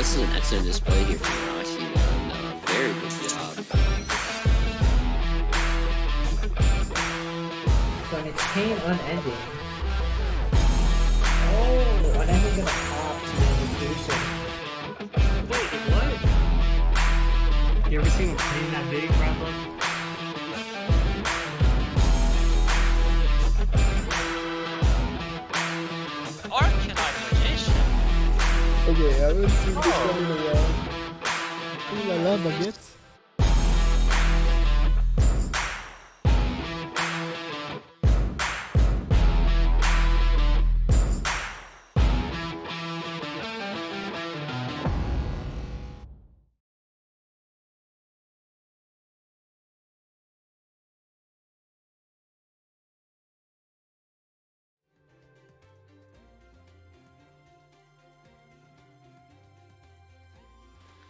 this is an excellent display here from Rashi. Very good job. So an chain unending. Oh, unending gonna pop communication. Wait, what? You ever seen a plane that big, Bradley? Arcanine Magician. Okay, I haven't seen this one in a while. Ooh la la, baguette.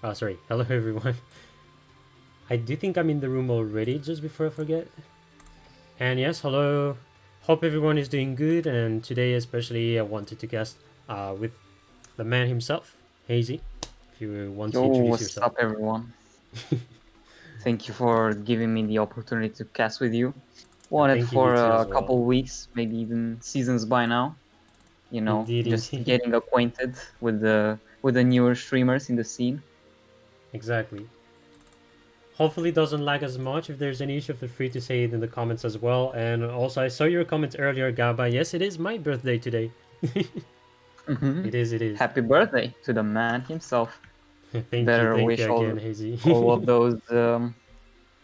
Oh, sorry. Hello, everyone. I do think I'm in the room already, just before I forget. And yes, hello. Hope everyone is doing good. And today, especially, I wanted to guest with the man himself, HeyZZy. If you want to Yo, introduce what's yourself. up, everyone? Thank you for giving me the opportunity to cast with you. Wanted thank you, for you too, a as well. couple weeks, maybe even seasons by now. You know, Indeed, just indeed. getting acquainted with the newer streamers in the scene. Exactly. Hopefully it doesn't lag as much. If there's any issue, feel free to say it in the comments as well. And also, I saw your comment earlier, Gaba. Yes, it is my birthday today. It is, it is. Happy birthday to the man himself. Thank Better you wish again, HeyZZy. all of those,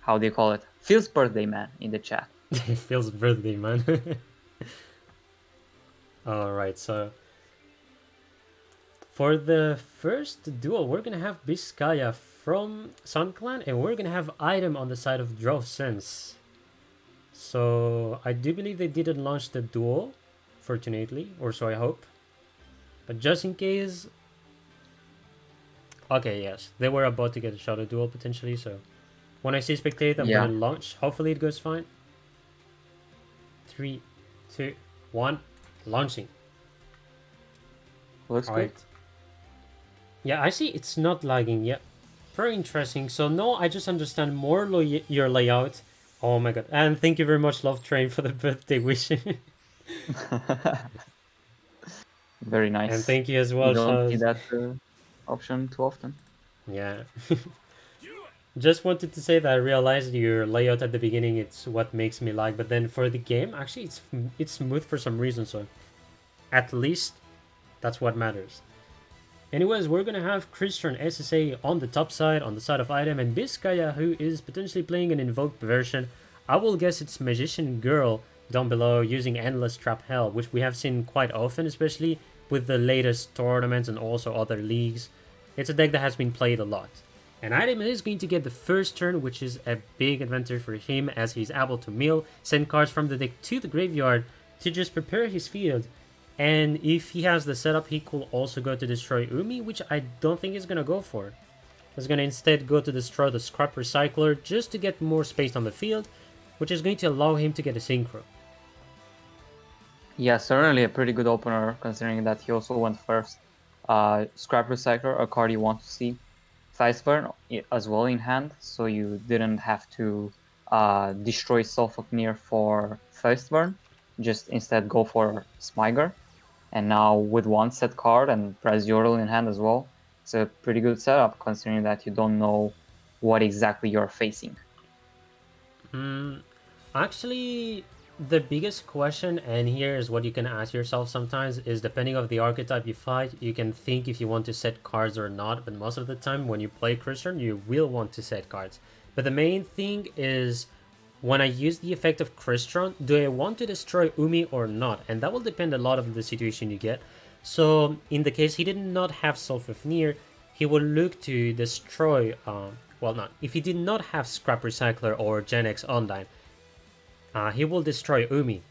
how do you call it? Feels birthday man in the chat. Feels birthday, man. Alright, so for the first duel, we're gonna have Biscaya from Sun Clan, and we're gonna have item on the side of Draw Sense. So I do believe they didn't launch the duel, fortunately, or so I hope. But just in case. Okay, yes, they were about to get a shadow duel potentially, so when I see spectate, I'm gonna launch. Hopefully it goes fine. 3, 2, 1, launching. Looks good. Yeah, I see it's not lagging yet. Very interesting. So no, I just understand more your layout. Oh my god. And thank you very much, Love Train, for the birthday wish. Very nice. And thank you as well, You don't see Charles. that option too often. Yeah. Just wanted to say that I realized your layout at the beginning, it's what makes me lag. But then for the game, actually, it's smooth for some reason. So at least that's what matters. Anyways, we're gonna have Christian SSA on the top side, on the side of item, and Biscaya, who is potentially playing an invoked version. I will guess it's Magician Girl down below using Endless Trap Hell, which we have seen quite often, especially with the latest tournaments and also other leagues. It's a deck that has been played a lot. And item is going to get the first turn, which is a big advantage for him as he's able to mill, send cards from the deck to the graveyard to just prepare his field. And if he has the setup, he could also go to destroy Umi, which I don't think he's going to go for. He's going to instead go to destroy the Scrap Recycler just to get more space on the field, which is going to allow him to get a Synchro. Yeah, certainly a pretty good opener, considering that he also went first. Scrap Recycler, a card you want to see. Thiceburn as well in hand, so you didn't have to destroy Sulfaknir for Thiceburn. Just instead go for Smyger. And now with one set card and Press Yordle in hand as well, it's a pretty good setup considering that you don't know what exactly you're facing. Actually, the biggest question, and here is what you can ask yourself sometimes, is depending on the archetype you fight, you can think if you want to set cards or not, but most of the time when you play Christian, you will want to set cards. But the main thing is, when I use the effect of Crystron, do I want to destroy Umi or not? And that will depend a lot on the situation you get. So in the case he did not have Sulfafnir, he will look to destroy, if he did not have Scrap Recycler or Gen X Undyne, he will destroy Umi,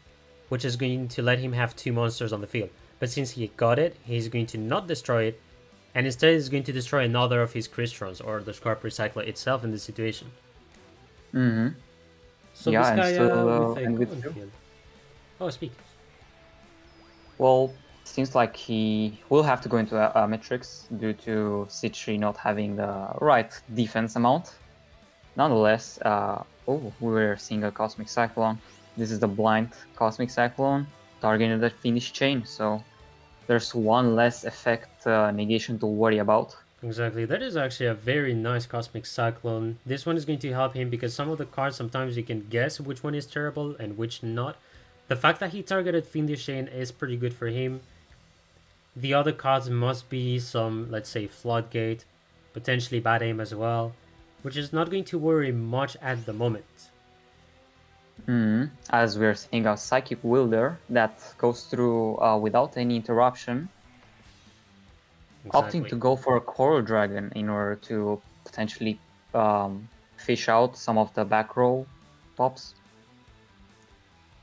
which is going to let him have 2 monsters on the field. But since he got it, he's going to not destroy it, and instead he's going to destroy another of his Crystons, or the Scrap Recycler itself in this situation. So yeah, Biscaya and still with a and common with you. field. Oh, speak. Well, seems like he will have to go into a Matrix due to C3 not having the right defense amount. Nonetheless, we're seeing a Cosmic Cyclone. This is the blind Cosmic Cyclone targeting the finish chain, so there's one less effect negation to worry about. Exactly, that is actually a very nice Cosmic Cyclone. This one is going to help him because some of the cards, sometimes you can guess which one is terrible and which not. The fact that he targeted Fiendish Chain is pretty good for him. The other cards must be some, let's say, Floodgate, potentially Bad Aim as well, which is not going to worry much at the moment. As we're seeing a Psychic Wielder that goes through without any interruption, opting to go for a Coral Dragon in order to potentially fish out some of the back row pops.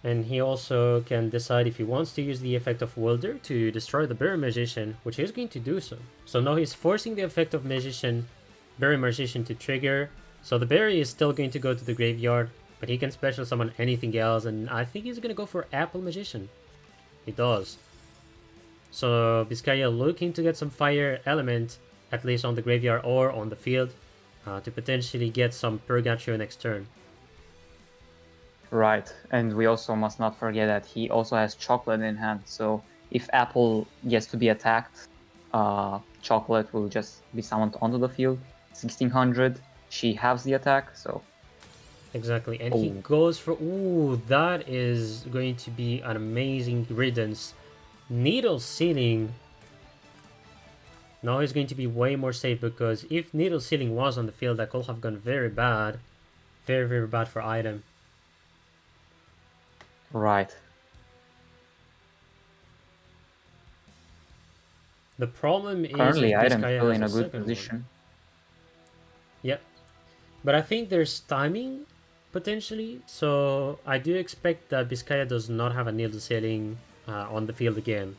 And he also can decide if he wants to use the effect of Wilder to destroy the Berry Magician, which he's going to do so. So now he's forcing the effect of Berry Magician to trigger. So the Berry is still going to go to the graveyard, but he can special summon anything else, and I think he's going to go for Apple Magician. He does. So Vizcaya looking to get some fire element, at least on the graveyard or on the field, to potentially get some Purgatrio next turn. Right, and we also must not forget that he also has Chocolate in hand, so if Apple gets to be attacked, Chocolate will just be summoned onto the field. 1600, she halves the attack, so... Exactly, and he goes for... Ooh, that is going to be an amazing riddance. Needle Sealing. Now he's going to be way more safe, because if Needle Sealing was on the field, that could have gone very bad. Very, very bad for item. Right. The problem is currently item Vizcaya still in a has good second position. one. Yep. But I think there's timing, potentially. So I do expect that Vizcaya does not have a Needle Sealing on the field again.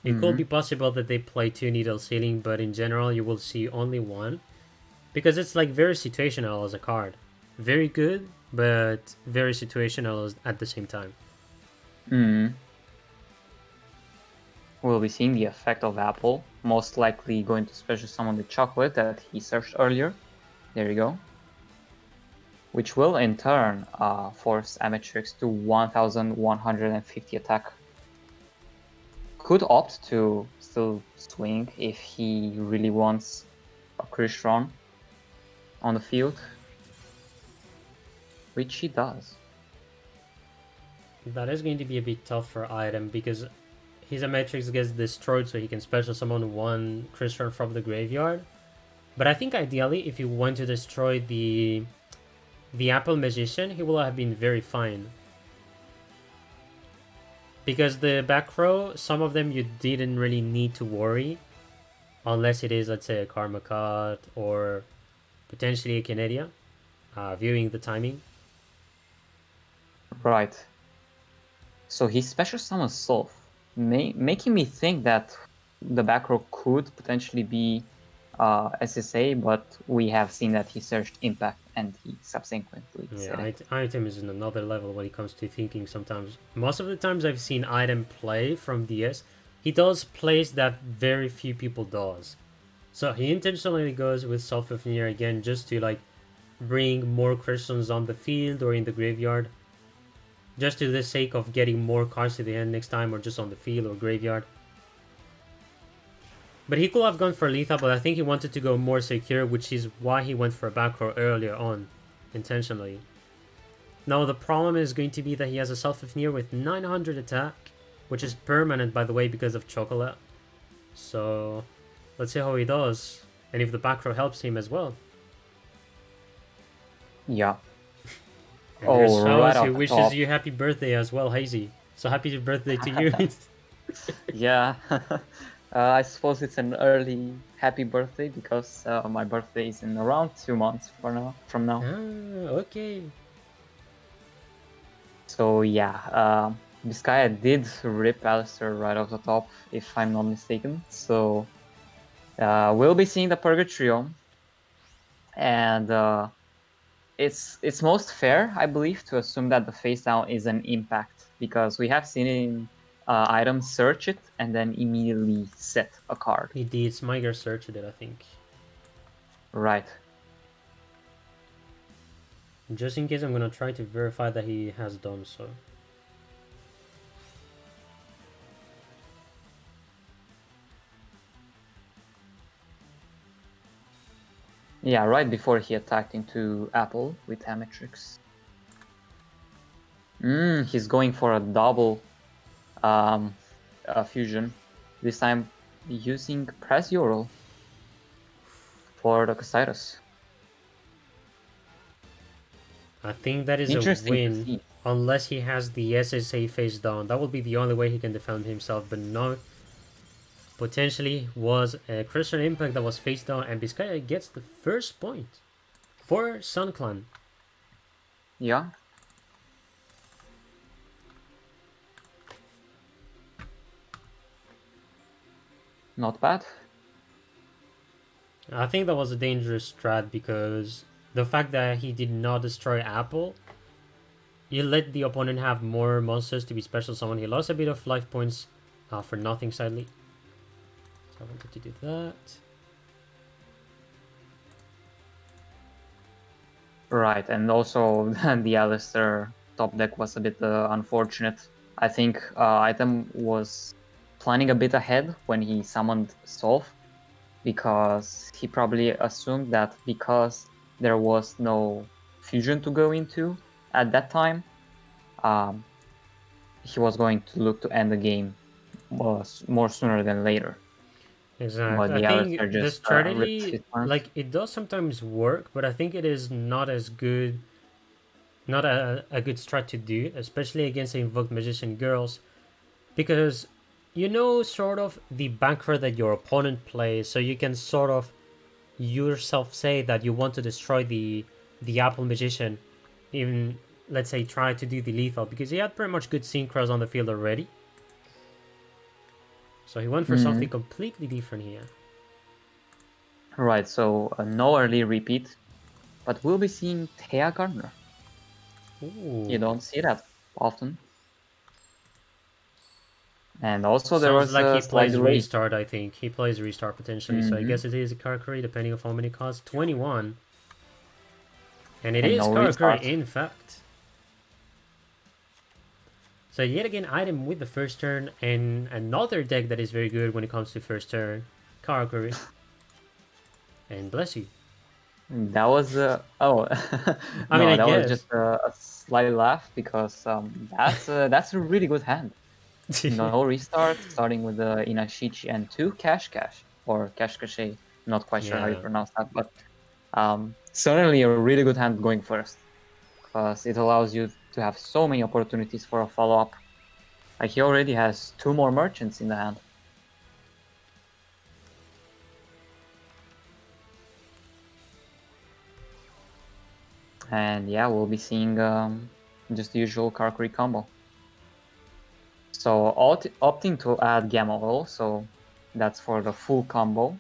It could be possible that they play 2 Needle Sealing, but in general you will see only one. Because it's like very situational as a card. Very good, but very situational at the same time. We'll be seeing the effect of Apple, most likely going to special summon the Chocolate that he searched earlier. There you go. Which will in turn force Amatrix to 1150 attack. Could opt to still swing if he really wants a Crystron on the field, which he does. That is going to be a bit tough for item because his Amatrix gets destroyed, so he can special summon one Crystron from the graveyard. But I think ideally, if you want to destroy the Apple Magician, he will have been very fine. Because the back row, some of them you didn't really need to worry. Unless it is, let's say, a Karma Cut or potentially a Kinedia. Viewing the timing. Right. So he special summons Solve, making me think that the back row could potentially be SSA, but we have seen that he searched Impact and he subsequently said it. Item is in another level when it comes to thinking sometimes. Most of the times I've seen Item play from DS, he does plays that very few people does. So he intentionally goes with Self-Veneer again just to like bring more Crystals on the field or in the graveyard. Just to the sake of getting more cards to the end next time, or just on the field or graveyard. But he could have gone for Letha, but I think he wanted to go more secure, which is why he went for a back row earlier on, intentionally. Now the problem is going to be that he has a Self-Veneer with 900 attack, which is permanent by the way because of Chocolate. So let's see how he does, and if the back row helps him as well. Yeah. And there's right Shawaz who off wishes top. you happy birthday as well, HeyZZy. So happy birthday to you. Yeah. I suppose it's an early happy birthday because my birthday is in around 2 months from now. Okay. So yeah, Vizcaya did rip Alistair right off the top, if I'm not mistaken. So we'll be seeing the Purgatrio, and it's most fair, I believe, to assume that the face down is an Impact, because we have seen in item, search it, and then immediately set a card. He did. Smiger searched it, I think. Right. Just in case, I'm gonna try to verify that he has done so. Yeah, right before he attacked into Apple with Amatrix. He's going for a double fusion. This time using Press Ural for the Casitas. I think that is a Interesting to win, see. unless he has the SSA face down. That would be the only way he can defend himself, but no. Potentially was a Crucial Impact that was face down, and Vizcaya gets the first point for Sun Clan. Yeah. Not bad. I think that was a dangerous strat because the fact that he did not destroy Apple, you let the opponent have more monsters to be special summon. He lost a bit of life points for nothing, sadly. So I wanted to do that. Right, and also the Alistair top deck was a bit unfortunate. I think Item was planning a bit ahead when he summoned Solve, because he probably assumed that because there was no fusion to go into at that time, he was going to look to end the game more sooner than later. Exactly. But the I others think are the just, strategy, ripped his arms. like, it does sometimes work, but I think it is not as good, not a good strat to do, especially against the Invoked Magician girls, because you know sort of the banker that your opponent plays, so you can sort of yourself say that you want to destroy the Apple Magician, even, let's say, try to do the lethal, because he had pretty much good synchros on the field already. So he went for something completely different here. Right, so no early repeat, but we'll be seeing Thea Gardner. Ooh. You don't see that often. And also there Sounds was like a he slight plays delay. restart, I think. He plays restart potentially, so I guess it is a Karakuri, depending on how many costs. 21. And it And is no Karakuri, restart. in fact. So yet again, item with the first turn, and another deck that is very good when it comes to first turn. Karakuri. And bless you. That was oh I mean, no, I that was guess. just a slight laugh, because that's a really good hand. No restart, starting with the Inashichi and 2 Cash or Cash Cache. Not quite sure how you Yeah. pronounce that, but certainly a really good hand going first, because it allows you to have so many opportunities for a follow-up. Like, he already has 2 more merchants in the hand. And yeah, we'll be seeing just the usual Karakuri combo. So opting to add Gamma Oil, so that's for the full combo.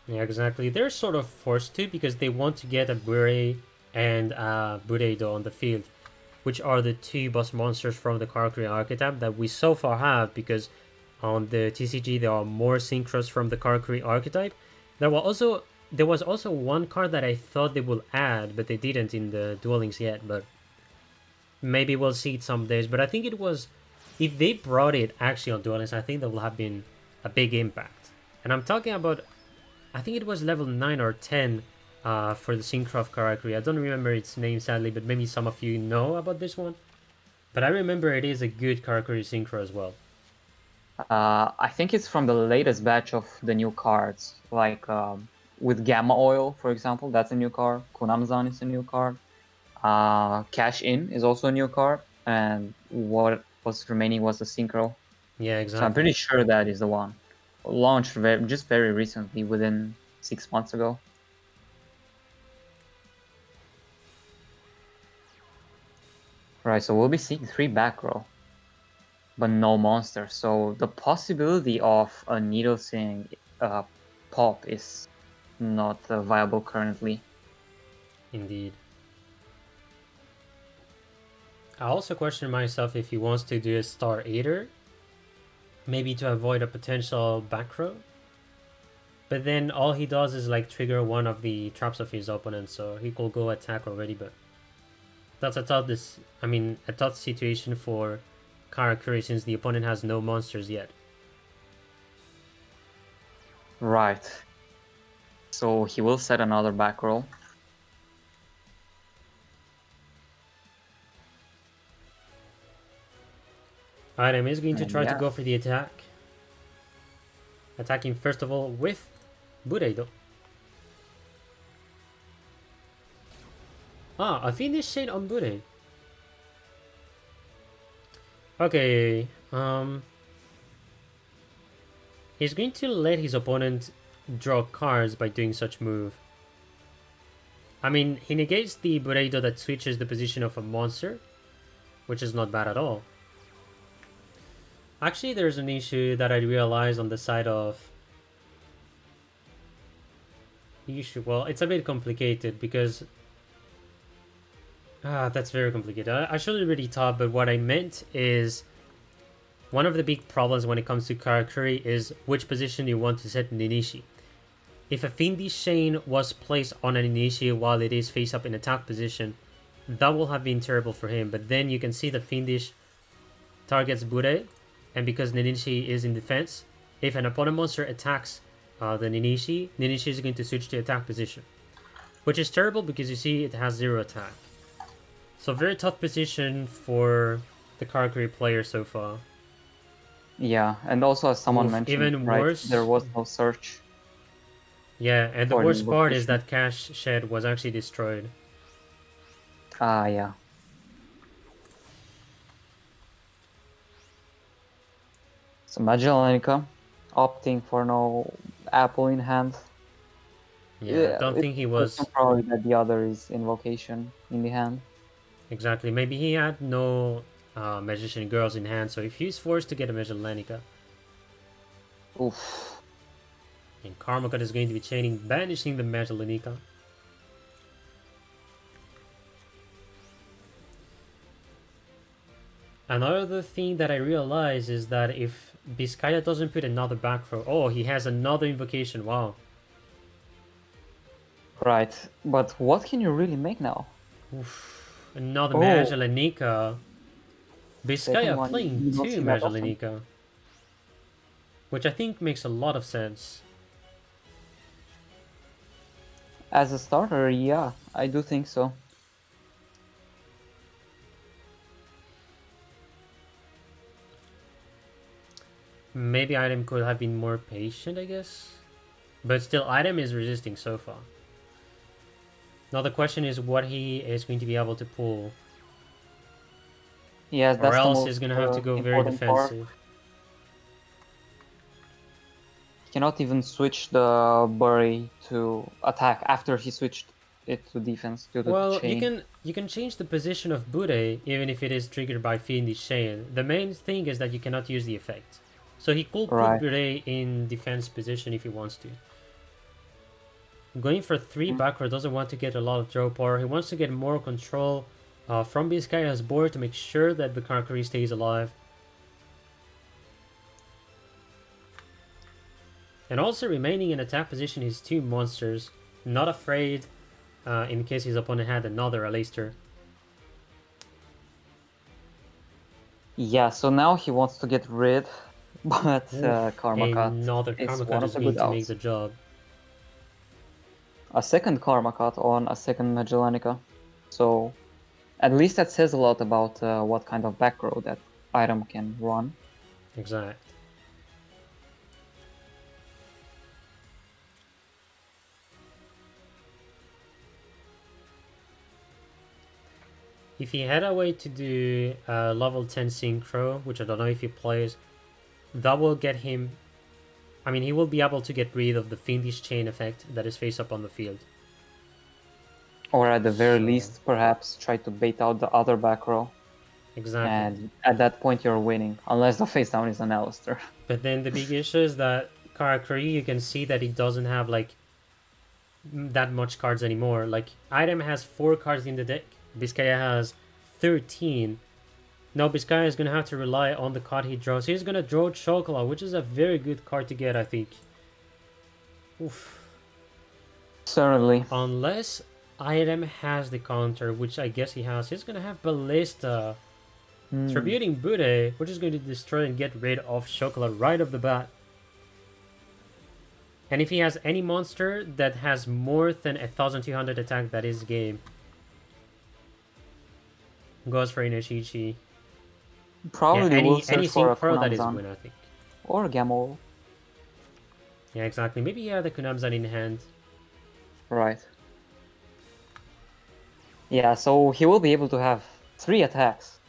Yeah, exactly. They're sort of forced to, because they want to get a Bure and Bureido on the field, which are the 2 boss monsters from the Karakuri archetype that we so far have, because on the TCG there are more synchros from the Karakuri archetype. There was also one card that I thought they would add, but they didn't in the Duel Links yet, but maybe we'll see it some days. But I think it was, if they brought it actually on Duel Links, I think that will have been a big impact. And I'm talking about, I think it was level 9 or 10 for the Synchro of Karakuri. I don't remember its name, sadly, but maybe some of you know about this one. But I remember it is a good Karakuri Synchro as well. I think it's from the latest batch of the new cards, like with Gamma Oil, for example, that's a new card. Kunamzan is a new card. Cash In is also a new card, and what was remaining was the Synchro. Yeah, exactly. So I'm pretty sure that is the one. Launched very recently, within 6 months ago. Right, so we'll be seeing 3 back row, but no monster. So the possibility of a Needle Sing pop is not viable currently. Indeed. I also question myself if he wants to do a Star Eater maybe to avoid a potential back row. But then all he does is like trigger one of the traps of his opponent, so he could go attack already. But that's a tough situation for Karakuri since the opponent has no monsters yet. Right. So he will set another back row. Item is going to And try to yeah. go for the attack. Attacking first of all with Bureido. A finish chain on Burei. Okay, he's going to let his opponent draw cards by doing such move. I mean, he negates the Bureido that switches the position of a monster, which is not bad at all. Actually, there's an issue that I realized on the side of... Well, it's a bit complicated because... that's very complicated. I should have already thought, but what I meant is... One of the big problems when it comes to Karakuri is which position you want to set Ninishi. If a Fiendish Chain was placed on an Ninishi while it is face up in attack position, that will have been terrible for him, but then you can see the Fiendish targets Burei, and because Ninishi is in defense, if an opponent monster attacks the Ninishi is going to switch to attack position. Which is terrible because you see it has 0 attack. So very tough position for the Karakuri player so far. Yeah, and also as someone Oof, mentioned, even right, worse. there was no search. Yeah, and the For the worst part is invocation. that Cash Shed was actually destroyed. Ah, yeah. So Magellanica opting for no apple in hand. Yeah, I don't think he was... Probably that the other is invocation in the hand. Exactly, maybe he had no Magician Girls in hand, so if he's forced to get a Magellanica, Oof. and Karmacut is going to be chaining, banishing the Magellanica. Another thing that I realized is that if Vizcaya doesn't put another back row... Oh, he has another invocation, wow. Right, but what can you really make now? Oof. Another Oh. Magellanica. Second Vizcaya one, playing you don't 2 see that often. Magellanica. Which I think makes a lot of sense. As a starter, yeah, I do think so. Maybe Item could have been more patient, I guess. But still, Item is resisting so far. Now the question is what he is going to be able to pull. Yes, that's Or the else most he's going to have to go very important part. defensive. He cannot even switch the Bury to attack after he switched it to defense due to the Well, chain. you can change the position of Bude even if it is triggered by Fiendish Chain. The main thing is that you cannot use the effect. So he could put Right. Bude in defense position if he wants to. Going for 3 backward doesn't want to get a lot of draw power. He wants to get more control from Vizcaya's board to make sure that the Karakuri stays alive. And also remaining in attack position is 2 monsters. Not afraid in case his opponent had another Aleister. Yeah, so now he wants to get rid, but Karma Cut Another is Karma one Cut of is the going good to make outs. the job. A second Karma Cut on a second Magellanica. So at least that says a lot about what kind of back row that item can run. Exact. If he had a way to do level 10 Synchro, which I don't know if he plays, that will get him... I mean, he will be able to get rid of the Fiendish Chain effect that is face up on the field. Or at the very So- least, perhaps try to bait out the other back row. Exactly. And at that point you're winning, unless the face down is an Alistair. But then the big issue is that Karakuri, you can see that he doesn't have like that much cards anymore. Like Item has 4 cards in the deck, Vizcaya has 13. No, Biscaya is going to have to rely on the card he draws. He's going to draw Chocolat, which is a very good card to get, I think. Oof. Certainly. Unless Item has the counter, which I guess he has. He's going to have Ballista. Tributing Bude, which is going to destroy and get rid of Chocolat right off the bat. And if he has any monster that has more than 1200 attack, that is game. Goes for Inishichi. Probably will any search for a synchro that is Kunamzan. win, I think. Or Gamol. Yeah, exactly. Maybe he had the Kunamzan in hand. Right. Yeah, so he will be able to have 3 attacks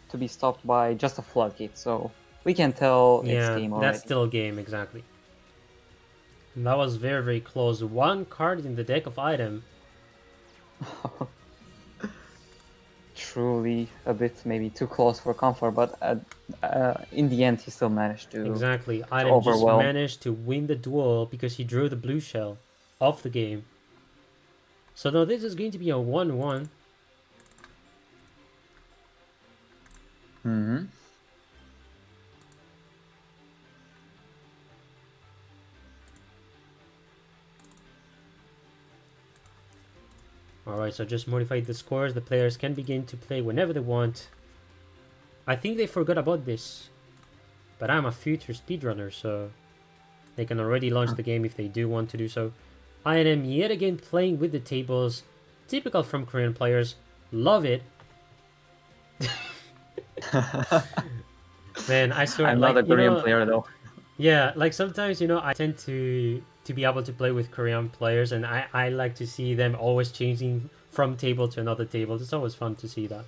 to be stopped by just a floodgate, so we can tell it's Yeah, game already. that's still game, exactly. And that was very, very close. One card in the deck of Item. Truly a bit maybe too close for comfort, but in the end he still managed to Exactly. Item just overwhelm. managed to win the duel because he drew the blue shell of the game. So now this is going to be a 1-1. Mm-hmm. Alright, so just modified the scores. The players can begin to play whenever they want. I think they forgot about this. But I'm a future speedrunner, so they can already launch the game if they do want to do so. I am yet again playing with the tables. Typical from Korean players. Love it. Man, I swear, I'm like, not a Korean player though. Yeah, like sometimes, I tend to be able to play with Korean players, and I like to see them always changing from table to another table. It's always fun to see that.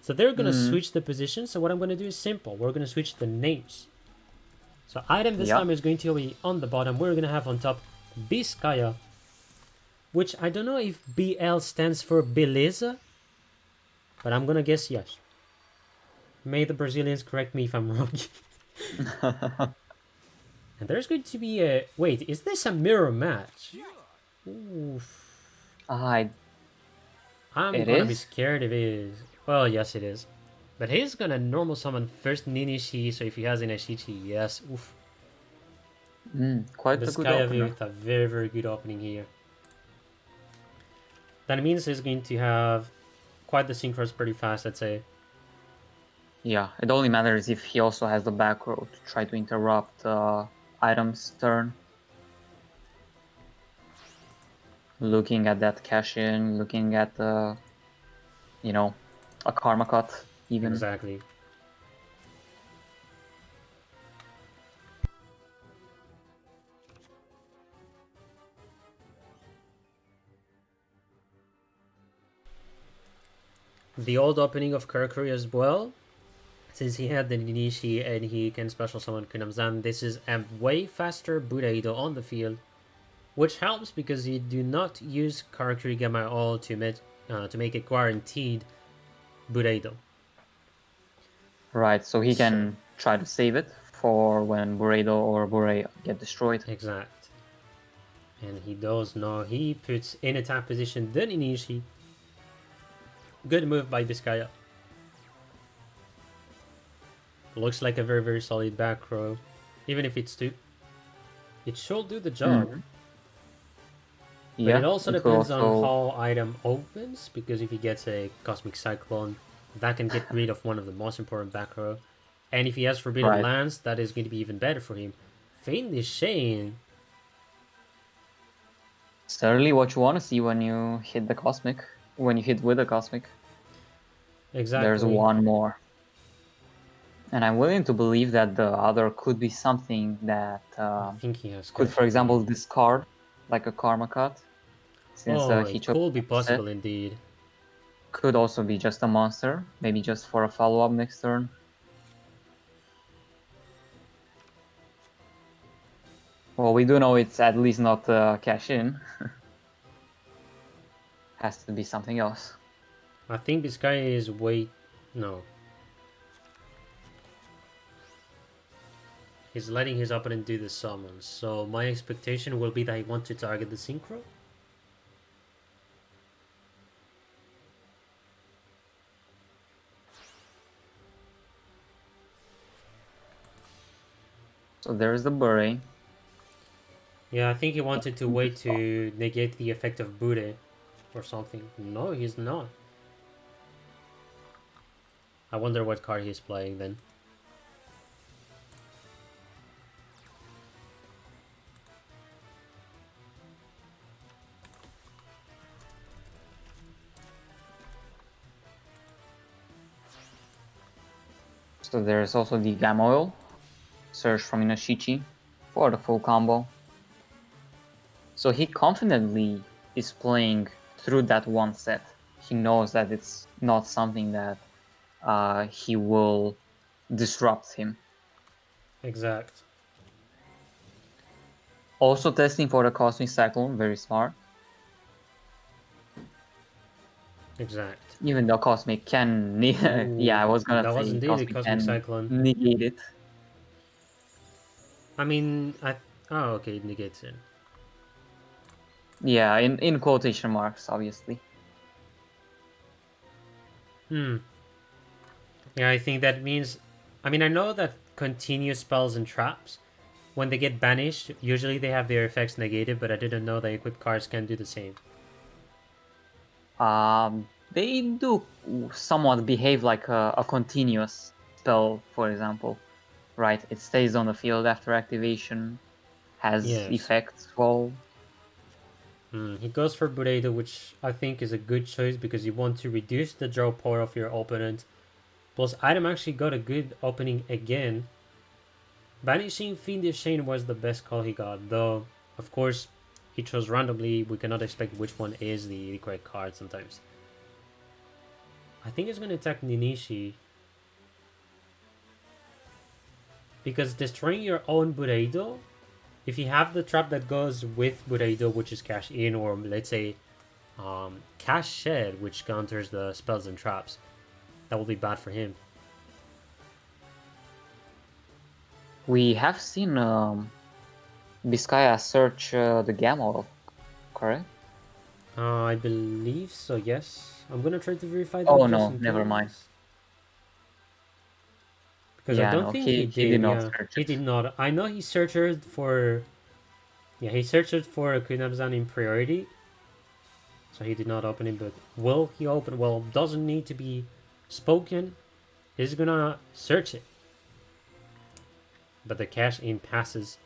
So they're going to switch the position, so what I'm going to do is simple. We're going to switch the names. So Item this time is going to be on the bottom. We're going to have on top Biscaya, which I don't know if BL stands for Beleza, but I'm going to guess yes. May the Brazilians correct me if I'm wrong. And there's going to be a... Wait, is this a mirror match? Oof. I'm gonna be scared if it is. Well, yes it is. But he's gonna normal summon first Ninishi, so if he has Inishichi, yes. Oof. Quite a good opener. with a very, very good opening here. That means he's going to have quite the synchros pretty fast, I'd say. Yeah, it only matters if he also has the back row to try to interrupt Item's turn. Looking at that cash-in, looking at a karma cut, even. Exactly. The old opening of Karakuri as well. Since he had the Ninishi and he can special summon Kunamzan, this is a way faster Budaido on the field, which helps because you do not use Karakuri Gamma at all to make it guaranteed Budaido. Right, so he can try to save it for when Bureido or Burei get destroyed. Exact. And he does know. He puts in attack position the Ninishi. Good move by Biscaya. Looks like a very, very solid back row. Even if it's 2. It should do the job. But it also depends on how Item opens, because if he gets a Cosmic Cyclone, that can get rid of one of the most important back row. And if he has Forbidden Lands, that is going to be even better for him. Faintly Shane. Certainly what you want to see when you hit the Cosmic. When you hit with the Cosmic. Exactly. There's one more. And I'm willing to believe that the other could be something that I think he has could, for example, discard, like a Karma Cut. Since he it could be possible indeed. Could also be just a monster, maybe just for a follow-up next turn. Well, we do know it's at least not cash-in. Has to be something else. I think this guy is no. He's letting his opponent do the summons, so my expectation will be that he wants to target the synchro. So there's the beret. Yeah, I think he wanted to wait to negate the effect of Bude or something. No, he's not. I wonder what card he's playing then. So there's also the Gamma Oil, Surge from Inashichi for the full combo. So he confidently is playing through that one set. He knows that it's not something that he will disrupt him. Exact. Also testing for the Cosmic Cyclone, very smart. Exact. Even though Cosmic can, yeah, I was gonna that say was indeed a Cosmic Cosmic can Cyclone. negate it. I mean, oh, okay, it negates it. Yeah, in quotation marks, obviously. Yeah, I think that means... I mean, I know that continuous spells and traps, when they get banished, usually they have their effects negated, but I didn't know that equipped cards can do the same. They do somewhat behave like a continuous spell, for example. Right, it stays on the field after activation, has effects roll. He goes for Burrito, which I think is a good choice because you want to reduce the draw power of your opponent. Plus, Item actually got a good opening again. Banishing Fiendish Chain was the best call he got, though, of course, he chose randomly. We cannot expect which one is the correct card sometimes. I think he's going to attack Ninishi. Because destroying your own Burrito, if you have the trap that goes with Burrito, which is Cash In, or let's say Cash Shed, which counters the spells and traps, that will be bad for him. We have seen Vizcaya search the Gamma, correct? I believe so, yes. I'm gonna try to verify that. Oh no, never mind. Because yeah, I don't no, think he did not yeah, search he it. did not. I know he searched for... Yeah, he searched for a Kunabzan in priority. So he did not open it, but will he open? Well, doesn't need to be spoken. He's gonna search it. But the cash in passes.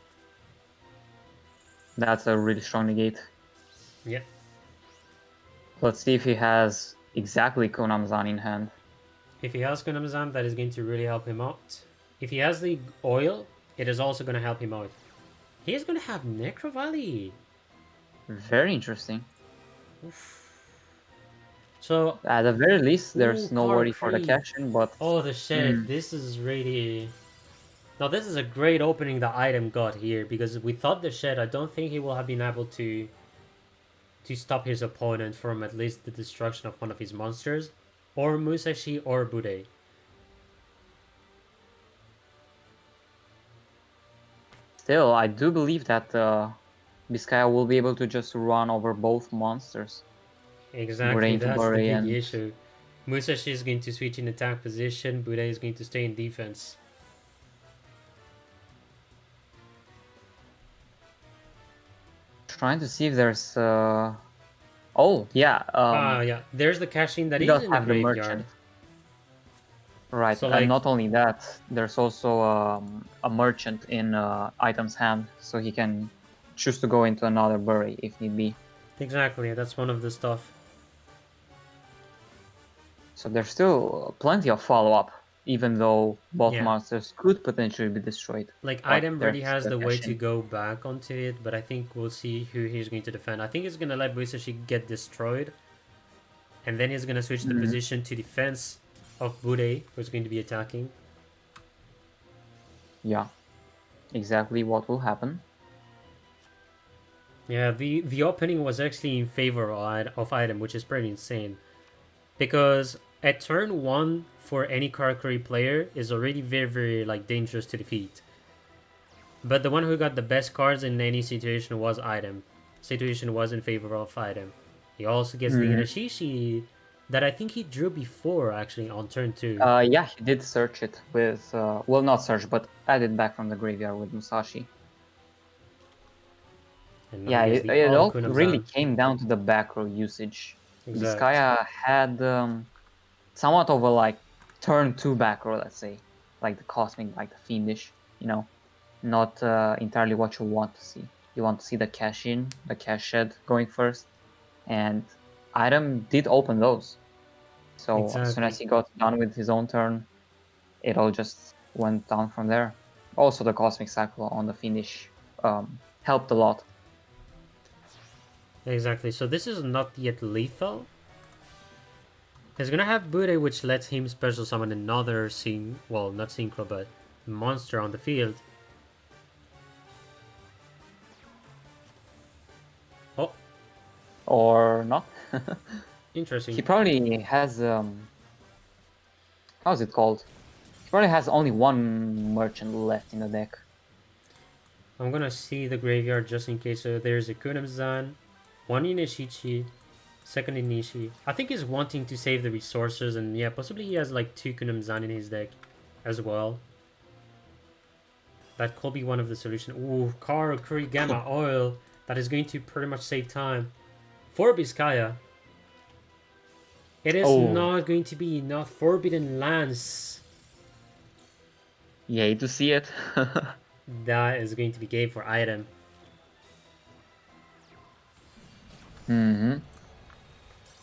That's a really strong negate. Yeah. Let's see if he has exactly Konamzan in hand. If he has Kunamzan, that is going to really help him out. If he has the oil, it is also going to help him out. He is going to have Necro Valley. Very interesting. So at the very least, there's no worry for the cash-in, but... Oh, the shit. This is really... Now, this is a great opening the item got here, because without the shed, I don't think he will have been able to stop his opponent from at least the destruction of one of his monsters, or Musashi or Bude. Still, I do believe that Vizcaya will be able to just run over both monsters. Exactly, that's the big issue. Musashi is going to switch in attack position, Bude is going to stay in defense. Trying to see if there's oh yeah yeah, there's the cash-in that is in the graveyard. Merchant. Right, so, and not only that, there's also a merchant in item's hand, so he can choose to go into another bury if need be. Exactly, that's one of the stuff. So there's still plenty of follow-up, even though both monsters could potentially be destroyed. Like, Item already has the way to go back onto it, but I think we'll see who he's going to defend. I think he's going to let Musashi get destroyed, and then he's going to switch the position to defense of Bude, who's going to be attacking. Yeah, exactly what will happen. Yeah, the opening was actually in favor of Item, which is pretty insane. Because at turn 1, for any Karakuri player, is already very, very like dangerous to defeat. But the one who got the best cards in any situation was Item. Situation was in favor of Item. He also gets the Inashishi that I think he drew before actually on turn 2. Yeah, he did search it with, well, not search, but add it back from the graveyard with Musashi. And now Yeah, he has the it all Kunamzan. really came down to the back row usage. Exactly. Vizcaya had somewhat of a like turn 2 back row, let's say, like the Cosmic, like the Fiendish, you know, not entirely what you want to see. You want to see the cash in, the cash shed going first, and Item did open those. So as soon as Exactly. he got done with his own turn, it all just went down from there. Also, the Cosmic Cycle on the Fiendish helped a lot. Exactly. So this is not yet lethal. He's gonna have Bude, which lets him special summon another well, not synchro, but monster on the field. Oh, Or not. interesting. He probably has how's it called? He probably has only one merchant left in the deck. I'm gonna see the graveyard just in case. So there's a Kunamzan, one Inishichi, second Inishi. I think he's wanting to save the resources, and yeah, possibly he has like 2 Kunamzan in his deck as well. That could be one of the solutions. Ooh, Karo Kurigama Oil. That is going to pretty much save time for Vizcaya. It is not going to be enough. Forbidden Lance. Yay to see it. That is going to be game for Item.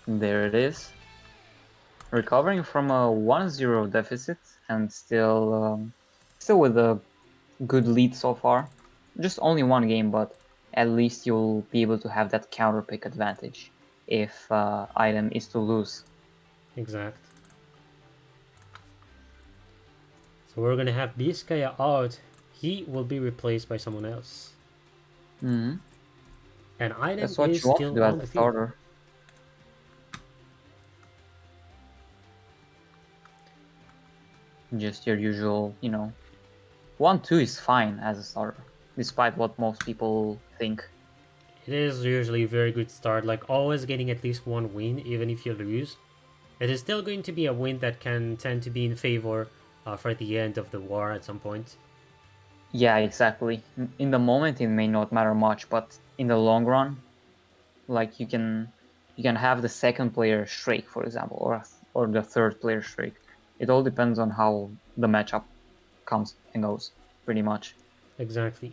There it is. Recovering from a 1-0 deficit and still with a good lead so far. Just only one game, but at least you'll be able to have that counter pick advantage if Item is to lose. Exact. So we're gonna have Vizcaya out. He will be replaced by someone else. And Item That's what is you want to still do on as the a field. starter. Just your usual, 1-2 is fine as a starter, despite what most people think. It is usually a very good start, like always getting at least one win, even if you lose. It is still going to be a win that can tend to be in favor for the end of the war at some point. Yeah, exactly. In the moment, it may not matter much, but in the long run, like you can have the second player streak, for example, or the third player streak. It all depends on how the matchup comes and goes, pretty much. Exactly.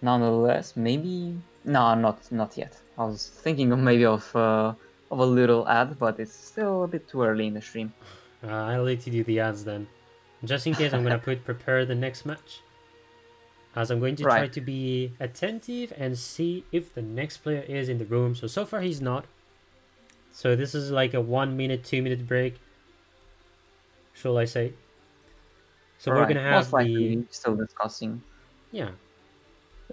Nonetheless, maybe not yet. I was thinking of a little ad, but it's still a bit too early in the stream. I'll let you do the ads then. Just in case, I'm gonna prepare the next match. As I'm going to try to be attentive and see if the next player is in the room. So far he's not. So this is like a 1 minute, 2 minute break. Shall I say? So we're gonna have most likely still discussing. Yeah.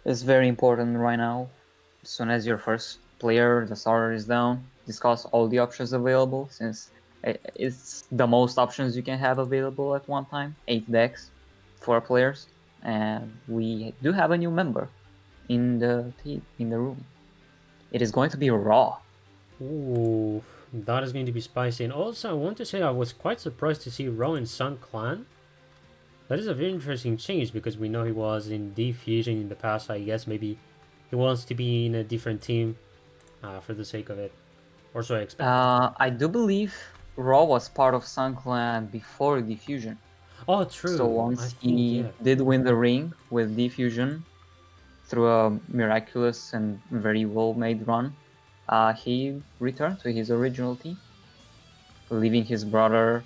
It's very important right now. As soon as your first player, the starter, is down, discuss all the options available, since it's the most options you can have available at one time. 8 decks, 4 players, and we do have a new member in the room. It is going to be Raw. Ooh, that is going to be spicy. And also, I want to say I was quite surprised to see Raw in Sun Clan. That is a very interesting change, because we know he was in Diffusion in the past. I guess maybe he wants to be in a different team for the sake of it. Or so I expect. I do believe Raw was part of Sun Clan before Diffusion. Oh, true. So once he did win the ring with Diffusion through a miraculous and very well-made run, he returned to his original team, leaving his brother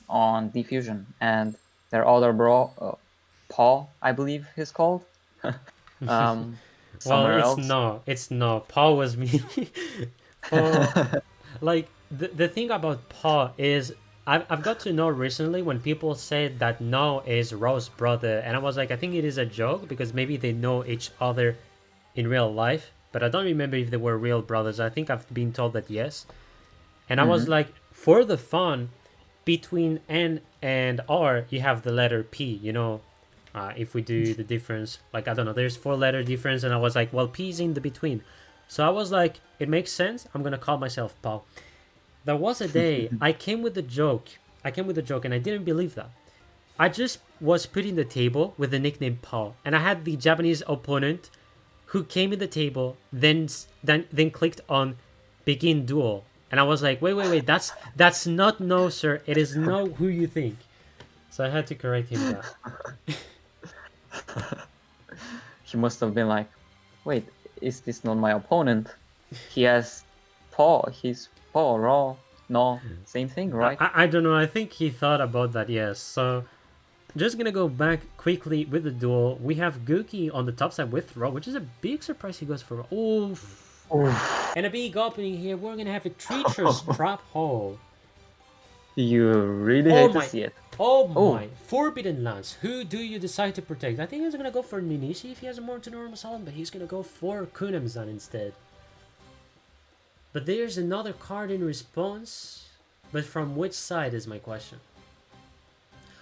on Diffusion, and their other bro, Paul, I believe he's called. Somewhere else. It's no. Paul was me. Like the thing about Paul is I've got to know recently when people said that No is Rose's brother, and I was like, I think it is a joke because maybe they know each other in real life, but I don't remember if they were real brothers. I think I've been told that yes. And I was like, for the fun, between N and R, you have the letter P, if we do the difference, like, I don't know, there's 4-letter difference, and I was like, well, P's in the between. So I was like, it makes sense. I'm gonna call myself Paul. There was a day I came with a joke. And I didn't believe that. I just was putting the table with the nickname Paul, and I had the Japanese opponent who came in the table, then clicked on begin duel, and I was like, wait, that's not no, sir. It is not who you think. So I had to correct him that. He must have been like, wait, is this not my opponent? He has Paul. He's Paul Raw. No, same thing, right? I don't know. I think he thought about that. Yes. So just gonna go back quickly with the duel. We have Gookie on the top side with Raw, which is a big surprise. He goes for oof. And a big opening here. We're gonna have a treacherous trap hole. You really hate to see it. Oh my! Forbidden Lance. Who do you decide to protect? I think he's gonna go for Ninishi if he has a more to normal summon, but he's gonna go for Kunamzan instead. But there's another card in response. But from which side is my question?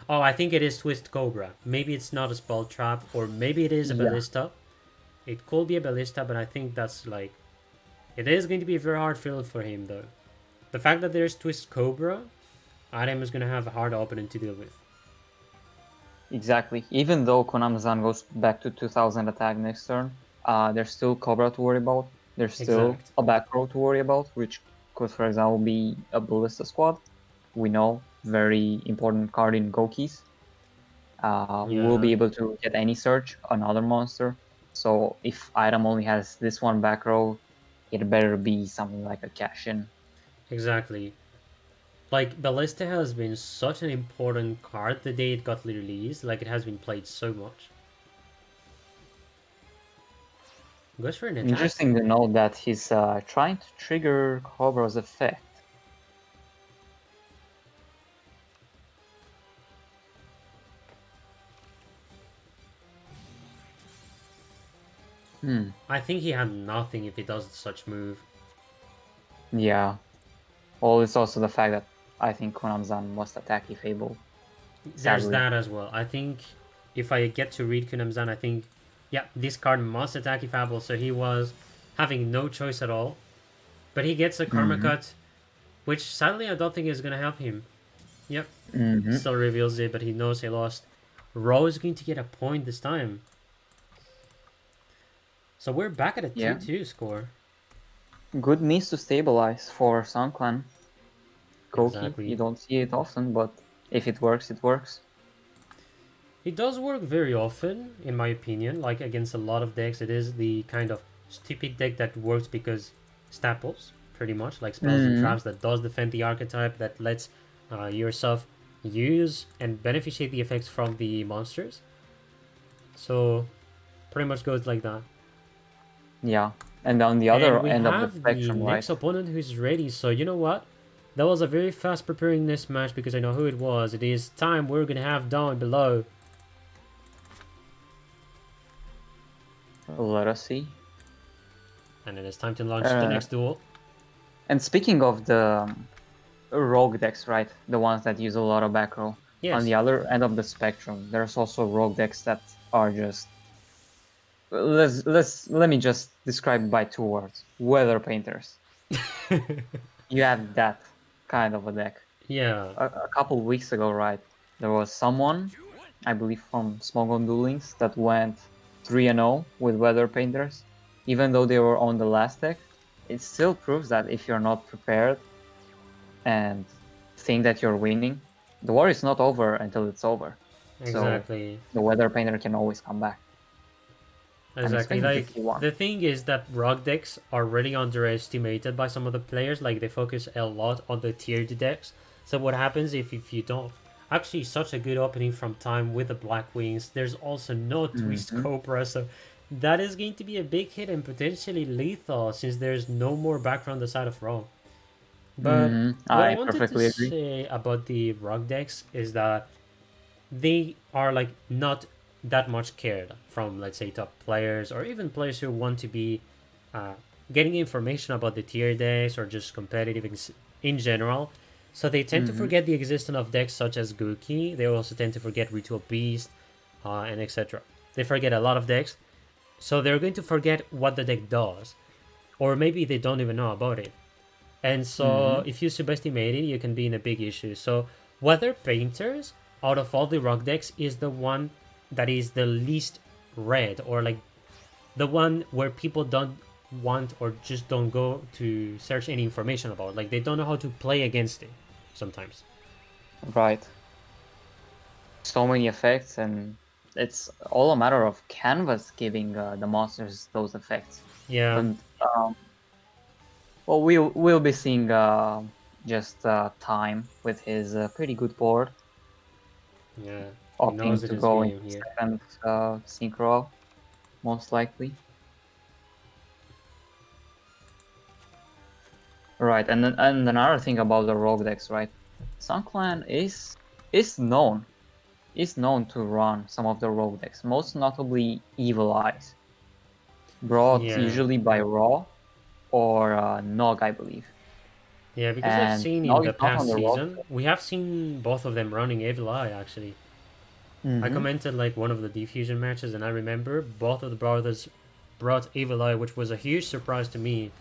Oh, I think it is Twist Cobra. Maybe it's not a spell trap, or maybe it is a ballista. It could be a ballista, but I think that's like... It is going to be a very hard field for him, though. The fact that there's Twist Cobra, Adam is going to have a hard opponent to deal with. Exactly. Even though Konami-san goes back to 2000 attack next turn, there's still Cobra to worry about. There's still a back row to worry about, which could, for example, be a Ballista squad. We know, very important card in Gokis. We'll be able to get any search, another monster. So if item only has this one back row, it better be something like a cash-in. Exactly. Like, Ballista has been such an important card the day it got released. Like, it has been played so much. Goes for an attack. Interesting to note that he's trying to trigger Cobra's effect. I think he had nothing if he does such move. Yeah. Well, it's also the fact that I think Konami-san must attack if able. There's that as well. I think if I get to read Kunamzan, I think, yeah, this card must attack if able, so he was having no choice at all. But he gets a Karma Cut, which sadly I don't think is going to help him. Yep, still reveals it, but he knows he lost. Ro is going to get a point this time. So we're back at a 2-2 score. Good needs to stabilize for Sun Clan. Koki, Exactly. you don't see it often, but if it works, it works. It does work very often, in my opinion. Like, against a lot of decks, it is the kind of stupid deck that works because staples, pretty much. Like spells and traps that does defend the archetype, that lets yourself use and beneficiate the effects from the monsters. So, pretty much goes like that. Yeah, and on the other end of the the spectrum, right? next opponent who's ready. So, you know what? That was a very fast preparing this match because I know who it was. It is time we're going to have down below. Let us see. And it is time to launch the next duel. And speaking of the rogue decks, right? The ones that use a lot of back row. Yes. On the other end of the spectrum, there's also rogue decks that are just... Let me just describe by 2 words. Weather painters. You have that kind of a deck. Yeah. A couple weeks ago, right? There was someone, I believe from Smogon Duel Links, that went 3-0 with Weather Painters. Even though they were on the last deck, it still proves that if you're not prepared and think that you're winning, the war is not over until it's over. Exactly. So the Weather Painter can always come back. Exactly. Like, 51. the thing is that rogue decks are really underestimated by some of the players. Like, they focus a lot on the tiered decks. So what happens if you don't... Actually, such a good opening from time with the Black Wings. There's also no Twist Cobra, so that is going to be a big hit and potentially lethal since there's no more background on the side of Raw. But what I wanted perfectly to say about the rogue decks is that they are like not that much cared from, let's say, top players or even players who want to be getting information about the tier decks or just competitive in general. So they tend to forget the existence of decks such as Guki. They also tend to forget Ritual Beast, and etc. They forget a lot of decks, so they're going to forget what the deck does, or maybe they don't even know about it. And so if you subestimate it, you can be in a big issue. So Weather Painters, out of all the rock decks, is the one that is the least read, or like the one where people don't want or just don't go to search any information about. Like they don't know how to play against it sometimes. Right. So many effects, and it's all a matter of canvas giving the monsters those effects. Yeah. And well, we'll be seeing just time with his pretty good board, Yeah. He opting knows it to is go game in here. second synchro, most likely. Right, and another thing about the rogue decks, right? Sun Clan is known to run some of the rogue decks, most notably Evil Eyes, brought Yeah. usually by Raw or Nog, I believe. Yeah, because I've And seen in Nog the is not on past the rogue season, we have seen both of them running Evil Eye actually. I Mhm. commented like one of the diffusion matches, and I remember both of the brothers brought Evil Eye, which was a huge surprise to me.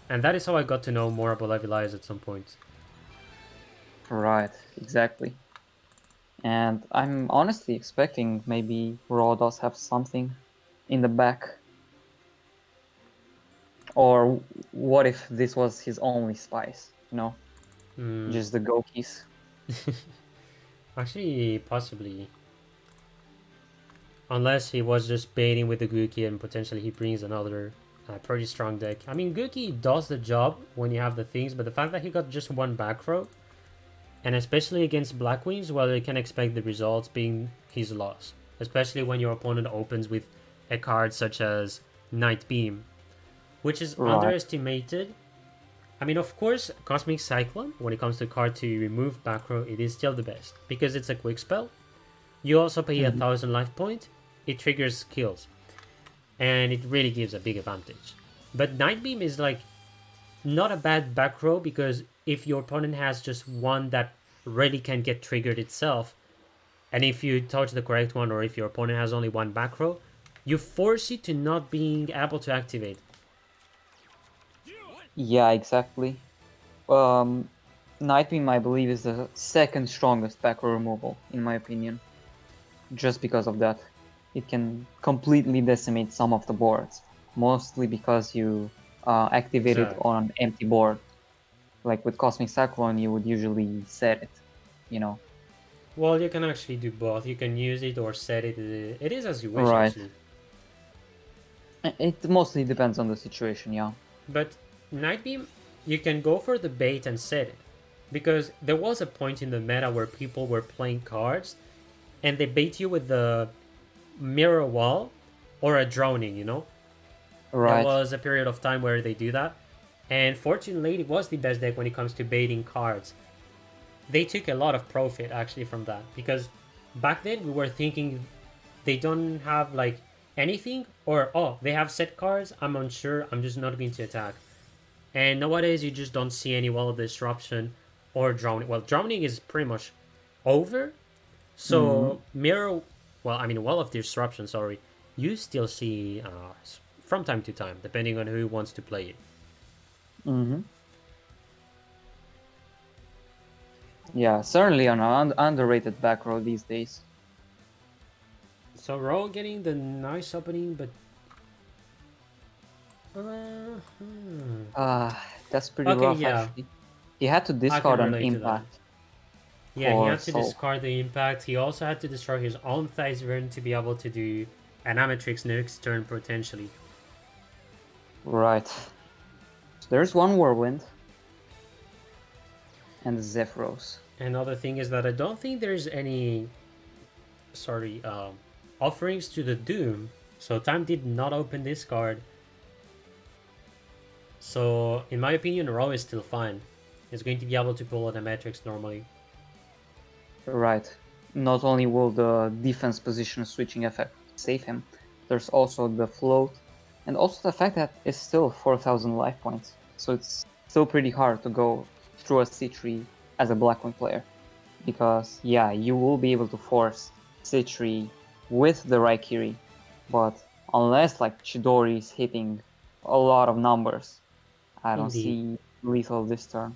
And that is how I got to know more about Evil Eyes at some point. Right, exactly. And I'm honestly expecting maybe Raw does have something in the back. Or what if this was his only spice, you know? Hmm. Just the Gokis. Actually, possibly. Unless he was just baiting with the Guki and potentially he brings another pretty strong deck. I mean, Guki does the job when you have the things, but the fact that he got just one back row, and especially against Black Wings, well, you can expect the results being his loss. Especially when your opponent opens with a card such as Night Beam, which is Right. underestimated. I mean, of course, Cosmic Cyclone, when it comes to card to remove back row, it is still the best, because it's a quick spell. You also pay 1,000 life point, it triggers skills, and it really gives a big advantage. But Night Beam is like not a bad back row, because if your opponent has just one that really can get triggered itself, and if you touch the correct one, or if your opponent has only one back row, you force it to not being able to activate. Yeah, exactly. Night Beam, I believe, is the second strongest back row removal, in my opinion. Just because of that. It can completely decimate some of the boards. Mostly because you activate it Exactly. on an empty board. Like with Cosmic Cyclone, you would usually set it, you know. Well, you can actually do both. You can use it or set it. It is as you wish, Right. actually. It mostly depends on the situation, yeah. But Night Beam, you can go for the bait and set it. Because there was a point in the meta where people were playing cards and they bait you with the Mirror Wall or a Drowning, you know? Right. There was a period of time where they do that. And fortunately, it was the best deck when it comes to baiting cards. They took a lot of profit actually from that, because back then we were thinking they don't have like anything, or oh, they have set cards, I'm unsure, I'm just not going to attack. And nowadays you just don't see any Wall of Disruption or Drowning. Well, Drowning is pretty much over. So Mirror, well, I mean Wall of Disruption, sorry, you still see from time to time, depending on who wants to play it. Mm-hmm. Yeah, certainly an underrated back row these days. So Raw getting the nice opening, but That's pretty Okay, rough yeah. actually. He had to discard an relate to that. impact. Yeah, he for had to Soul. discard the impact. He also had to destroy his own Thizern to be able to do an Amatrix next turn potentially. Right. So there's one Whirlwind. And Zephyros. Another thing is that I don't think there's any offerings to the Doom. So Time did not open this card. So in my opinion, Raw is still fine. He's going to be able to pull an Amatrix normally. Right. Not only will the defense position switching effect save him, there's also the float, and also the fact that it's still 4,000 life points. So it's still pretty hard to go through a C3 as a Blackwing player. Because, yeah, you will be able to force Citri with the Raikiri, but unless like Chidori is hitting a lot of numbers, I don't Indeed. see lethal this turn.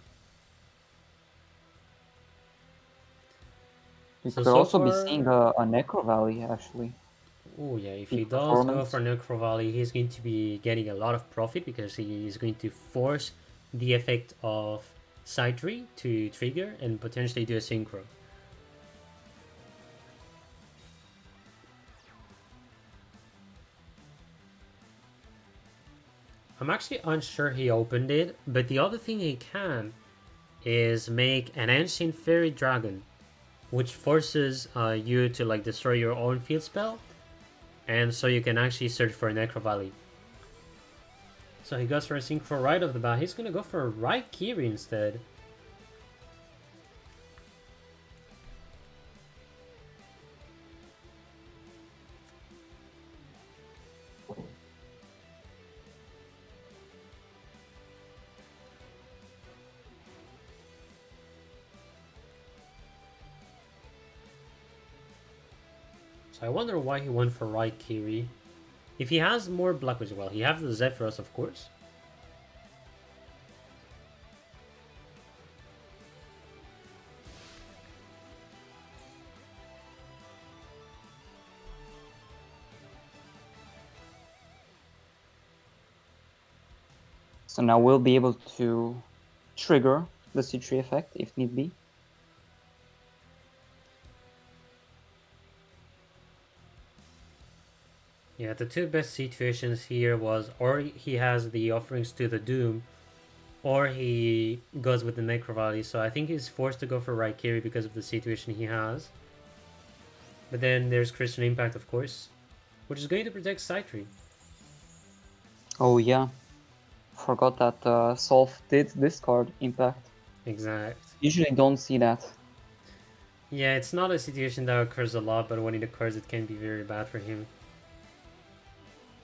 You So could also be far- seeing a Necro Valley actually. Oh yeah, if Peak he does go performance. for Necro Valley, he's going to be getting a lot of profit because he is going to force the effect of Side to trigger and potentially do a synchro. I'm actually unsure he opened it, but the other thing he can is make an Ancient Fairy Dragon, which forces you to like destroy your own field spell, and so you can actually search for a Necro Valley. So he goes for a synchro right off the bat. He's gonna go for a right Kiri instead. So I wonder why he went for right Kiri. If he has more Black Witch, well, he has the Zephyros, of course. So now we'll be able to trigger the C3 effect if need be. Yeah, the two best situations here was or he has the offerings to the Doom, or he goes with the Necro Valley. So I think he's forced to go for right Kiri because of the situation he has. But then there's Christian Impact, of course, which is going to protect Side-Tree. Oh yeah, forgot that Solf did discard Impact. Exact. Usually don't see that. Yeah, it's not a situation that occurs a lot, but when it occurs, it can be very bad for him.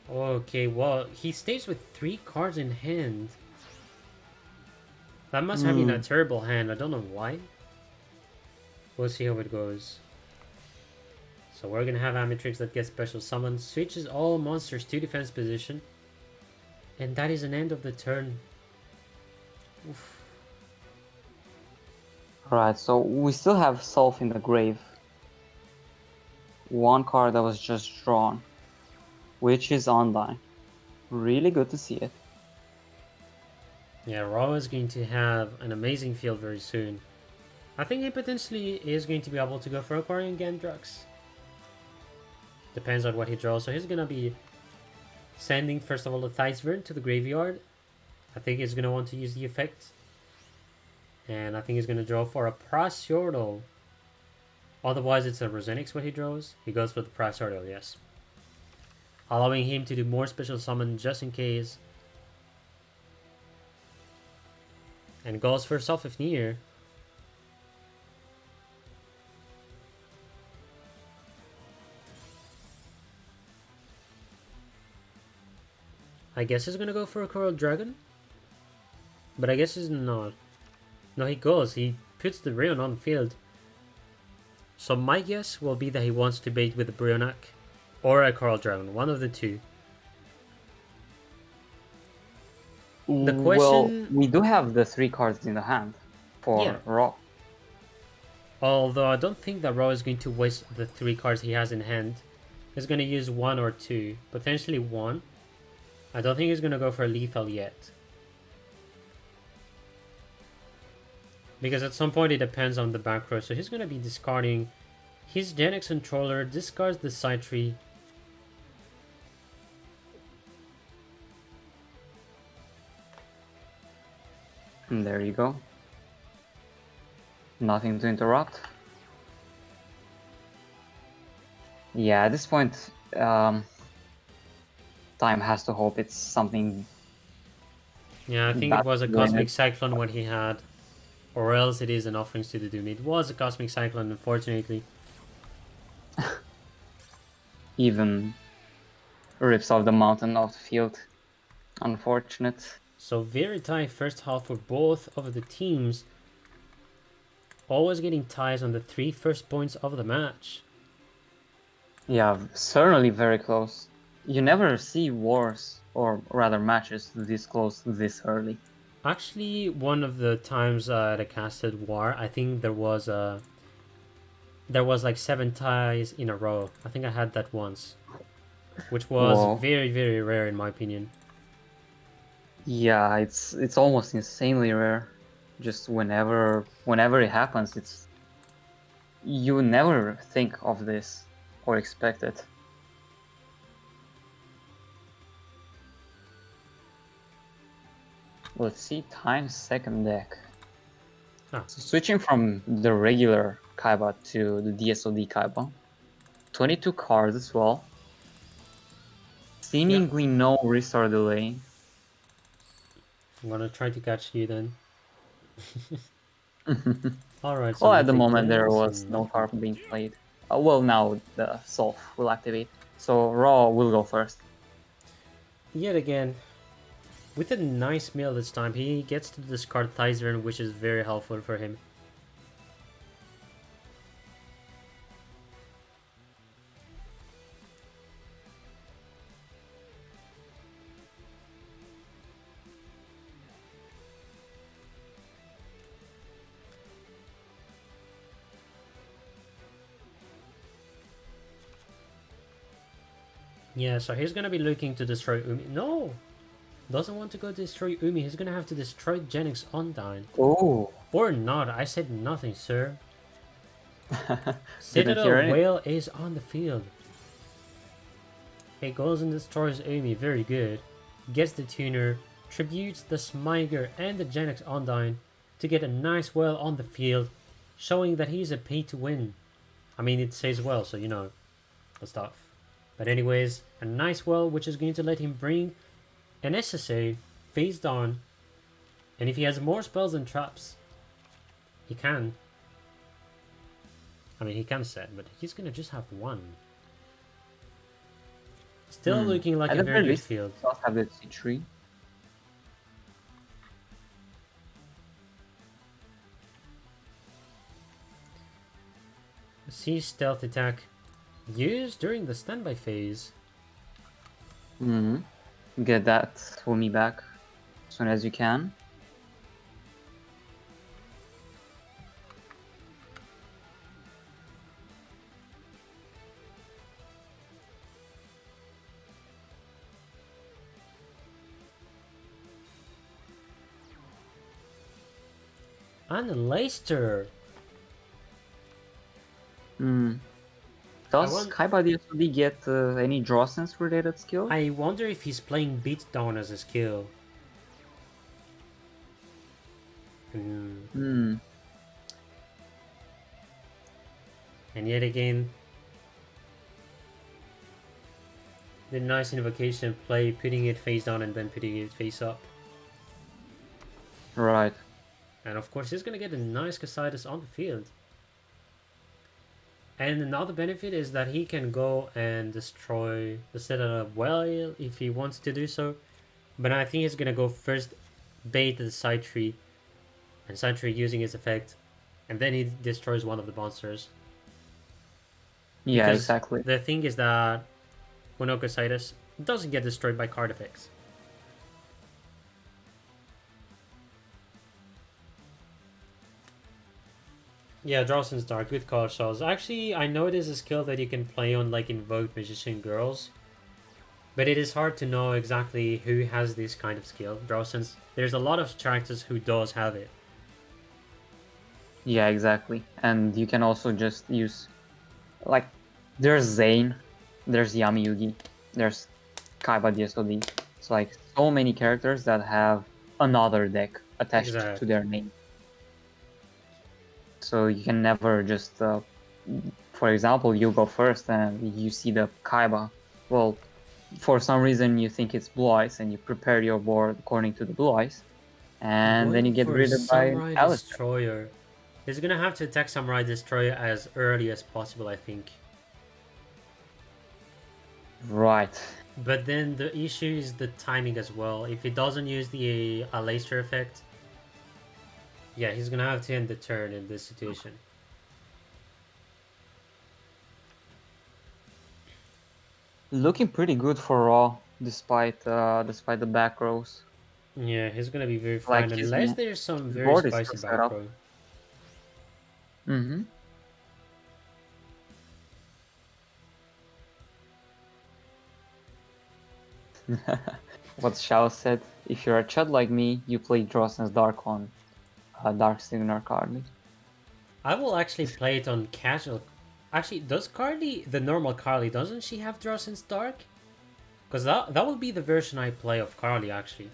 Okay, well, he stays with 3 cards in hand. That must have been a terrible hand. I don't know why. We'll see how it goes. So we're gonna have Amatrix that gets special summon, switches all monsters to defense position. And that is an end of the turn. Oof. Right, so we still have Solf in the grave. One card that was just drawn, which is online. Really good to see it. Yeah, Raw is going to have an amazing field very soon. I think he potentially is going to be able to go for Aquarian Gandrux. Depends on what he draws. So he's gonna be sending first of all the Theisvern to the graveyard. I think he's gonna want to use the effect. And I think he's gonna draw for a Prasiordal. Otherwise it's a Rosenix what he draws. He goes for the Prasiordal, yes. Allowing him to do more special summon just in case. And goes for Self-Ifnir. I guess he's gonna go for a Coral Dragon. But I guess he's not. No, he goes. He puts the Rayon on the field. So my guess will be that he wants to bait with a Brionac or a Coral Dragon. One of the two. The question... Well, we do have the 3 cards in the hand for Yeah. Raw. Although I don't think that Raw is going to waste the 3 cards he has in hand. He's going to use 1 or 2. Potentially 1. I don't think he's going to go for lethal yet. Because at some point it depends on the back row. So he's going to be discarding his Gen X controller, discards the side tree. And there you go. Nothing to interrupt. Yeah, at this point, Time has to hope it's something. Yeah, I think it was a Cosmic Cyclone what he had. Or else it is an Offerings to the Doom. It was a Cosmic Cyclone, unfortunately. Even rips off the mountain off the field. Unfortunate. So very tight first half for both of the teams. Always getting ties on the 3 first points of the match. Yeah, certainly very close. You never see wars, or rather matches, this close this early. Actually, one of the times at a casted war, I think there was like 7 ties in a row. I think I had that once, which was Whoa. very, very rare in my opinion. Yeah, it's almost insanely rare. Just whenever it happens, it's you never think of this or expect it. Let's see, times second deck. Ah. So switching from the regular Kaiba to the DSOD Kaiba, 22 cards as well. Seemingly no restart delay. I'm gonna try to catch you then. Alright, so Well, at the Mythic moment there Links was and no nothing. card being played. Well, now the Solve will activate. So Raw will go first. Yet again, with a nice mill this time, he gets to discard Thyzern, which is very helpful for him. Yeah, so he's gonna be looking to destroy Umi. No! Doesn't want to go destroy Umi. He's gonna have to destroy Genix Undyne. Oh. Or not. I said nothing, sir. Didn't Citadel hear anything. Whale is on the field. He goes and destroys Umi. Very good. Gets the tuner. Tributes the Smiger and the Genix Undyne to get a nice whale on the field, showing that he's a pay to win. I mean, it says well, so you know the stuff. But anyways, a nice well which is going to let him bring an SSA face down. And if he has more spells and traps, he can. I mean, he can set, but he's gonna just have one. Still looking like At a the very good least, field. does have the C3. See stealth attack used during the standby phase. Get that Umi back as soon as you can. And Leicester. Does want- Kaiba DSOD get any draw sense related skill? I wonder if he's playing beatdown as a skill. And yet again, the nice invocation play, putting it face down and then putting it face up. Right. And of course, he's gonna get a nice Casitas on the field. And another benefit is that he can go and destroy the Citadel well if he wants to do so. But I think he's gonna go first, bait the side tree, and side tree using his effect, and then he destroys one of the monsters. Yeah, Because exactly. The thing is that Monocositis doesn't get destroyed by card effects. Yeah, Drawson's Dark, good call, Charles. Actually, I know it is a skill that you can play on like Invoke Magician Girls. But it is hard to know exactly who has this kind of skill. Drawson's, there's a lot of characters who does have it. Yeah, exactly. And you can also just use, like, there's Zane, there's Yami Yugi, there's Kaiba DSOD. It's like so many characters that have another deck attached to their name. So you can never just, for example, you go first and you see the Kaiba. Well, for some reason you think it's Blue Eyes and you prepare your board according to the Blue Eyes. And then you get rid of by Alistair. Destroyer. He's gonna have to attack Samurai Destroyer as early as possible, I think. Right. But then the issue is the timing as well. If he doesn't use the Aleister effect, yeah, he's gonna have to end the turn in this situation. Looking pretty good for Raw, despite the back rows. Yeah, he's gonna be very Like, fine unless there's some his very board is spicy still set back up. row. Mm-hmm. What Shao said, if you're a chud like me, you play Drossens Dark on Dark Signar Carly. I will actually play it on casual. Actually, does Carly, the normal Carly, doesn't she have Drossens Dark? Because that will be the version I play of Carly, actually.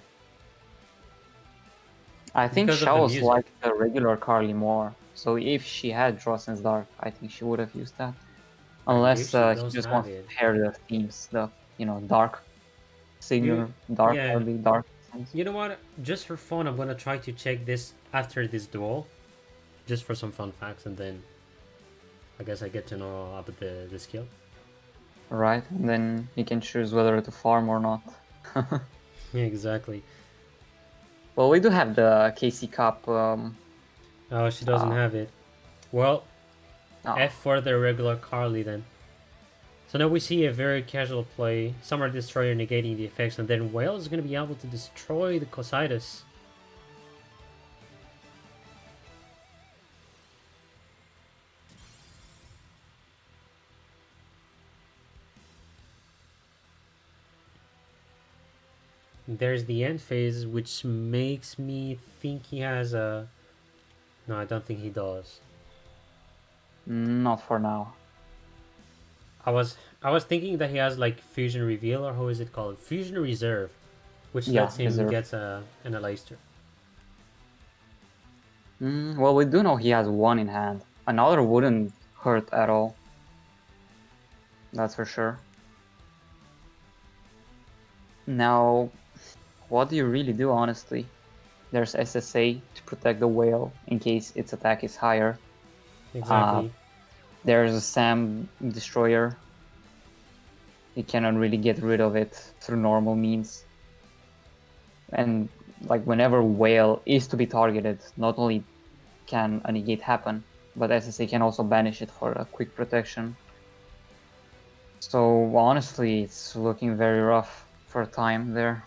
I think Because of the Shao's music. like the regular Carly more, so if she had Drossens Dark, I think she would have used that. Unless she he does just have wants it. to pair the themes, Dark Signar, Dark yeah. Carly, Dark Sense. You know what? Just for fun, I'm gonna try to check this after this duel. Just for some fun facts, and then I guess I get to know about the skill. Right, and then you can choose whether to farm or not. Yeah, exactly. Well, we do have the KC Cup. Oh, she doesn't have it. Well, F for the regular Carly then. So now we see a very casual play. Summer Destroyer negating the effects, and then Whale is going to be able to destroy the Cositus. There's the end phase, which makes me think he has a... No, I don't think he does. Not for now. I was thinking that he has like Fusion Reveal, or how is it called? Fusion Reserve, which Yeah, lets him Reserve. get an Aleister. Well, we do know he has one in hand. Another wouldn't hurt at all. That's for sure. Now, what do you really do, honestly? There's SSA to protect the whale in case its attack is higher. Exactly. There's a Sam Destroyer. You cannot really get rid of it through normal means. And like whenever whale is to be targeted, not only can a negate happen, but SSA can also banish it for a quick protection. So honestly, it's looking very rough for a time there.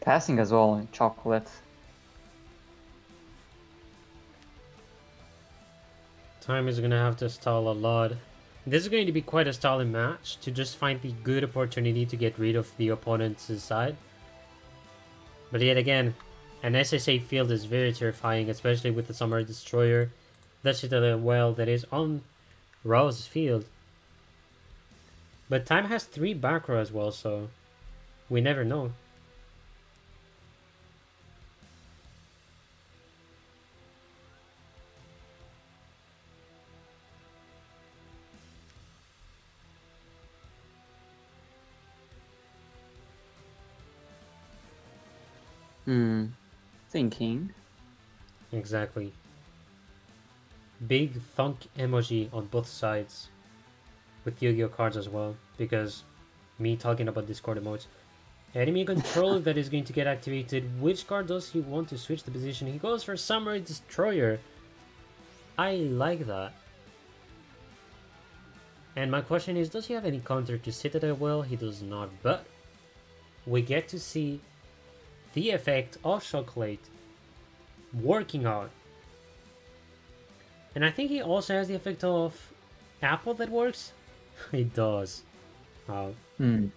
Passing as well in chocolate. Time is going to have to stall a lot. This is going to be quite a stalling match to just find the good opportunity to get rid of the opponent's side. But yet again, an SSA field is very terrifying, especially with the Summer Destroyer. That's it well that is on Rao's field. But Time has 3 back row as well, so we never know. Thinking. Exactly. Big thunk emoji on both sides. With Yu-Gi-Oh cards as well, because me talking about Discord emotes. Enemy control that is going to get activated. Which card does he want to switch the position? He goes for Summer Destroyer. I like that. And my question is, does he have any counter to Citadel? Well, he does not, but we get to see the effect of Chocolate working out. And I think he also has the effect of Apple that works. It does. And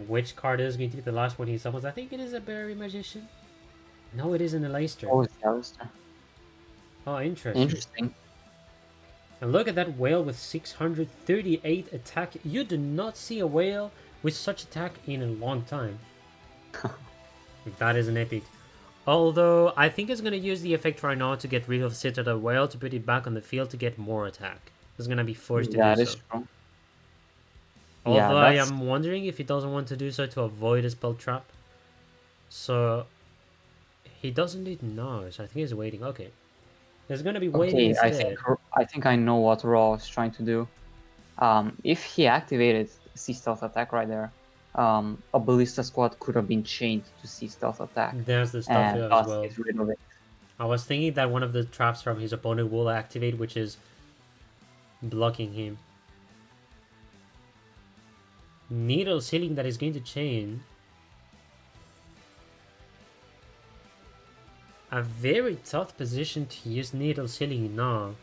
which card is going to be the last one he summons? I think it is a Berry Magician. No, it isn't a Aleister. Oh, it's Alistair. Oh, interesting. Interesting. And look at that whale with 638 attack. You do not see a whale with such attack in a long time. That is an epic. Although, I think it's going to use the effect right now to get rid of Citadel Whale to put it back on the field to get more attack. It's going to be forced to do so. That is true. Although I am wondering if he doesn't want to do so to avoid a spell trap. So, he doesn't need no, so I think he's waiting. Okay. He's going to be waiting instead. I think I know what Raw is trying to do. If he activated C Stealth Attack right there, a Ballista Squad could have been chained to C Stealth Attack. There's the stuff here as well. Get rid of it. I was thinking that one of the traps from his opponent will activate, which is blocking him. Needle Ceiling that is going to chain. A very tough position to use Needle Ceiling now.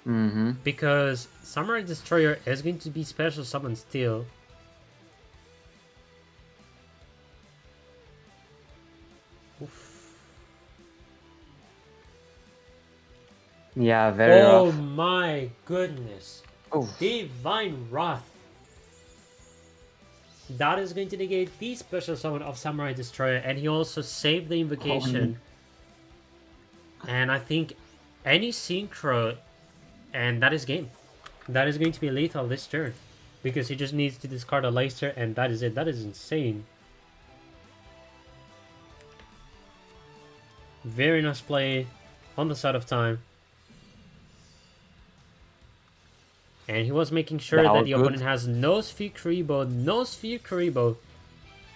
Mm-hmm. Because Samurai Destroyer is going to be special summon still. Oof. Yeah, very Oh rough. my goodness. Oof. Divine Wrath. That is going to negate the special summon of Samurai Destroyer, and he also saved the invocation. And I think any synchro, and that is game. That is going to be lethal this turn. Because he just needs to discard a Leicester, and that is it. That is insane. Very nice play on the side of time. And he was making sure that the opponent has no Sphere Kuribo,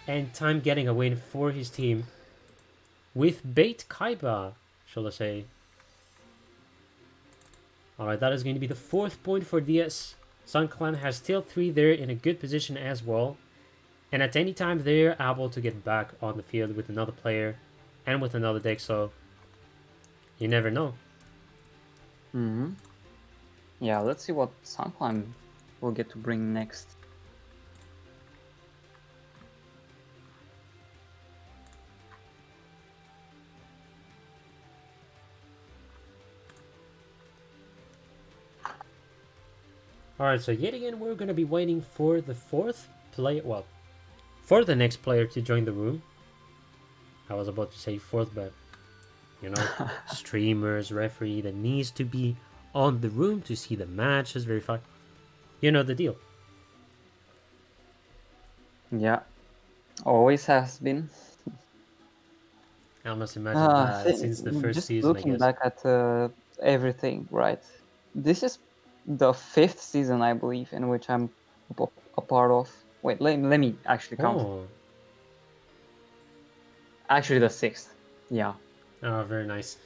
and time getting a win for his team. With Bait Kaiba, shall I say. Alright, that is going to be the 4th point for DS. Sun Clan has still 3 there in a good position as well. And at any time they're able to get back on the field with another player and with another deck, so you never know. Mm-hmm. Yeah, let's see what Sun Clan will get to bring next. Alright, so yet again we're going to be waiting for the 4th player, well, for the next player to join the room. I was about to say 4th, but, you know, streamers, referee that needs to be on the room to see the matches, verify. You know the deal. Yeah, always has been. I must imagine that since the first just season, I looking guess. back at everything, right? This is the 5th season, I believe, in which I'm a part of. Wait, let me actually count. Oh. Actually, the 6th. Yeah, Oh, very nice.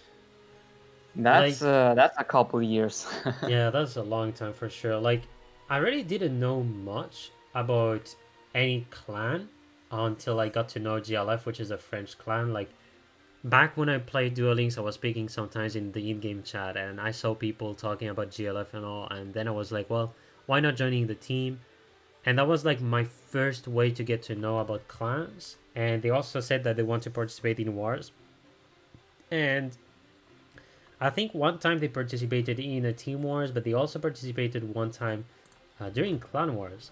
that's a couple years. Yeah, that's a long time for sure. Like, I really didn't know much about any clan until I got to know GLF, which is a French clan. Like, back when I played Duel Links, I was speaking sometimes in the in-game chat, and I saw people talking about GLF and all, and then I was like, well, why not joining the team? And that was like my first way to get to know about clans. And they also said that they want to participate in wars. And I think one time they participated in a team wars, but they also participated one time during clan wars.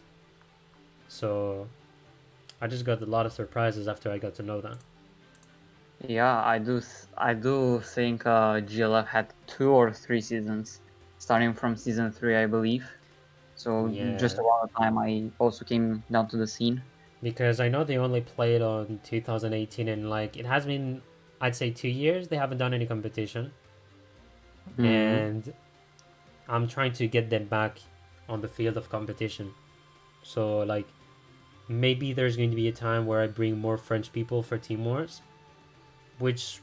So I just got a lot of surprises after I got to know that. Yeah, I do think GLF had 2 or 3 seasons, starting from season 3, I believe. So just Yeah. around the time I also came down to the scene. Because I know they only played on 2018, and like it has been, I'd say 2 years, they haven't done any competition. Mhm. And I'm trying to get them back on the field of competition. So like maybe there's going to be a time where I bring more French people for Team Wars, which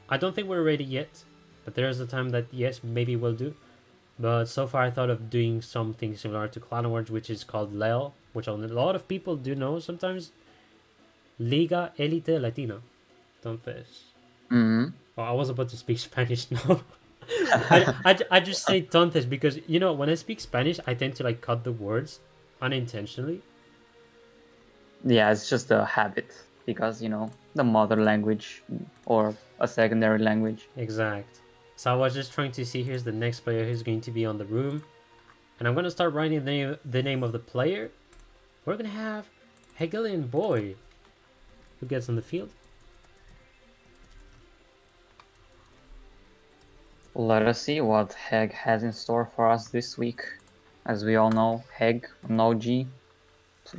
I don't think we're ready yet, but there's a time that yes, maybe we'll do. But so far I thought of doing something similar to Clan Wars, which is called LEL, which a lot of people do know sometimes. Liga Elite Latina. Entonces. Mhm. Oh, I was about to speak Spanish now. I just say tontes because, you know, when I speak Spanish, I tend to like cut the words unintentionally. Yeah, it's just a habit because, you know, the mother language or a secondary language. Exact. So I was just trying to see, here's the next player who's going to be on the room. And I'm going to start writing the name of the player. We're going to have Hegelian Boy, who gets on the field. Let us see what Heg has in store for us this week. As we all know, Heg, an OG,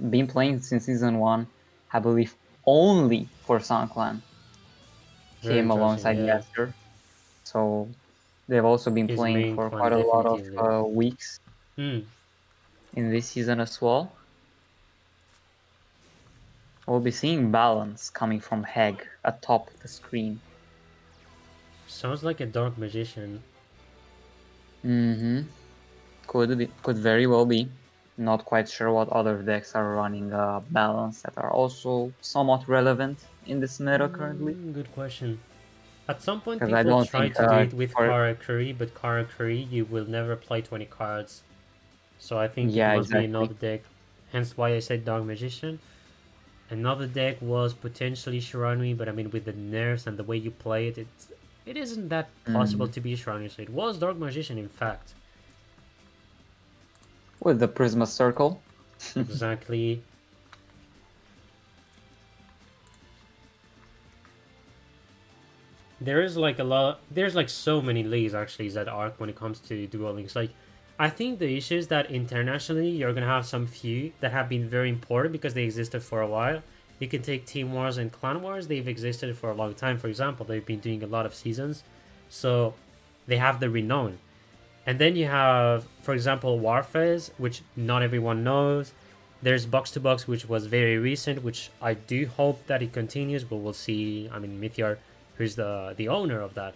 been playing since season 1, I believe only for Sun Clan. Very Came interesting, alongside yeah. Yester. So they've also been His playing main for clan quite a lot of definitively. weeks Hmm. in this season as well. We'll be seeing balance coming from Heg atop the screen. Sounds like a dark magician. Mm-hmm. Could very well be. Not quite sure what other decks are running balance that are also somewhat relevant in this meta currently. Good question. At some point, Because I people don't try think to do it with for Karakuri, but Karakuri, you will never play 20 cards. So I think it yeah, must be exactly. another deck. Hence why I said Dark Magician. Another deck was potentially Shiranui, but I mean, with the nerfs and the way you play it, it isn't that possible to be Shiranui. So it was Dark Magician, in fact. With the Prisma Circle. Exactly. There is like a lot. There's like so many leagues actually that arc when it comes to Duel Links. Like, I think the issue is that internationally you're gonna have some few that have been very important because they existed for a while. You can take Team Wars and Clan Wars; they've existed for a long time. For example, they've been doing a lot of seasons, so they have the renown. And then you have, for example, Warfaze, which not everyone knows. There's Box to Box, which was very recent, which I do hope that it continues, but we'll see. I mean, Mythiar, who's the owner of that,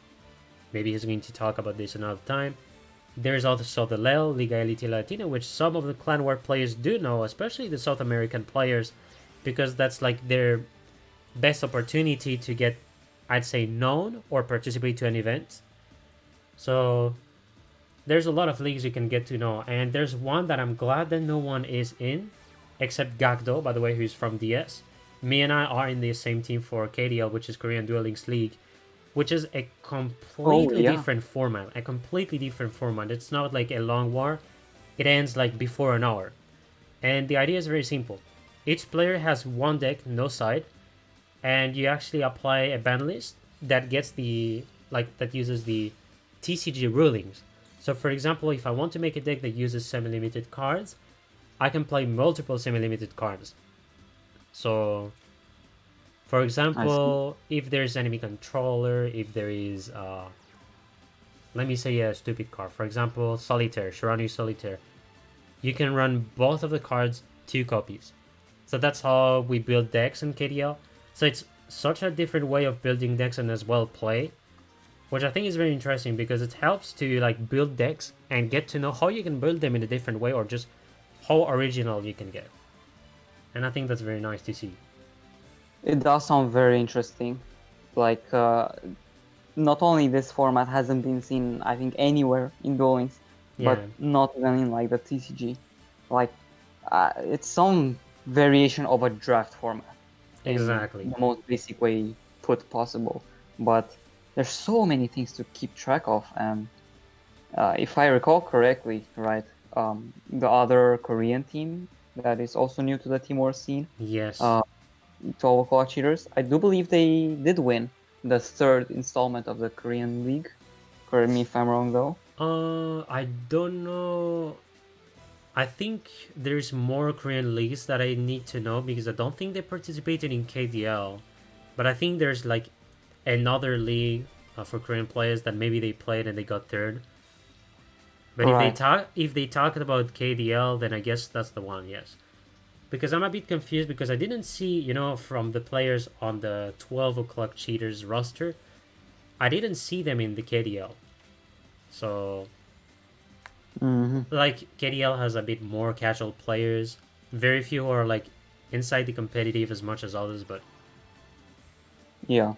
maybe he's going to talk about this another time. There's also the LEL, Liga Elite Latina, which some of the Clan War players do know, especially the South American players, because that's like their best opportunity to get, I'd say, known or participate to an event. So there's a lot of leagues you can get to know, and there's one that I'm glad that no one is in, except Gakdo, by the way, who's from DS. Me and I are in the same team for KDL, which is Korean Duel Links League, which is a completely different format. A completely different format. It's not like a long war. It ends like before an hour. And the idea is very simple. Each player has one deck, no side, and you actually apply a ban list that gets that uses the TCG rulings. So for example, if I want to make a deck that uses semi-limited cards, I can play multiple semi-limited cards. So, for example, if there's enemy controller, if there is, let me say a stupid card. For example, Solitaire, Shiranu Solitaire. You can run both of the cards, 2 copies. So that's how we build decks in KDL. So it's such a different way of building decks and as well play, which I think is very interesting because it helps to like build decks and get to know how you can build them in a different way or just how original you can get. And I think that's very nice to see. It does sound very interesting. Like, not only this format hasn't been seen, I think, anywhere in Duel Links, but not even in like the TCG. Like, it's some variation of a draft format. Exactly. In the most basic way put possible. But there's so many things to keep track of, and if I recall correctly, right, the other Korean team that is also new to the Timor scene, yes, 12 O'Clock Cheaters, I do believe they did win the 3rd installment of the Korean League. Correct me if I'm wrong, though. I don't know. I think there's more Korean leagues that I need to know because I don't think they participated in KDL, but I think there's like another league for Korean players that maybe they played and they got 3rd. But if they talked about KDL, then I guess that's the one. Yes, because I'm a bit confused because I didn't see, from the players on the 12 O'Clock Cheaters roster, I didn't see them in the KDL. So, like KDL has a bit more casual players. Very few are like inside the competitive as much as others, but yeah,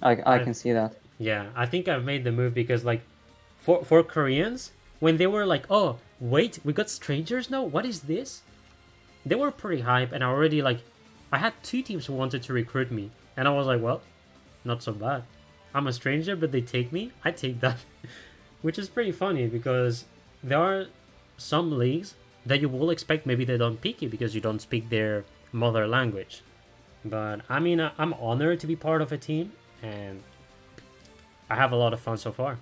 I can see that. Yeah, I think I've made the move because like for Koreans, when they were like, oh wait, we got strangers now, what is this? They were pretty hype, and I had 2 teams who wanted to recruit me, and I was like, well, not so bad. I'm a stranger, but they take me. I take that. Which is pretty funny because there are some leagues that you will expect maybe they don't pick you because you don't speak their mother language. But I mean, I'm honored to be part of a team, and I have a lot of fun so far.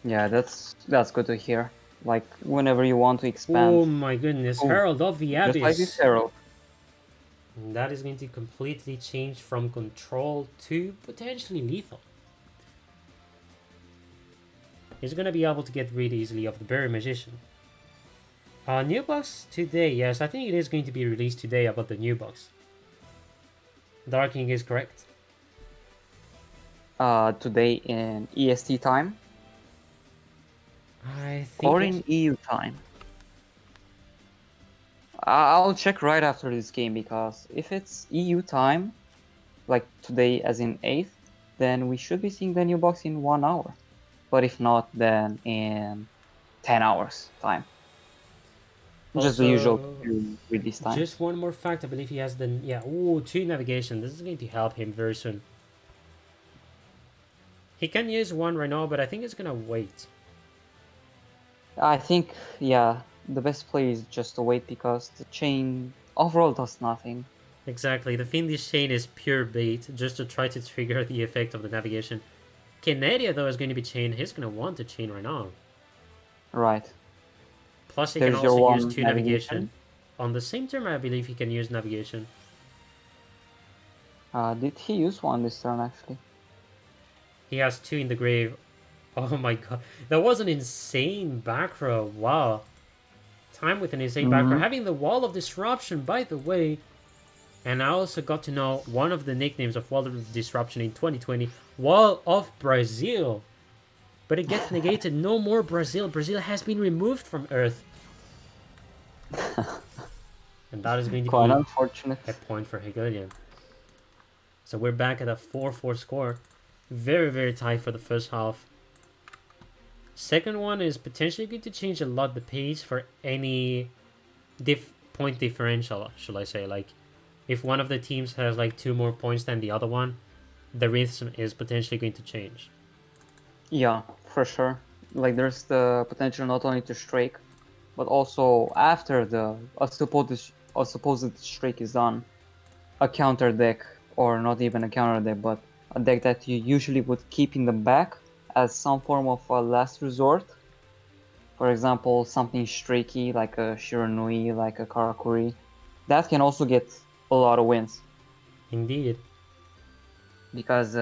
Yeah, that's good to hear. Like, whenever you want to expand. Oh my goodness, Herald of the Abyss. Just like this Herald. That is going to completely change from control to potentially lethal. He's going to be able to get rid easily of the Berry Magician. New box today, yes, I think it is going to be released today about the new box. Darking is correct. Today in EST time. I think or in EU time. I'll check right after this game, because if it's EU time, like today as in 8th, then we should be seeing the new box in 1 hour. But if not, then in 10 hours time. Just the usual Also, release time. just one more fact, I believe he has the, yeah, ooh, 2 navigation. This is going to help him very soon. He can use 1 right now, but I think it's gonna wait. I think, yeah, the best play is just to wait, because the chain overall does nothing. Exactly, the Fiendish chain is pure bait, just to try to trigger the effect of the navigation. Canadia, though, is going to be chained. He's going to want to chain right now. Right. Plus, he There's can your also use one 2 navigation. On the same turn, I believe he can use navigation. Did he use 1 this turn, actually? He has 2 in the grave. Oh my god. That was an insane back row. Wow. Time with an insane back row. Having the Wall of Disruption, by the way. And I also got to know one of the nicknames of Wall of Disruption in 2020. Wall of Brazil. But it gets negated. No more Brazil. Brazil has been removed from Earth. And that is going to Quite be unfortunate. a point for HeyZZy. So we're back at a 4-4 score. Very, very tight for the first half. Second one is potentially going to change a lot the pace for any point differential, should I say. Like, if one of the teams has like 2 more points than the other one, the rhythm is potentially going to change. Yeah, for sure. Like, there's the potential not only to streak, but also after a supposed streak is done, a counter deck, or not even a counter deck, but a deck that you usually would keep in the back as some form of a last resort. For example, something streaky like a Shiranui, like a Karakuri. That can also get a lot of wins. Indeed. Because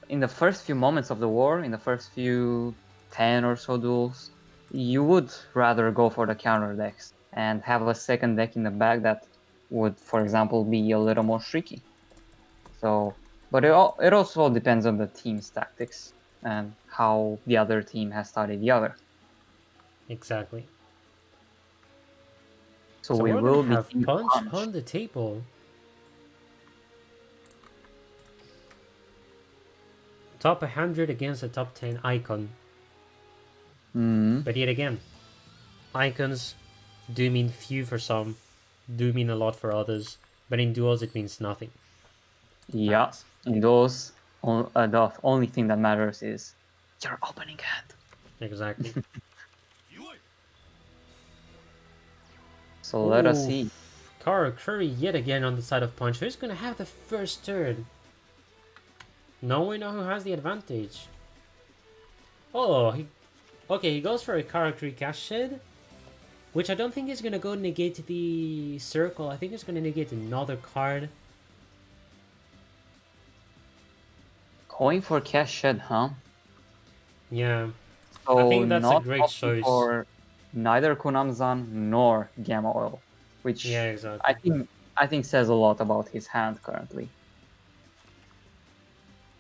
in the first few moments of the war, in the first few 10 or so duels, you would rather go for the counter decks and have a second deck in the back that would, for example, be a little more streaky. So, but it also depends on the team's tactics and how the other team has studied the other. Exactly. So So we we're will gonna be have seeing punch on the table. Top 100 against the top 10 icon. But yet again, icons do mean few for some, do mean a lot for others, but in duels it means nothing. Yeah, Facts. in those, the only thing that matters is your opening hand. Exactly. So let us Ooh, see. Kara Curry yet again on the side of punch. Who's gonna have the first turn? No, we know who has the advantage. Oh, he goes for a Karakuri Cash Shed, which I don't think is gonna go negate the circle. I think it's gonna negate another card. Going for Cash Shed, huh? Yeah, So I think that's a not great opting choice. for neither Kunamzan nor Gamma Oil, which Yeah, exactly. I think says a lot about his hand currently.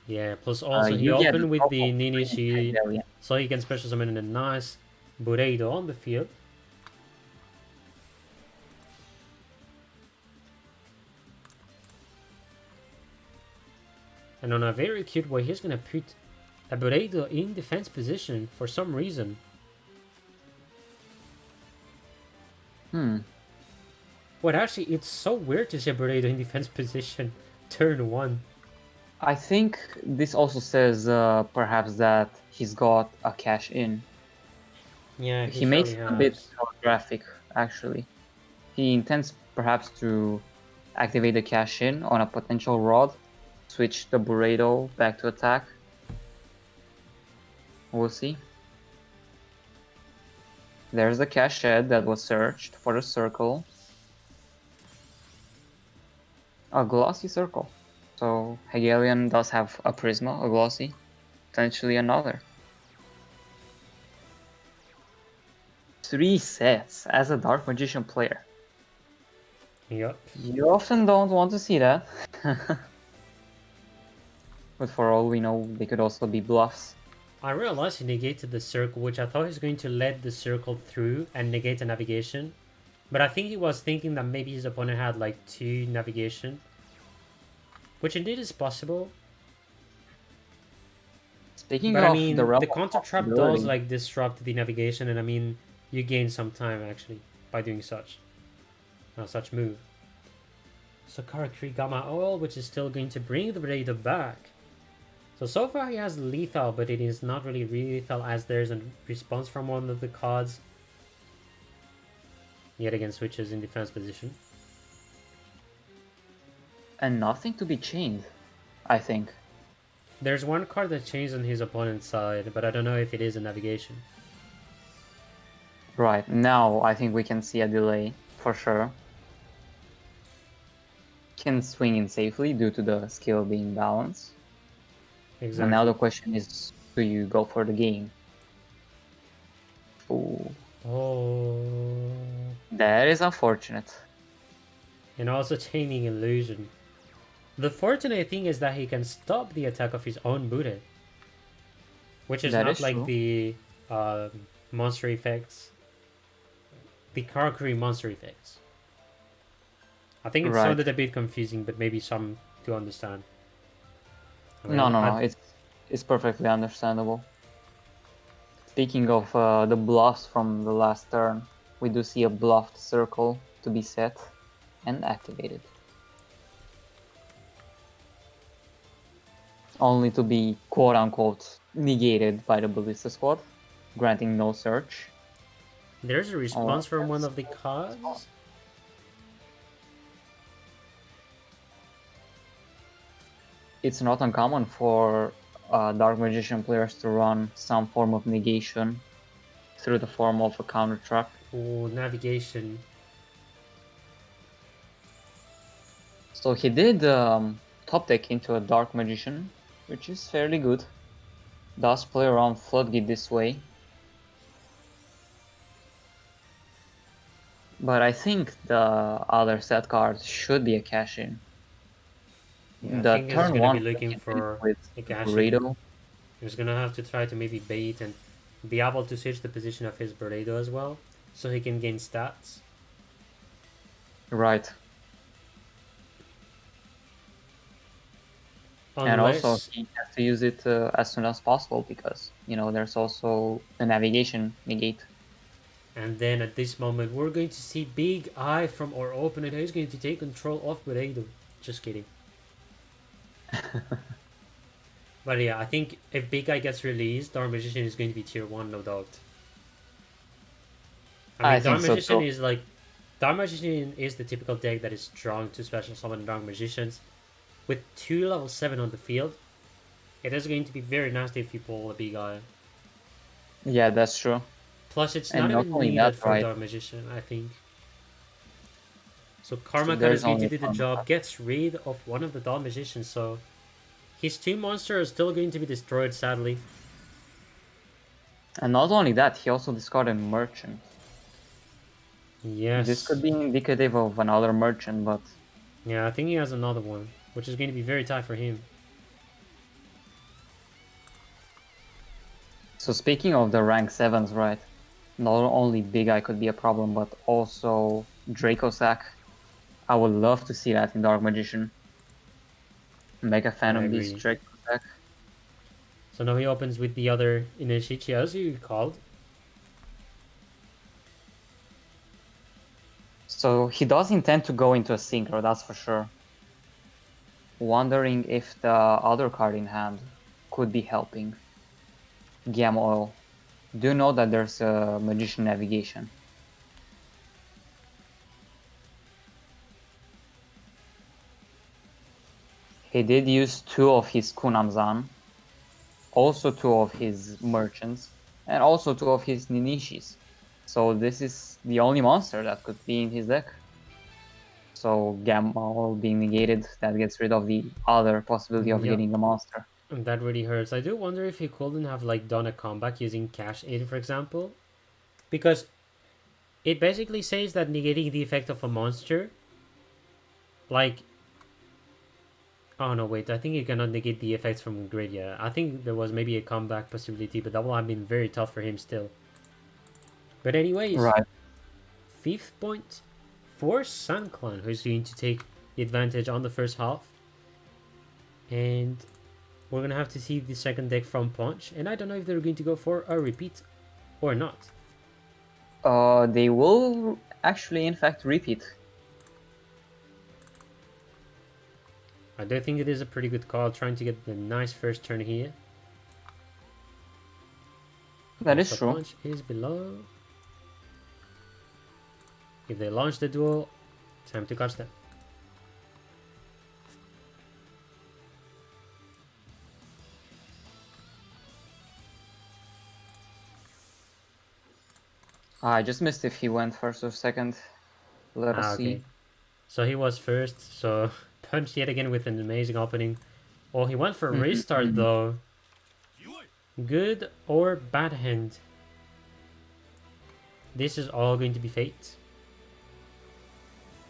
Yeah, plus also he You get opened with top the of Ninishi, Hegelian. so he can special summon a nice Bureido on the field. And on a very cute way, he's gonna put a Bureido in defense position for some reason. But actually, it's so weird to see a Bureido in defense position turn 1. I think this also says perhaps that he's got a cash in. Yeah, He makes surely it a bit has. telegraphic, actually. He intends perhaps to activate the cash in on a potential rod, switch the Burrito back to attack. We'll see. There's the cash shed that was searched for the circle. A glossy circle. So Hegelian does have a Prisma, a glossy, potentially another. 3 sets as a Dark Magician player. Yep. You often don't want to see that. But for all we know, they could also be bluffs. I realized he negated the circle, which I thought he was going to let the circle through and negate the navigation. But I think he was thinking that maybe his opponent had like 2 navigation. Which indeed is possible. Speaking But of I mean, the realm the of counter trap does possibility, like disrupt the navigation, and I mean, you gain some time actually by doing such move. So Karakuri Gamma Oil, which is still going to bring the Blade back. So far he has lethal, but it is not really lethal as there's a response from one of the cards. Yet again switches in defense position. and nothing to be chained, I think. There's one card that changed on his opponent's side, but I don't know if it is a navigation. Right, now I think we can see a delay, for sure. Can swing in safely due to the skill being balanced. Exactly. And now the question is, do you go for the game? Ooh, Oh. that is unfortunate. And also chaining illusion. The fortunate thing is that he can stop the attack of his own Buddha. Which is That not is like true. the monster effects. The Karakuri monster effects. I think it Right. sounded a bit confusing, but maybe some to understand. I mean, No, it's perfectly understandable. Speaking of the bluffs from the last turn, we do see a bluffed circle to be set and activated. Only to be quote-unquote negated by the Ballista Squad, granting no search. There's a response from one of the cards. It's not uncommon for Dark Magician players to run some form of negation through the form of a counter trap. Or navigation. So he did top deck into a Dark Magician, which is fairly good. Does play around Floodgate this way. But I think the other set card should be a cash-in. Yeah, I The think he's turn gonna one be looking can for with a cash. Burrito. He's gonna have to try to maybe bait and be able to switch the position of his burrito as well, so he can gain stats. Right. Unless, And also he has to use it as soon as possible because, you know, there's also the navigation negate. and then at this moment we're going to see Big Eye from our opponent. He's going to take control of burrito. Just kidding. But yeah, I think if Big Eye gets released, Dark Magician is going to be tier 1, no doubt. I mean, Dark think so Magician too. is like... Dark Magician is the typical deck that is strong to special summon Dark Magicians. With 2 level 7 on the field, it is going to be very nasty if you pull a Big Eye. Yeah, that's true. Plus, it's And not not even only needed that, for right? Dark Magician, I think. So Karma Card there's is going to only do the one job, left. gets rid of one of the Dark Magicians, so... His 2 monsters are still going to be destroyed, sadly. And not only that, he also discarded Merchant. Yes. This could be indicative of another Merchant, but Yeah, I think he has another one, which is going to be very tight for him. so speaking of the rank 7s, right? Not only Big Eye could be a problem, but also Draco Sack. I would love to see that in Dark Magician. Mega fan I of this agree. Draco Sack. So now he opens with the other Inishichi, as you called. So he does intend to go into a Synchro, that's for sure. Wondering if the other card in hand could be helping. Gamma Oil. Do know that there's a Magician Navigation. He did use 2 of his Kunamzan, also 2 of his Merchants, and also 2 of his Ninishis. So this is the only monster that could be in his deck. So Gamma Oil being negated, that gets rid of the other possibility of Yep. getting a monster. And that really hurts. I do wonder if he couldn't have like done a comeback using Cash In, for example. Because it basically says that negating the effect of a monster, like... Oh no, wait, I think you cannot negate the effects from Grid yet. I think there was maybe a comeback possibility, but that would have been very tough for him still. But anyways, Right. 5th point for Sun Clan, who's going to take the advantage on the first half. And we're going to have to see the second deck from Punch. And I don't know if they're going to go for a repeat or not. They will actually, in fact, repeat. I do think it is a pretty good call, trying to get the nice first turn here. That is So true. Punch is below. If they launch the duel, time to catch them. I just missed if he went first or second. Let us see. So he was first, so Punch yet again with an amazing opening. Oh, he went for restart though. Good or bad hand? This is all going to be fate.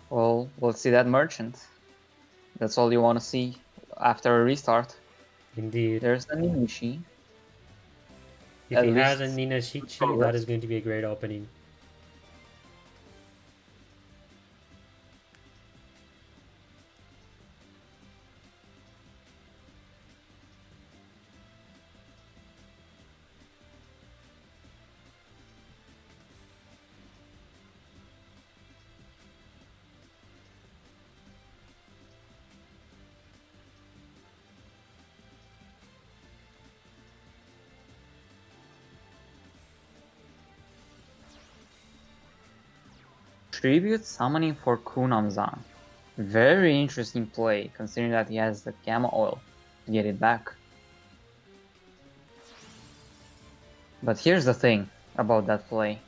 Well, we'll see that merchant. That's all you want to see after a restart. Indeed. There's a Ninishi. If At he has a least Nina Shichi, progress. that is going to be a great opening. Tribute summoning for Kunamzan. Very interesting play, considering that he has the Gamma Oil to get it back. But here's the thing about that play.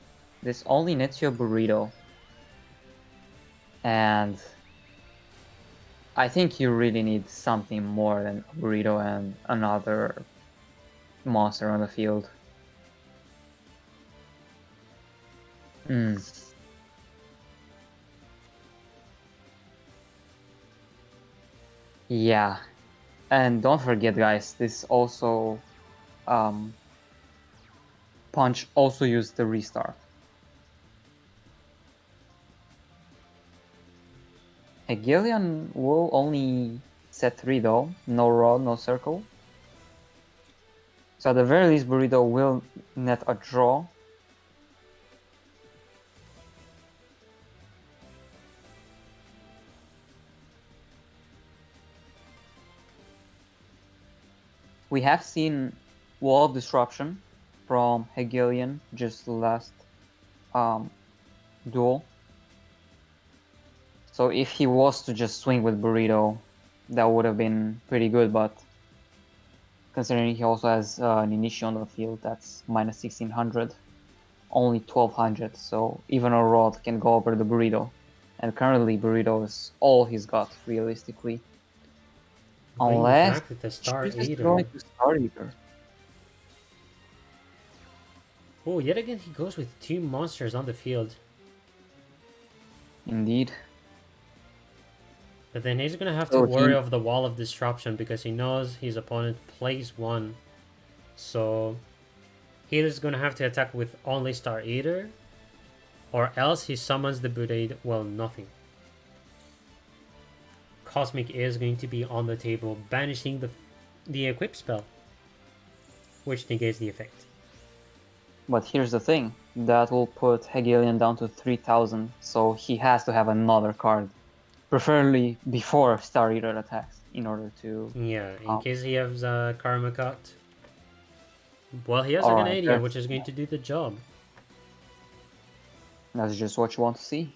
This only nets you a burrito. And I think you really need something more than a burrito and another monster on the field. Yeah, and don't forget, guys, this also Punch also used the restart. Hegelian will only set 3 though, no rod, no circle. So at the very least, Burrito will net a draw. We have seen Wall of Disruption from Hegelian just the last duel. So if he was to just swing with Burrito, that would have been pretty good, but considering he also has Ninishi on the field, that's minus 1600, only 1200, so even a rod can go over the Burrito. And currently Burrito is all he's got, realistically. Bring Unless back with the Star he's Eater. going to Star Eater. Oh, yet again he goes with 2 monsters on the field. Indeed. But then he's gonna have to worry of the Wall of Disruption because he knows his opponent plays 1. So he is gonna have to attack with only Star Eater, or else he summons the Buddha. Well, nothing. Cosmic is going to be on the table, banishing the equip spell, which negates the effect. But here's the thing, that will put Hegelian down to 3000, so he has to have another card. Preferably before Star Eater attacks, in order to... Yeah, in case he has a Karma Cut. Well, he has a Alright, Canadian, which is going to do the job. That's just what you want to see.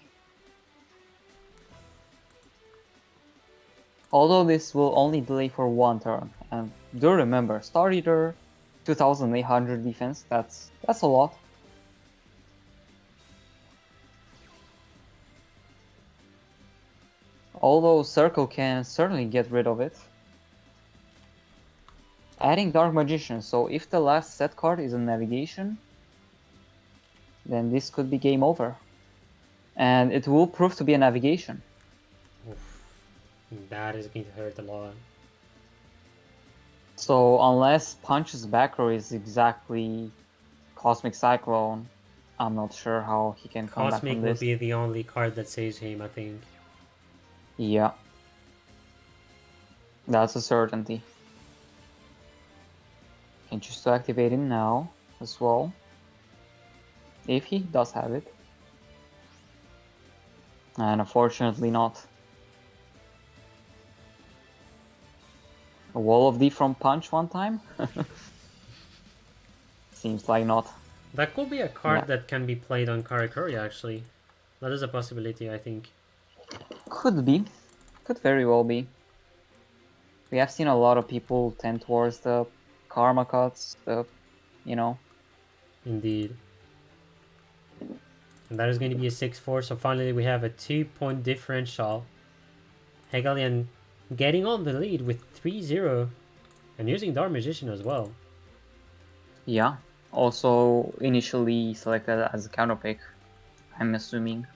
Although this will only delay for 1 turn, and do remember, Star Eater, 2800 defense, that's a lot. Although Circle can certainly get rid of it. Adding Dark Magician, so if the last set card is a Navigation, then this could be game over. And it will prove to be a Navigation. Oof. That is going to hurt a lot. So unless Punch's back row is exactly Cosmic Cyclone, I'm not sure how he can come back Cosmic from will this. be the only card that saves him, I think. Yeah. That's a certainty. Can choose to activate him now as well. If he does have it. And unfortunately not. A Wall of D from Punch one time? Seems like not. That could be a card Yeah. that can be played on Karakuri, actually. That is a possibility, I think. Could be. Could very well be. We have seen a lot of people tend towards the Karma cuts, you know. Indeed. And that is going to be a 6-4, so finally we have a 2-point differential. Hegelian getting on the lead with 3-0 and using Dark Magician as well. Yeah. Also initially selected as a counter pick, I'm assuming.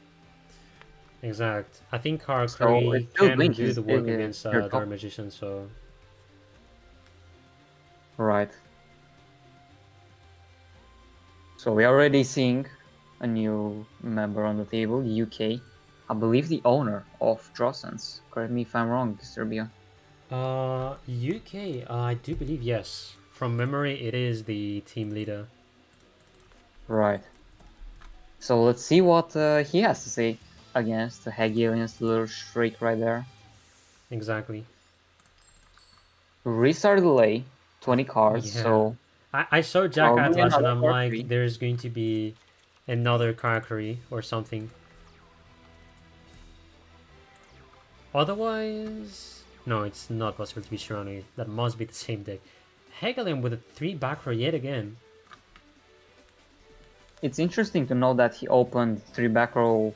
Exact. I think So Karakuri it's still can doing do the work his against your top. Dark Magician, so... Right. So we're already seeing a new member on the table, UK. I believe the owner of Drossen's. Correct me if I'm wrong, Disturbia. UK, I do believe yes. From memory, it is the team leader. Right. So let's see what he has to say against the Hegelian's little shriek right there. Exactly. Restart delay, 20 cards, Yeah. so I saw Jack probably Atlas and another I'm card like, tree. there's going to be another Karakuri or something. Otherwise... No, it's not possible to be Shirani. That must be the same deck. Hegelian with a 3 back row yet again. It's interesting to know that he opened 3 back row,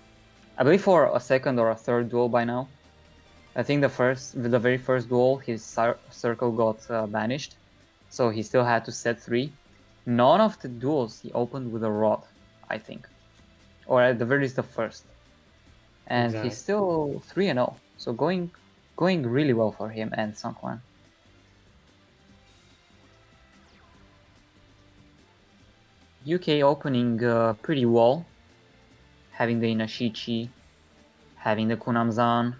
I believe for a second or a third duel by now. I think the very first duel, his circle got banished, so he still had to set 3. None of the duels he opened with a rod, I think. Or at the very least the first. And Exact. he's still 3-0, so going really well for him and Sunkwan. UK opening pretty well, having the Inashichi, having the Kunamzan,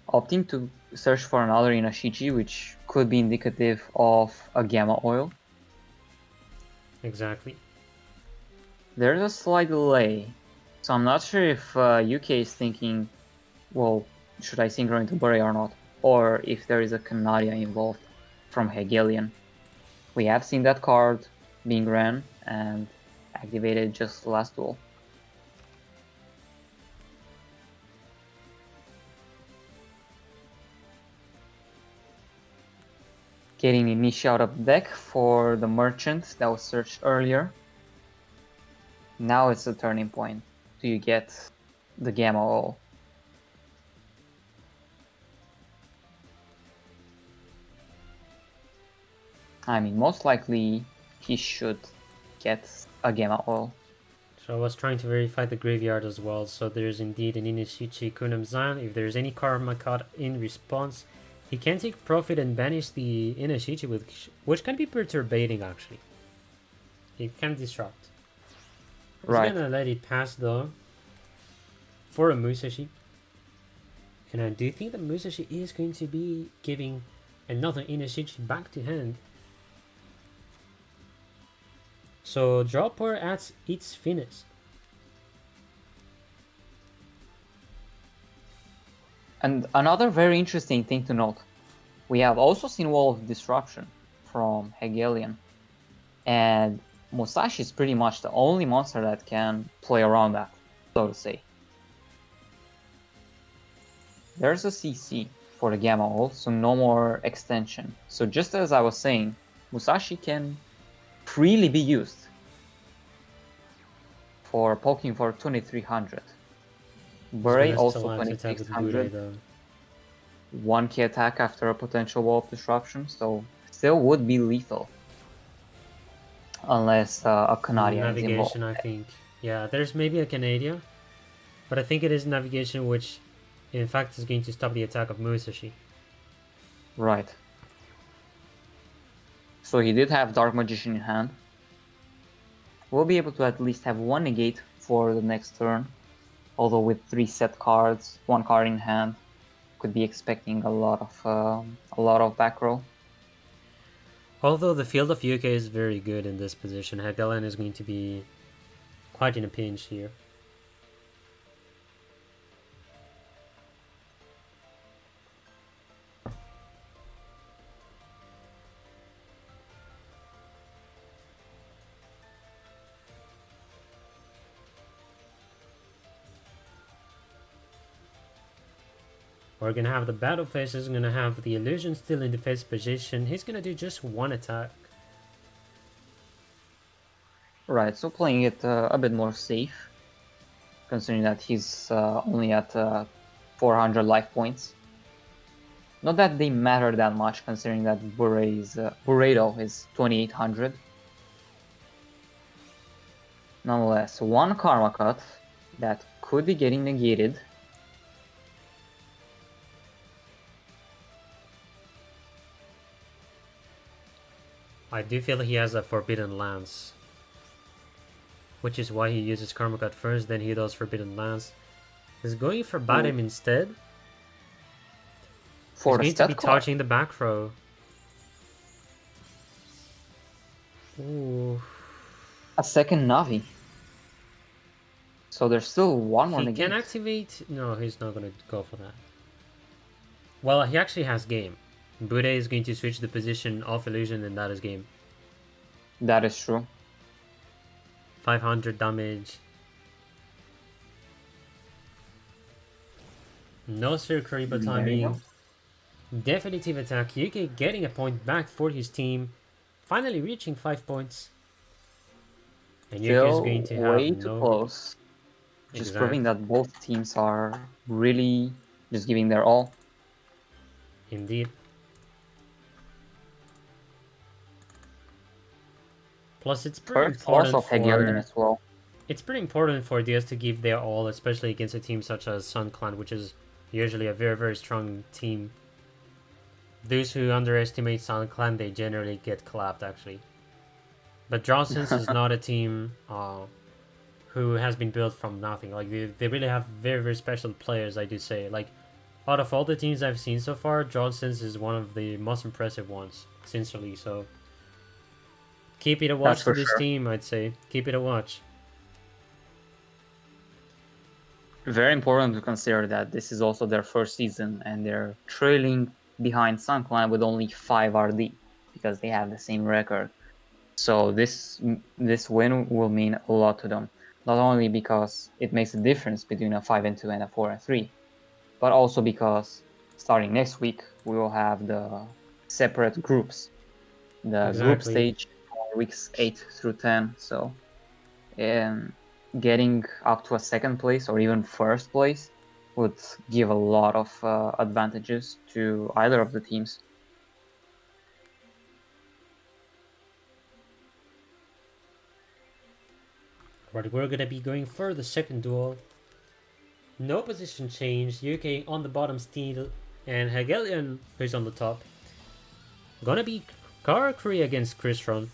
opting to search for another Inashichi, which could be indicative of a Gamma Oil. Exactly. There's a slight delay, so I'm not sure if UK is thinking, well, should I synchro into Bure or not, or if there is a Canaria involved from Hegelian. We have seen that card being ran and activated just last duel. Getting Inishi out of the deck for the Merchant that was searched earlier. Now it's the turning point. Do you get the Gamma Oil? I mean, most likely he should get a Gamma Oil. So I was trying to verify the graveyard as well. So there's indeed an Inishichi Kunamzan. If there's any karma card in response, he can take profit and banish the Inishichi, which can be perturbating actually. It can disrupt. Right. He's gonna let it pass though. For a Musashi. And I do think that Musashi is going to be giving another Inishichi back to hand. So draw power at its finish. And another very interesting thing to note, we have also seen Wall of Disruption from Hegelian, and Musashi is pretty much the only monster that can play around that, so to say. There's a CC for the Gamma Ult, so no more extension. So just as I was saying, Musashi can freely be used for poking for 2300. Bure also 2600. 1k attack after a potential Wall of Disruption, so still would be lethal. Unless a Canadian is involved. Navigation, I think. Yeah, there's maybe a Canadian, but I think it is navigation which in fact is going to stop the attack of Musashi. Right. So he did have Dark Magician in hand. we'll be able to at least have one negate for the next turn. Although with 3 set cards, 1 card in hand, could be expecting a lot of back row. Although the field of UK is very good in this position, Hegelian is going to be quite in a pinch here. We're gonna have the battle phase, is gonna have the illusion still in defense position. He's gonna do just one attack. Right, so playing it a bit more safe, considering that he's only at 400 life points. Not that they matter that much, considering that Burrito is 2800. Nonetheless, 1 Karma Cut that could be getting negated. I do feel he has a Forbidden Lance, which is why he uses Karma Cut first, then he does Forbidden Lance. He's going for bottom instead. For He's the going to be stat card. touching the back row. Ooh. A second Navi. So there's still one more He negate. can activate... No, he's not going to go for that. Well, he actually has game. Bude is going to switch the position of illusion, and that is game. That is true. 500 damage. No Circuit There you timing. Definitive attack. UK getting a point back for his team. Finally reaching 5 points. And UK is Still going to have way too no... close. Just Exact. proving that both teams are really just giving their all. Indeed. Plus, it's pretty First important also Hegelian for... as well. It's pretty important for DS to give their all, especially against a team such as Sun Clan, which is usually a very, very strong team. Those who underestimate Sun Clan, they generally get clapped, actually. But Johnson's is not a team who has been built from nothing. Like, they really have very, very special players, I do say. Like, out of all the teams I've seen so far, Johnson's is one of the most impressive ones, sincerely. So, keep it a watch for to this sure. team, I'd say. Keep it a watch. Very important to consider that this is also their first season and they're trailing behind Sun Clan with only 5 RD because they have the same record. So this win will mean a lot to them. Not only because it makes a difference between a 5-2 and a 4-3, but also because starting next week we will have the separate groups. The group Exactly. stage for weeks 8 through 10. So getting up to a second place or even first place would give a lot of advantages to either of the teams. But we're gonna be going for the second duel. No position change. UK on the bottom still, and Hegelian who's on the top. Gonna be Karakuri against Crystron.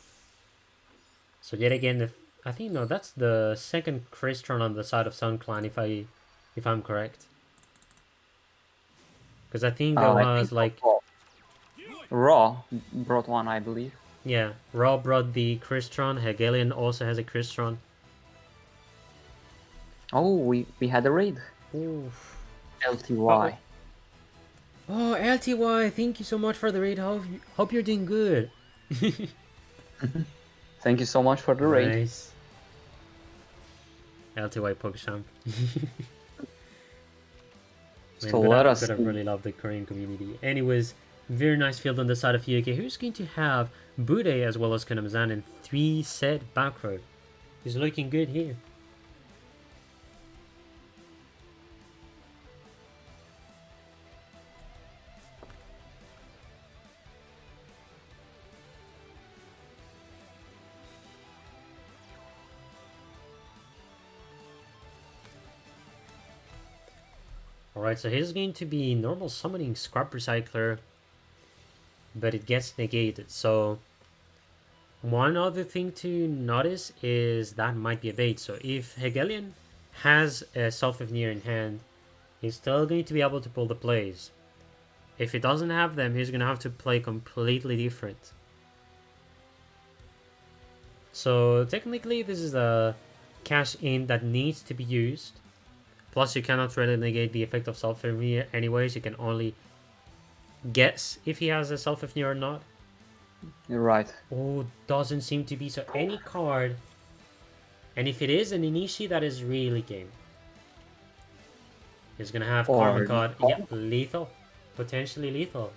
So yet again, I think no, that's the second Crystron on the side of Sun Clan, if I'm correct. Because I think there I was think like Raw brought one, I believe. yeah, Raw brought the Crystron. Hegelian also has a Crystron. Oh, we had a raid. Oof. LTY. Oh, LTY, thank you so much for the raid. Hope you're doing good. Thank you so much for the raid. Nice. LTY Pokeshamp. So let us could have see. really loved the Korean community. Anyways, very nice field on the side of UK. Who's going to have Bude as well as Kanamazan in 3 set back row? He's looking good here. Alright, so he's going to be normal summoning Scrap Recycler, but it gets negated, so One other thing to notice is that might be a bait. So if Hegelian has a Self-Near in hand, he's still going to be able to pull the plays. If he doesn't have them, he's going to have to play completely different. So technically this is a cash in that needs to be used. Plus you cannot really negate the effect of Self-Near anyways. You can only guess if he has a Self-Near or not. You're right. Oh, doesn't seem to be. So any card, and if it is an Inishi, that is really game. He's gonna have Or Karma card. lethal. Yeah, lethal. Potentially lethal.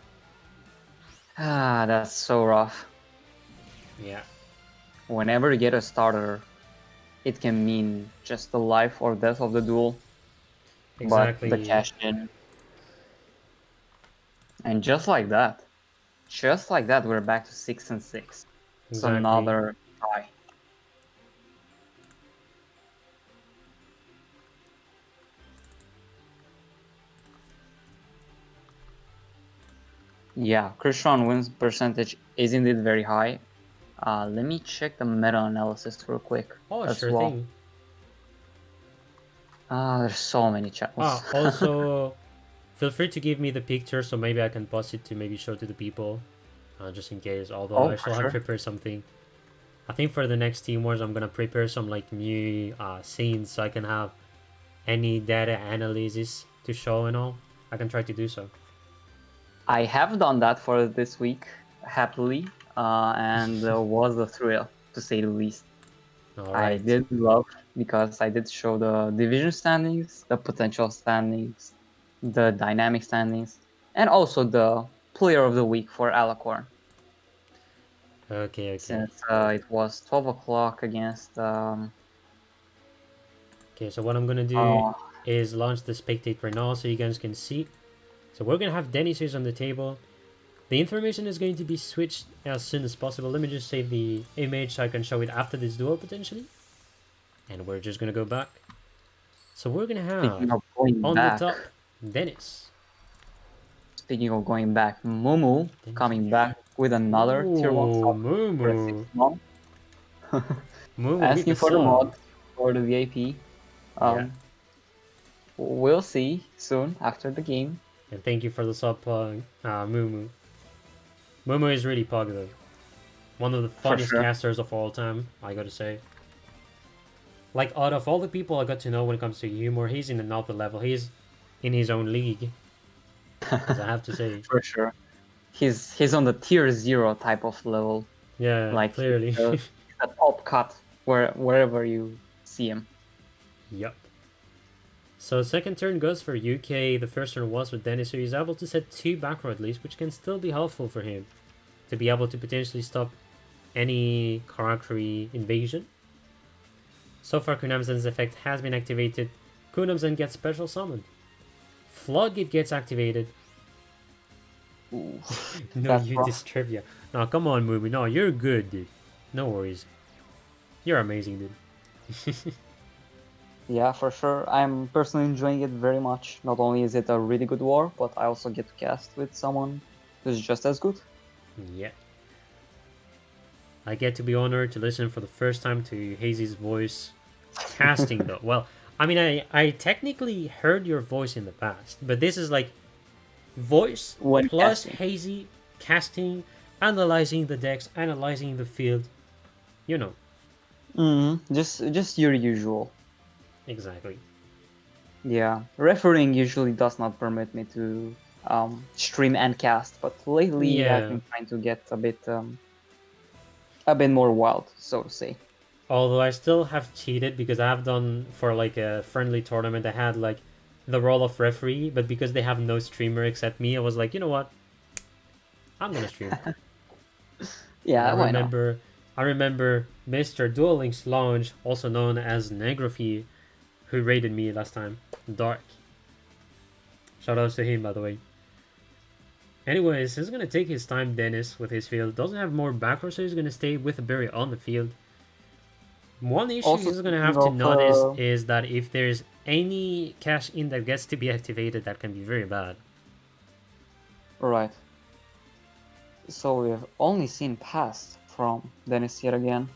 Ah, that's so rough. Yeah. Whenever you get a starter, it can mean just the life or death of the duel. Exactly. But the cash in. And just like that, we're back to 6 and 6. It's Exactly. another try. Yeah, Christian wins percentage is indeed very high. Let me check the meta analysis real quick. Oh, as sure well. thing. There's so many channels. Also, feel free to give me the picture so maybe I can post it to maybe show to the people. Just in case, although Oh, I for still have sure. prepared something. I think for the next Team Wars, I'm gonna prepare some like new scenes so I can have any data analysis to show and all. I can try to do so. I have done that for this week, happily, and was a thrill, to say the least. I Alright. did love, because I did show the division standings, the potential standings, the dynamic standings, and also the player of the week for Alacorn. Okay. Since it was 12 o'clock against... Okay, so what I'm gonna do Oh. is launch the spectate right now so you guys can see. So we're gonna have Dennis here on the table. The information is going to be switched as soon as possible. Let me just save the image so I can show it after this duel potentially. And we're just gonna go back. So we're gonna have Speaking of going on back, the top Dennis. speaking of going back, Mumu coming back with another tier 1 Ooh, sub for a Mumu. 6-month. Mumu with Asking the for the sub. mod for the VIP. Yeah. We'll see soon after the game. And thank you for the sub, Mumu. Mumu is really popular. One of the funniest sure. casters of all time, I gotta say. Like, out of all the people I got to know when it comes to humor, he's in another level. He's in his own league. As I have to say. For sure. He's on the tier 0 type of level. Yeah, Like, clearly. he's a top cut wherever you see him. Yep. So second turn goes for UK. The first turn was with Dennis, so he's able to set 2 back row at least, which can still be helpful for him. To be able to potentially stop any Karakuri invasion. So far, Kunamzen's effect has been activated. Kunamzen gets special summoned. Floodgate gets activated. Ooh, No, that's you rough. Distrivia. No, come on, Movie. No, you're good, dude. No worries. You're amazing, dude. Yeah, for sure. I'm personally enjoying it very much. Not only is it a really good war, but I also get to cast with someone who's just as good. Yeah. I get to be honored to listen for the first time to HeyZZy's voice casting, though. Well, I mean, I technically heard your voice in the past, but this is like voice When plus casting. HeyZZy casting, analyzing the decks, analyzing the field. You know. Just your usual. Exactly. Yeah, refereeing usually does not permit me to stream and cast, but lately Yeah. I've been trying to get a bit more wild, so to say. Although I still have cheated because I have done for like a friendly tournament, I had like the role of referee, but because they have no streamer except me, I was like, you know what? I'm gonna stream. Yeah, why not? I remember Mr. Duel Links Lounge, also known as Negraphy, who raided me last time. Dark. Shoutouts to him, by the way. Anyways, he's gonna take his time, Dennis, with his field. Doesn't have more back row, so he's gonna stay with the berry on the field. One issue Also, he's gonna have to speaking of, notice is that if there's any cash in that gets to be activated, that can be very bad. Right. So we've only seen past from Dennis yet again.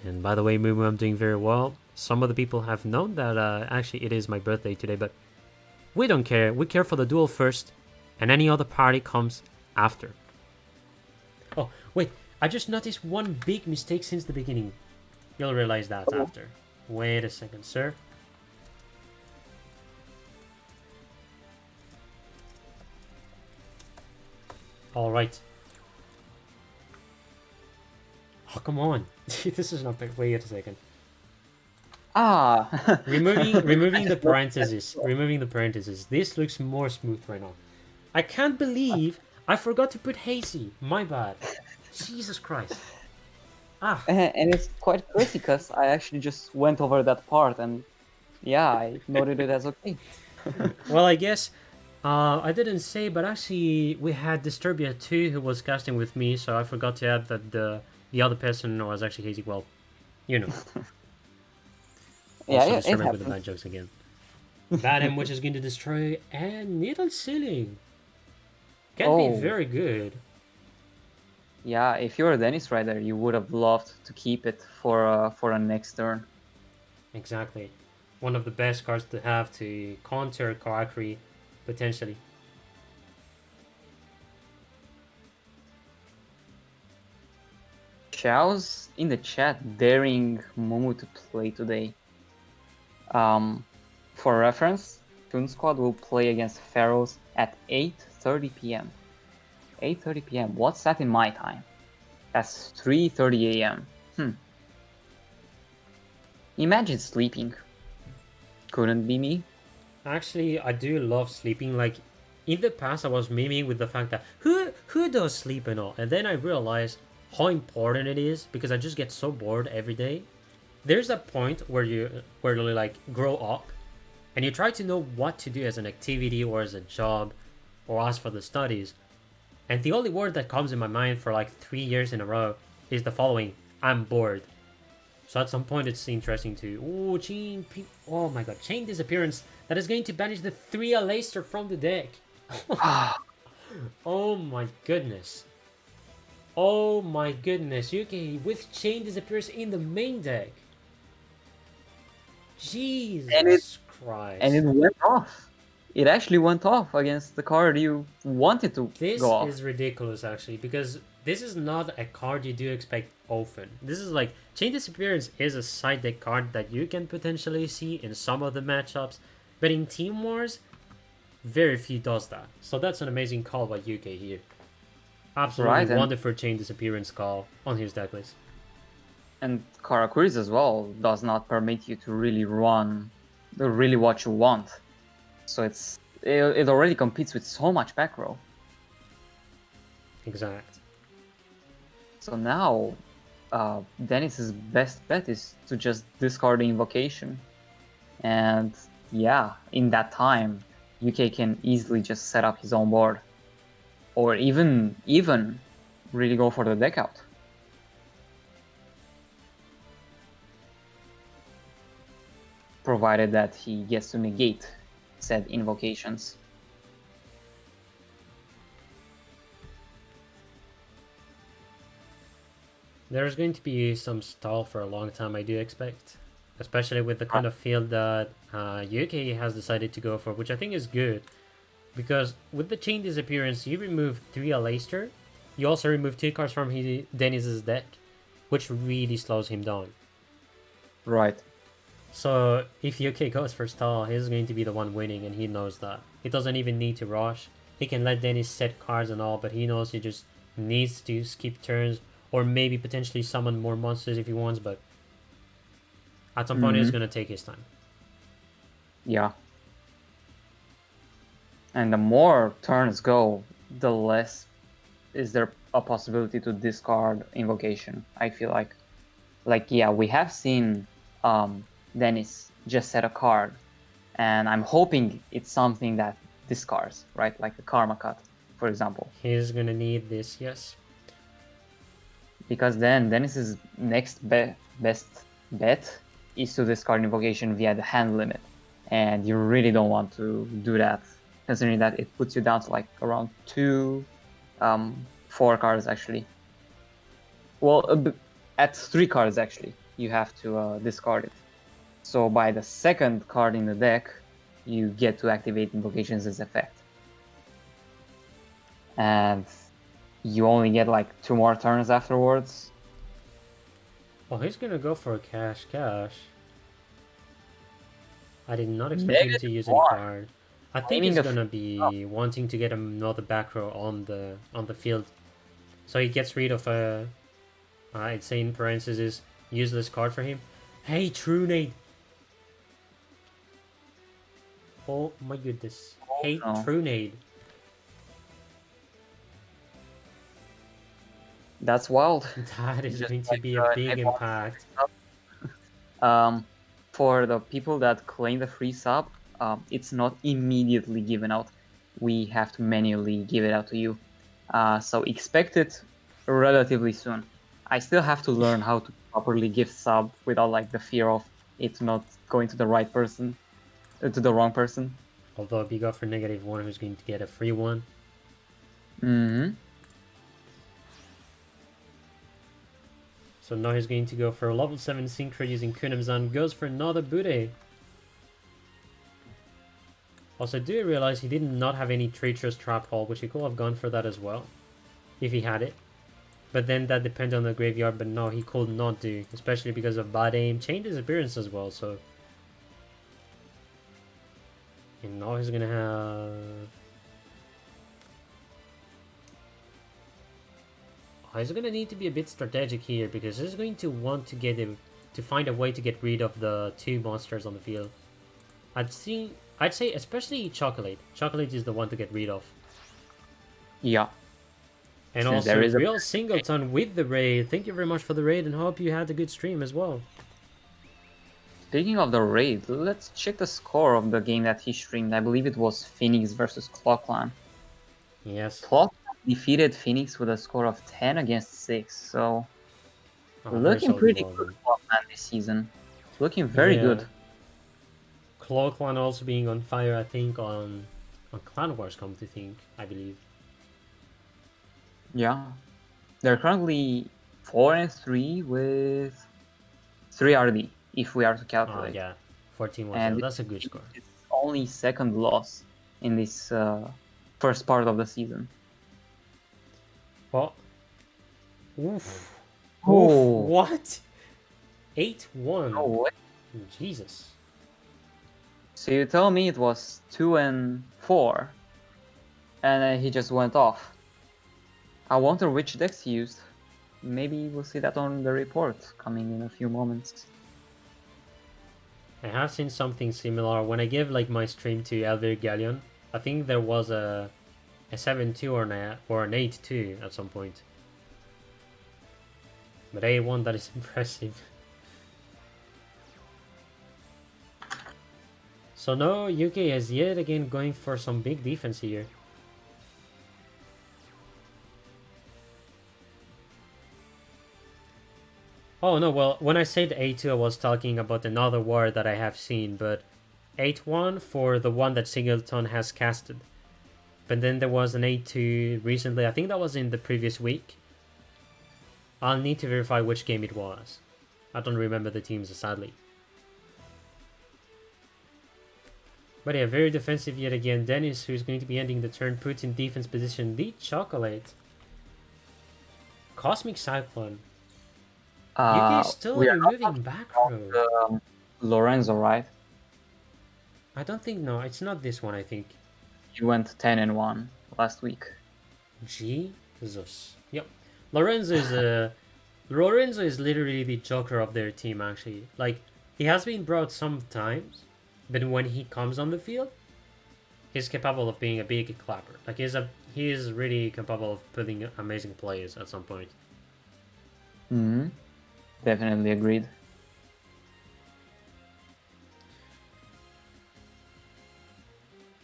And by the way, Mumu, I'm doing very well. Some of the people have known that actually it is my birthday today, but we don't care. We care for the duel first, and any other party comes after. Oh, wait. I just noticed one big mistake since the beginning. You'll realize that after. Wait a second, sir. Alright. Oh, come on. This is not big. Wait a second. Ah! Removing the parentheses. Removing the parentheses. This looks more smooth right now. I can't believe I forgot to put HeyZZy. My bad. Jesus Christ. Ah. And it's quite crazy because I actually just went over that part and yeah, I noted it as okay. Well, I guess I didn't say, but actually we had Disturbia 2 who was casting with me, so I forgot to add that the other person was actually HeyZZy. Well, you know. Yeah, Also it Disturbia with the happens. bad jokes again. Bad M, which is going to destroy, and Needle Ceiling. Can be very good. Yeah, if you were Dennis right there, you would have loved to keep it for a next turn. Exactly. One of the best cards to have to counter Karakuri, potentially. Chao's in the chat daring Momo to play today. For reference, Toon Squad will play against Pharaohs at 8:30 p.m. 8:30 p.m. What's that in my time? That's 3:30 a.m. Imagine sleeping. Couldn't be me. Actually, I do love sleeping. Like, in the past, I was memeing with the fact that who does sleep and all, and then I realized how important it is because I just get so bored every day. There's a point where you like grow up, and you try to know what to do as an activity or as a job, or as for the studies, and the only word that comes in my mind for like 3 years in a row is the following: I'm bored. So at some point it's interesting to oh my god, chain disappearance that is going to banish the 3 Aleister from the deck. Oh my goodness. Oh my goodness, UK with chain disappearance in the main deck. Jesus Christ. And it went off. It actually went off against the card you wanted to This go off. is ridiculous actually, because this is not a card you do expect often. This is like, Chain Disappearance is a side deck card that you can potentially see in some of the matchups, but in Team Wars, very few does that. So that's an amazing call by UK here. Absolutely Right, and- wonderful Chain Disappearance call on his deck list. And Karakuri's as well does not permit you to really run really what you want. So it already competes with so much back row. Exact. So now Dennis's best bet is to just discard the invocation. And yeah, in that time, UK can easily just set up his own board. Or even really go for the deck out. Provided that he gets to negate said invocations. There's going to be some stall for a long time, I do expect. Especially with the kind of field that UK has decided to go for, which I think is good. Because with the Chain Disappearance, you remove 3 Aleister. You also remove 2 cards from Dennis's deck, which really slows him down. Right. So if UK goes for stall, he's going to be the one winning, and he knows that. He doesn't even need to rush. He can let Dennis set cards and all, but he knows he just needs to skip turns, or maybe potentially summon more monsters if he wants, but at some point he's going to take his time. Yeah. And the more turns go, the less is there a possibility to discard invocation, I feel like. Like, yeah, we have seen Dennis just set a card, and I'm hoping it's something that discards, right? Like the Karma Cut, for example. He's going to need this, yes. Because then Dennis's next best bet is to discard invocation via the hand limit. And you really don't want to do that, considering that it puts you down to like around 2 4 cards actually. Well, at 3 cards actually, you have to discard it. So by the second card in the deck, you get to activate Invocations' effect. And you only get like 2 more turns afterwards. Oh, he's gonna go for a cash. I did not expect him to use any -1. card. I think Claiming he's a gonna be wanting to get another back row on the field, so he gets rid of a. I'd say in parentheses useless card for him. Hey, True Nade. Oh my goodness. Hey, no. True Nade. That's wild. That is Just going to like, be a big everyone- impact. For the people that claim the free sub, it's not immediately given out. We have to manually give it out to you. So expect it relatively soon. I still have to learn how to properly give sub without like the fear of it not going to the right person, to the wrong person. Although if you go for -1, who's going to get a free one? Mm-hmm. So now he's going to go for a level 7 Synchro using Kunamzan, goes for another Bude. Also, do you realize he did not have any Treacherous Trap Hole, which he could have gone for that as well, if he had it. But then that depends on the graveyard, but no, he could not do, especially because of bad aim, Chain Disappearance as well, so... And now he's gonna have... He's gonna need to be a bit strategic here because he's going to want to find a way to get rid of the 2 monsters on the field. I'd say especially Chocolate. Chocolate is the one to get rid of. Yeah. And Since also there is a- Real Singleton with the raid. Thank you very much for the raid and hope you had a good stream as well. Speaking of the raid, let's check the score of the game that he streamed. I believe it was Phoenix versus Clockland. Yes. Clockland defeated Phoenix with a score of 10 against 6, so Oh, looking very pretty solid good ball for Clockland this season. Looking very good. Clockland also being on fire, I think, on Clan Wars come to think, I believe. Yeah. They're currently 4-3 with 3 RD, if we are to Oh, calculate. yeah. 14-1. And That's a good score. It's only second loss in this first part of the season. Well, oof. Oh. Oof, what? 8-1. No way. Jesus. So you tell me it was 2-4, and then he just went off. I wonder which decks he used. Maybe we'll see that on the report coming in a few moments. I have seen something similar when I gave like my stream to Elvir Galleon. I think there was a 7-2 or an 8-2 at some point. But 8-1, that is impressive. So no, UK is yet again going for some big defense here. Oh no, well, when I said 8-2, I was talking about another war that I have seen, but 8-1 for the one that Singleton has casted. But then there was an 8-2 recently, I think that was in the previous week. I'll need to verify which game it was. I don't remember the teams, sadly. But yeah, very defensive yet again. Dennis, who's going to be ending the turn, puts in defense position the Chocolate. Cosmic Cyclone. UK is still we are not removing back talking row. about, Lorenzo, right? I don't think, no, it's not this one, I think. He went 10-1 last week. Jesus. Yep. Lorenzo is literally the joker of their team, actually. Like, he has been brought sometimes, but when he comes on the field, he's capable of being a big clapper. Like, he is really capable of putting amazing plays at some point. Mm-hmm. Definitely agreed.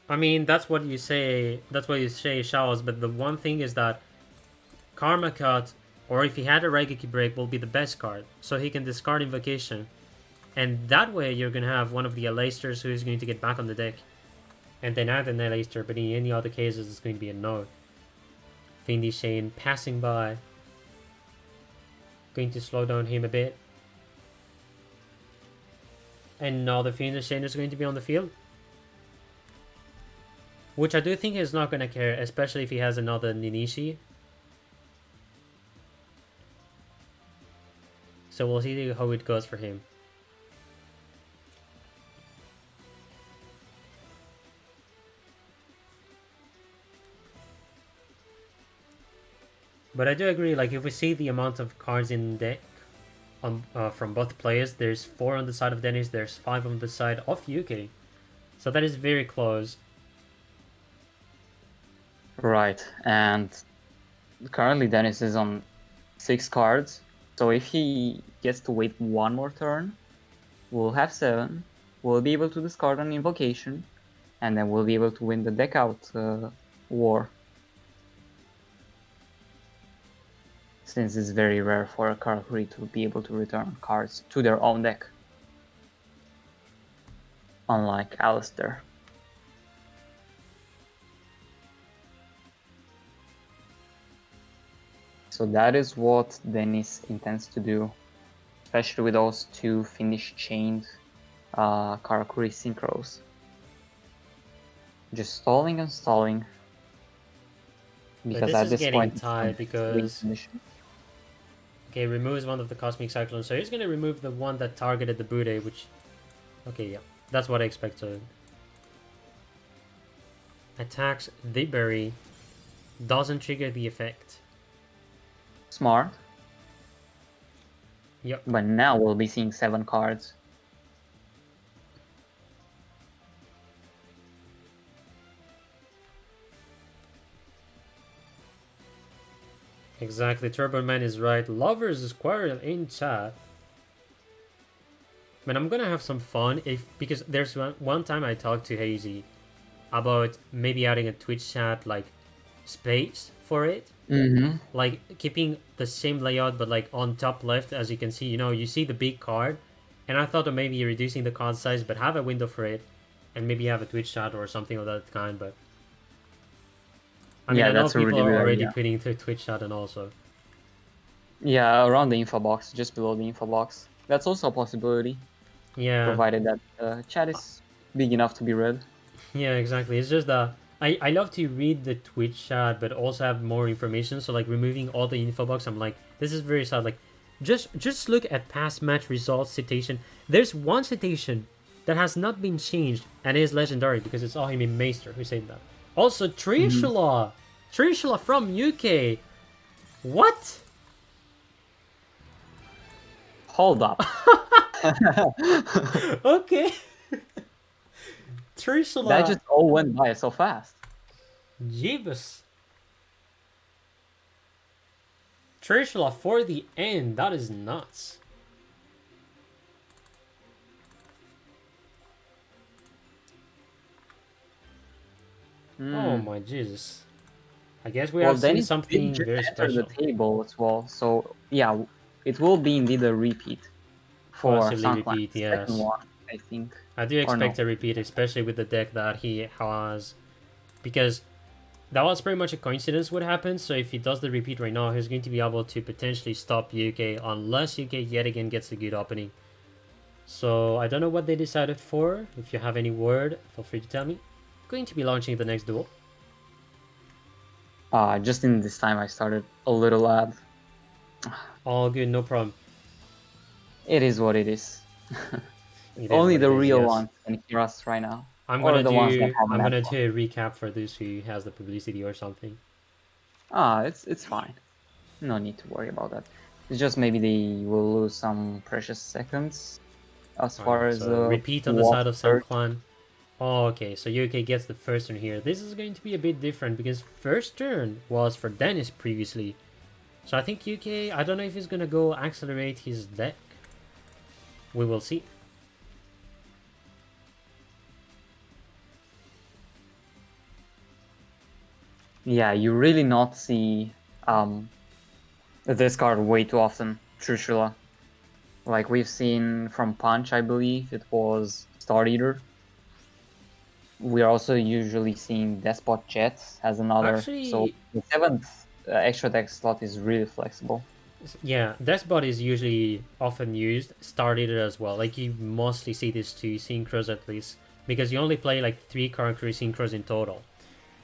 I mean, that's what you say, Shaos, but the one thing is that Karma Cut, or if he had a Raigeki Break, will be the best card, so he can discard Invocation. And that way you're going to have one of the Elasters who is going to get back on the deck. And then add an Elaster, but in any other cases it's going to be a no. Findy Shane passing by. Going to slow down him a bit. And now the Findy Shane is going to be on the field. Which I do think is not going to care, especially if he has another Ninishi. So we'll see how it goes for him. But I do agree, like, if we see the amount of cards in deck from both players, there's 4 on the side of Dennis, there's 5 on the side of UK. So that is very close. Right, and currently Dennis is on 6 cards. So if he gets to wait 1 more turn, we'll have 7. We'll be able to discard an invocation, and then we'll be able to win the deck out war. Since it's very rare for a Karakuri to be able to return cards to their own deck. Unlike Alistair. So that is what Dennis intends to do, especially with those 2 Finnish chained Karakuri synchros. Just stalling and stalling. Because this at is this getting point, tight because... mission. Okay, removes one of the Cosmic Cyclones, so he's gonna remove the one that targeted the Bude, which... Okay, yeah, that's what I expected. Attacks the Berry, doesn't trigger the effect. Smart. Yep. But now we'll be seeing 7 cards. Exactly, Turbo Man is right. Lovers Squirrel in chat. Man, I'm gonna have some fun because there's one time I talked to HeyZZy about maybe adding a Twitch chat like space for it. Mm-hmm. Like keeping the same layout but like on top left, as you can see, you see the big card, and I thought of maybe reducing the card size but have a window for it and maybe have a Twitch chat or something of that kind. But I mean, I know people are already putting to Twitch chat and also. Yeah, around the info box, just below the info box. That's also a possibility. Yeah. Provided that chat is big enough to be read. Yeah, exactly. It's just that I love to read the Twitch chat, but also have more information. So like removing all the info box, I'm like, this is very sad. Like, just look at past match results citation. There's one citation that has not been changed and is legendary because it's Ahimi Meister who said that. Also, Trishula! Trishula from UK! What? Hold up. Okay. Trishula. That just all went by so fast. Jeebus. Trishula for the end. That is nuts. Oh my Jesus. I guess we have seen something very special. The table as well, so yeah, it will be indeed a repeat for possibly repeat, yes. Second one, I think. I do expect a repeat, especially with the deck that he has, because that was pretty much a coincidence what happened. So if he does the repeat right now, he's going to be able to potentially stop UK unless UK yet again gets a good opening. So I don't know what they decided for. If you have any word, feel free to tell me. Going to be launching the next duel. Just in this time I started a little ad. All good, no problem. It is what it is. Only the real ones can hear us right now. I'm gonna do a recap for this who has the publicity or something. It's fine. No need to worry about that. It's just maybe they will lose some precious seconds as far as repeat on the side of San Juan. Oh, okay, so UK gets the first turn here. This is going to be a bit different because first turn was for Dennis previously. So I think UK, I don't know if he's gonna go accelerate his deck. We will see. Yeah, you really not see this card way too often, Trishula. Like we've seen from Punch, I believe it was Star Eater. We are also usually seeing Despot Jet as another. Actually, so the 7th extra deck slot is really flexible. Yeah, Despot is usually often used, started as well. Like you mostly see these two synchros at least, because you only play like 3 Karakuri synchros in total.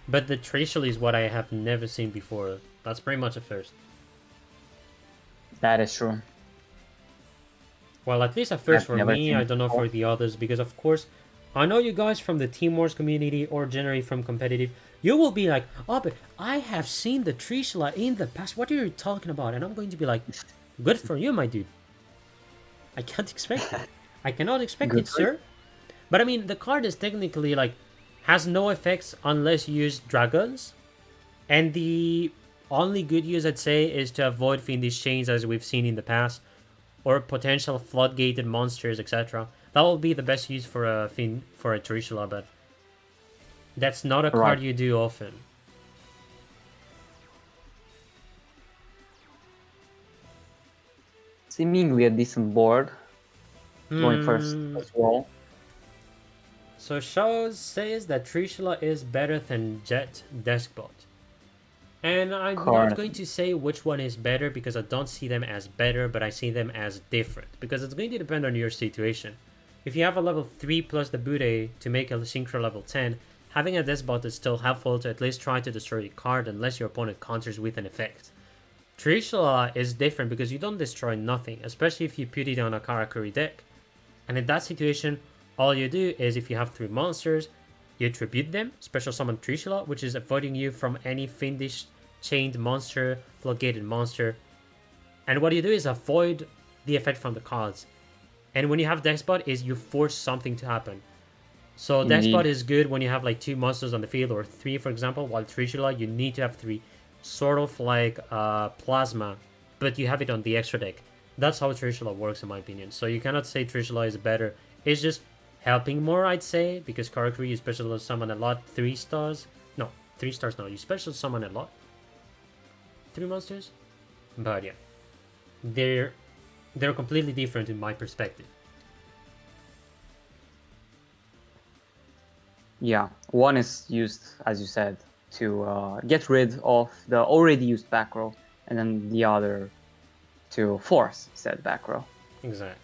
But the Trishul is what I have never seen before. That's pretty much a first. That is true. Well, at least a first I've for never me. seen I it don't know before. for the others, because of course, I know you guys from the Team Wars community or generally from competitive. You will be like, oh, but I have seen the Trishula in the past. What are you talking about? And I'm going to be like, good for you, my dude. I can't expect it. I cannot expect Good it, for you. sir. But I mean, the card is technically like, has no effects unless you use dragons. And the only good use, I'd say, is to avoid Fiendish Chains as we've seen in the past, or potential floodgated monsters, etc. That will be the best use for a Trishula, but that's not a card Right. you do often. Seemingly a decent board. Going first Hmm. as well. So Shao says that Trishula is better than Jet Deskbot. And I'm not Currently. going to say which one is better because I don't see them as better, but I see them as different. Because it's going to depend on your situation. If you have a level 3 plus the Bude to make a Synchro level 10, having a Deskbot is still helpful to at least try to destroy the card unless your opponent counters with an effect. Trishula is different because you don't destroy nothing, especially if you put it on a Karakuri deck. And in that situation, all you do is if you have 3 monsters, you tribute them, special summon Trishula, which is avoiding you from any Fiendish chained monster, floodgated monster. And what you do is avoid the effect from the cards. And when you have Deskbot is you force something to happen. So Indeed. Deskbot is good when you have like 2 monsters on the field or 3 for example, while Trishula you need to have 3. Sort of like Plasma, but you have it on the extra deck. That's how Trishula works in my opinion. So you cannot say Trishula is better. It's just helping more, I'd say, because Karakuri you special summon a lot, 3 stars. No, 3 stars no, you special summon a lot. 3 monsters? But yeah. They're completely different in my perspective. Yeah, one is used, as you said, to get rid of the already used back row, and then the other to force said back row. Exactly.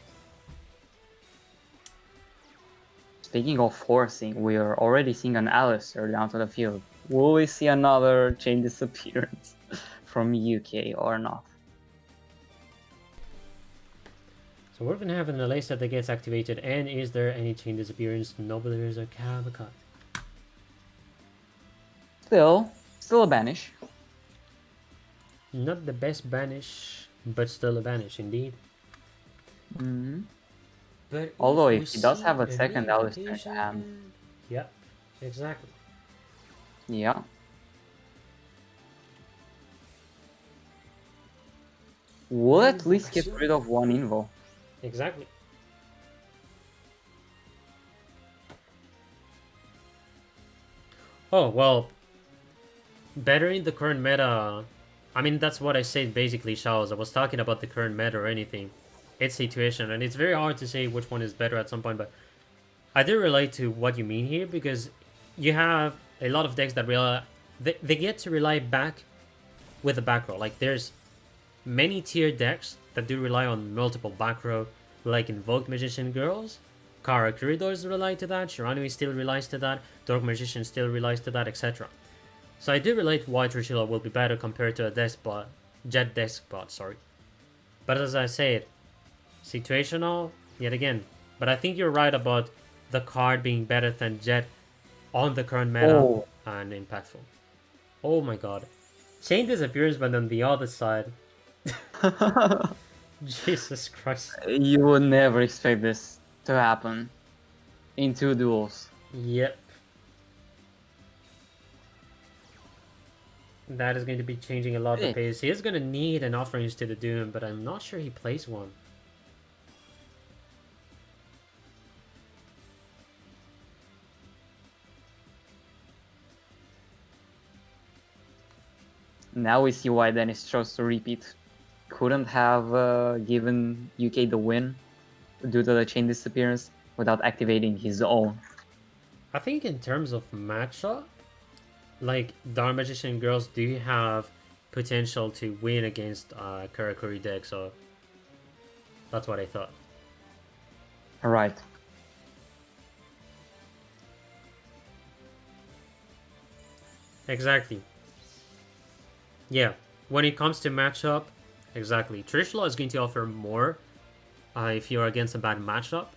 Speaking of forcing, we are already seeing an Alistair down to the field. Will we see another chain disappearance from UK or not? So we're gonna have an Alessa that gets activated, and is there any chain disappearance? No, but there's a Cavalcade. Still a banish. Not the best banish, but still a banish indeed. Mm-hmm. But Although we if he does see have a a second Alistair in relocation- hand. Yeah, exactly. Yeah. We'll at least get rid of one Invo. Exactly. Oh, well, better in the current meta. I mean, that's what I said basically, Shaos. I was talking about the current meta or anything. It's situation, and it's very hard to say which one is better at some point, but I do relate to what you mean here because you have a lot of decks that they get to rely back with the back row. Like, there's many tier decks that do rely on multiple back row, like Invoked Magician Girls. Kara Corridors rely to that, Shiranui still relies to that, Dark Magician still relies to that, etc. So I do relate why Trishula will be better compared to a Deskbot, Jet Deskbot, sorry. But as I said, situational, yet again. But I think you're right about the card being better than Jet on the current meta and impactful. Oh my god. Chain disappears, but on the other side. Jesus Christ. You would never expect this to happen in 2 duels. Yep. That is going to be changing a lot of the pace. He is going to need an offerings to the Doom, but I'm not sure he plays one. Now we see why Dennis chose to repeat. Couldn't have given UK the win due to the chain disappearance without activating his own. I think in terms of matchup, like Dark Magician Girls do have potential to win against Karakuri deck, so that's what I thought. Right. Exactly. Yeah, when it comes to matchup, exactly. Trishula is going to offer more if you're against a bad matchup.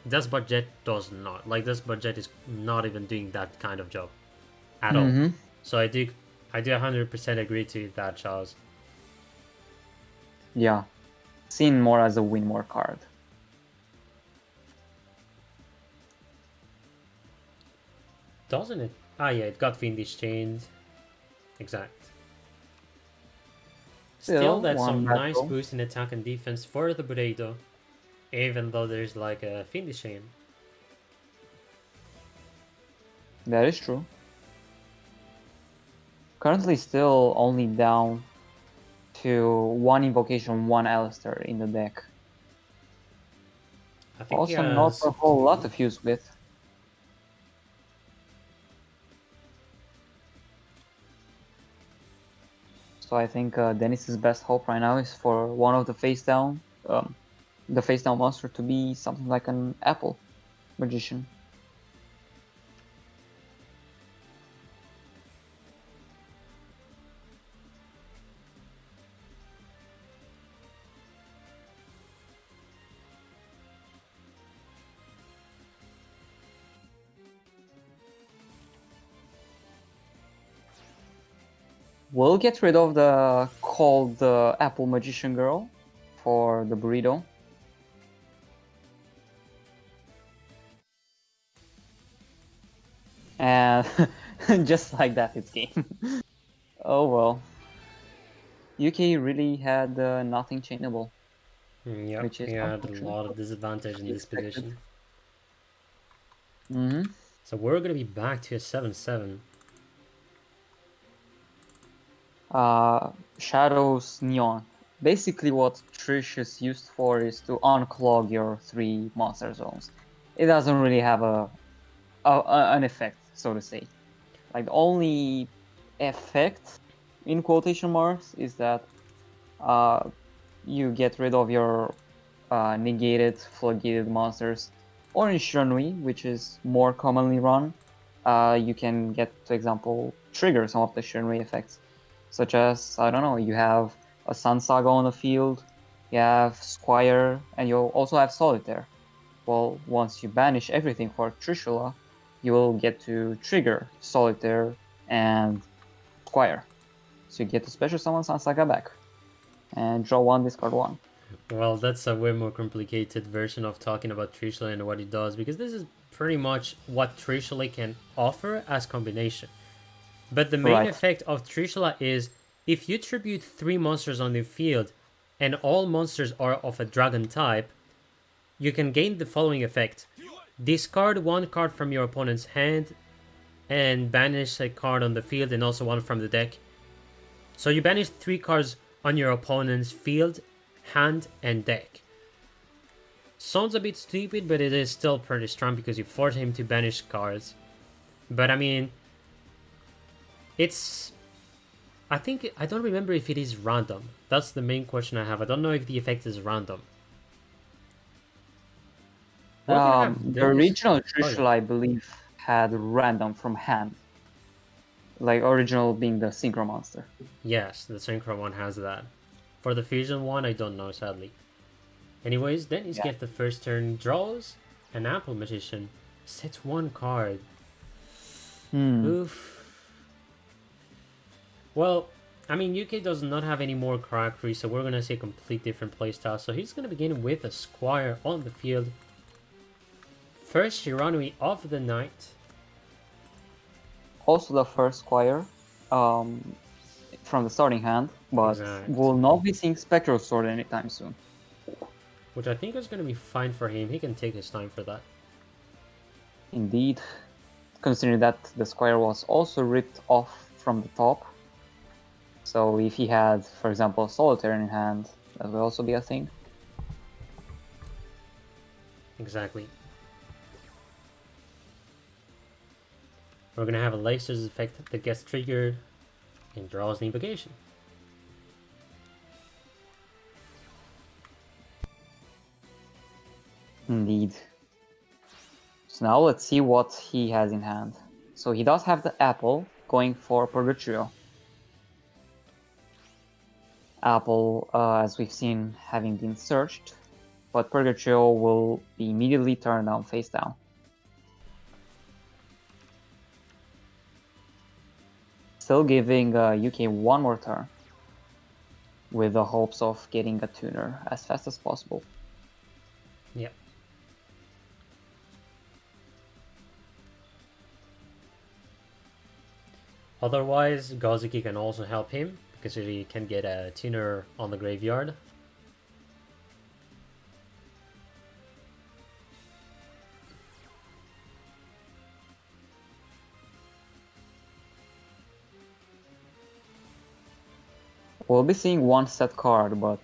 This budget does not. Like, this budget is not even doing that kind of job at all. So I do 100% agree to that, Charles. Yeah. Seen more as a win more card. Doesn't it? Ah, yeah, it got Fiendish Chained. Exact. Still, that's one some bad nice roll. boost in attack and defense for the Burrito. Even though there's like a Fiendish Chain. That is true. Currently still only down to 1 invocation, 1 Alistair in the deck. I think Also he not has a whole lot two. to fuse with. So I think Dennis's best hope right now is for one of the face down monster to be something like an apple magician. We'll get rid of the called apple magician girl for the burrito. And just like that, it's game. Oh well. UK really had nothing chainable. Yep, Which is he had a unfortunate, lot of disadvantage in this expected. position. Mm-hmm. So we're gonna be back to a 7-7. Shadows Neon. Basically what Trish is used for is to unclog your 3 monster zones. It doesn't really have an effect, so to say. Like, the only effect, in quotation marks, is that you get rid of your negated, floodgated monsters. Or in Shunui, which is more commonly run, you can get, for example, trigger some of the Shunui effects. Such as, I don't know, you have a Sun Saga on the field, you have Squire, and you also have Solitaire. Well, once you banish everything for Trishula, you will get to trigger Solitaire and Squire. So you get to special summon Sun Saga back. And draw 1, discard 1. Well, that's a way more complicated version of talking about Trishula and what it does, because this is pretty much what Trishula can offer as combination. But the main Right. effect of Trishula is if you tribute 3 monsters on the field and all monsters are of a dragon type, you can gain the following effect. Discard 1 card from your opponent's hand and banish a card on the field and also 1 from the deck. So you banish 3 cards on your opponent's field, hand, and deck. Sounds a bit stupid, but it is still pretty strong because you force him to banish cards. But I mean, it's... I don't remember if it is random. That's the main question I have. I don't know if the effect is random. We're gonna have The Dennis- original Oh, Trishula, yeah. I believe, had random from hand. Like, original being the Synchro Monster. Yes, the Synchro one has that. For the Fusion one, I don't know, sadly. Anyways, Dennis Yeah. gets the first turn, draws an Apple Magician, sets 1 card. Oof. Well, I mean, UK does not have any more Karakuri, so we're gonna see a complete different playstyle. So he's gonna begin with a Squire on the field. First Shiranui of the night. Also the first Squire from the starting hand, but Exact. will not be seeing Spectral Sword anytime soon. Which I think is gonna be fine for him. He can take his time for that. Indeed, considering that the Squire was also ripped off from the top. So if he had, for example, Solitaire in hand, that would also be a thing. Exactly. We're gonna have a Lacer's effect that gets triggered and draws the invocation. Indeed. So now let's see what he has in hand. So he does have the apple, going for Purgatrio. Apple, as we've seen, having been searched, but Purgatrio will be immediately turned down face down. Still giving UK one more turn, with the hopes of getting a tuner as fast as possible. Yep. Otherwise, Gazuki can also help him, because he can get a tuner on the graveyard. We'll be seeing one set card, but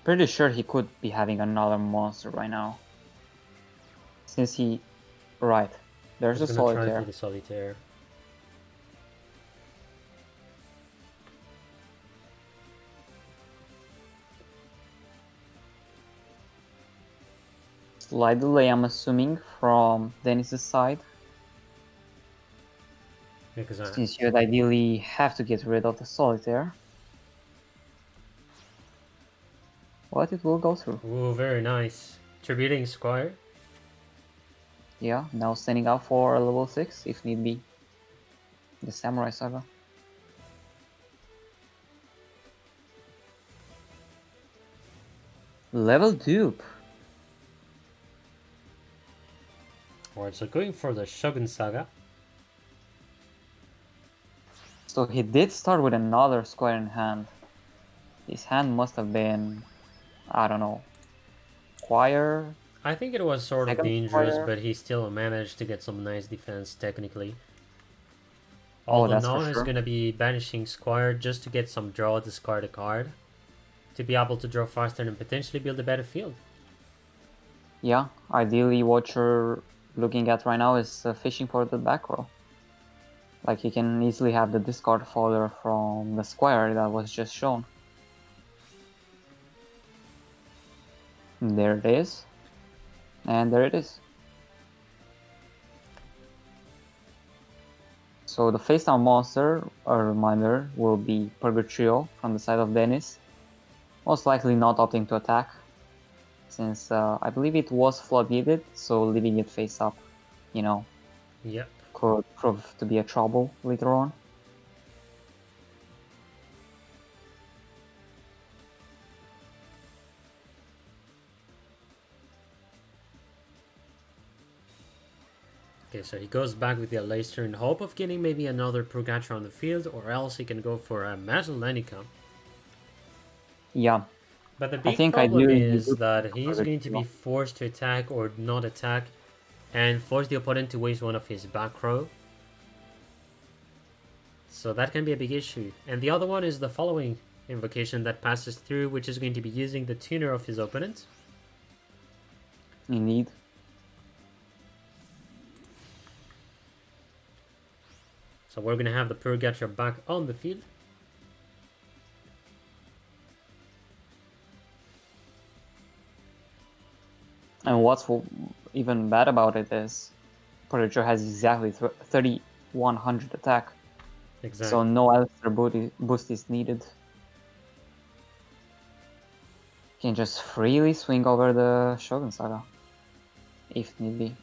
pretty sure he could be having another monster right now. Since he... Right. There's a He's gonna try Solitaire. for the Solitaire. Slight delay, I'm assuming, from Dennis's side. Because Since you'd ideally have to get rid of the Solitaire. But it will go through. ooh, very nice. Tributing Squire. Yeah, now sending out for a level 6 if need be. The Samurai Saga. Level dupe. Alright, so going for the Shogun Saga. So he did start with another Squire in hand. His hand must have been, I don't know, Squire? I think it was sort of Second dangerous, Squire. but he still managed to get some nice defense technically. Oh, Although that's now for he's sure. gonna be banishing Squire just to get some draw, discard a card. To be able to draw faster and potentially build a better field. Yeah, ideally what you're looking at right now is fishing for the back row. Like you can easily have the discard folder from the Squire that was just shown. There it is. And there it is. So the face down monster, a reminder, will be Purgatrio from the side of Dennis. Most likely not opting to attack, since I believe it was floodgated, so leaving it face up, you know, Yep. could prove to be a trouble later on. Okay, so he goes back with the Aleister in hope of getting maybe another Purgatrio on the field, or else he can go for a Magellanica. Yeah, But the I big think problem ideally you is do that he's going to be Purgatrio. forced to attack or not attack, and force the opponent to waste one of his back row. So that can be a big issue. And the other one is the following invocation that passes through, which is going to be using the tuner of his opponent. Indeed. So we're going to have the Purgatrio back on the field. And what's even bad about it is Purgatrio has exactly 3100 attack. Exactly. So no Alistair boost is needed. Can just freely swing over the Shogun Saga, if need be.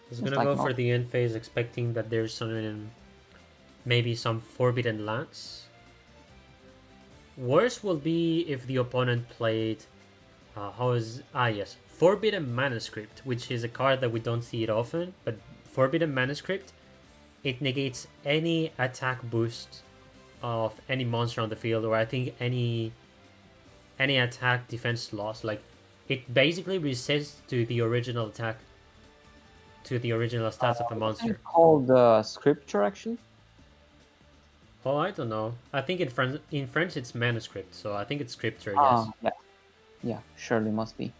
He's Just gonna like go not. for the end phase, expecting that there's some, maybe some Forbidden Lance. Worse will be if the opponent played, yes, Forbidden Manuscript, which is a card that we don't see it often, but Forbidden Manuscript, it negates any attack boost of any monster on the field, or I think any attack defense loss. Like, it basically resets to the original attack, to the original stats of a monster. It's called Scripture, actually. Oh, I don't know. I think in French it's manuscript, so I think it's scripture, yes. Yeah. Yeah, surely must be.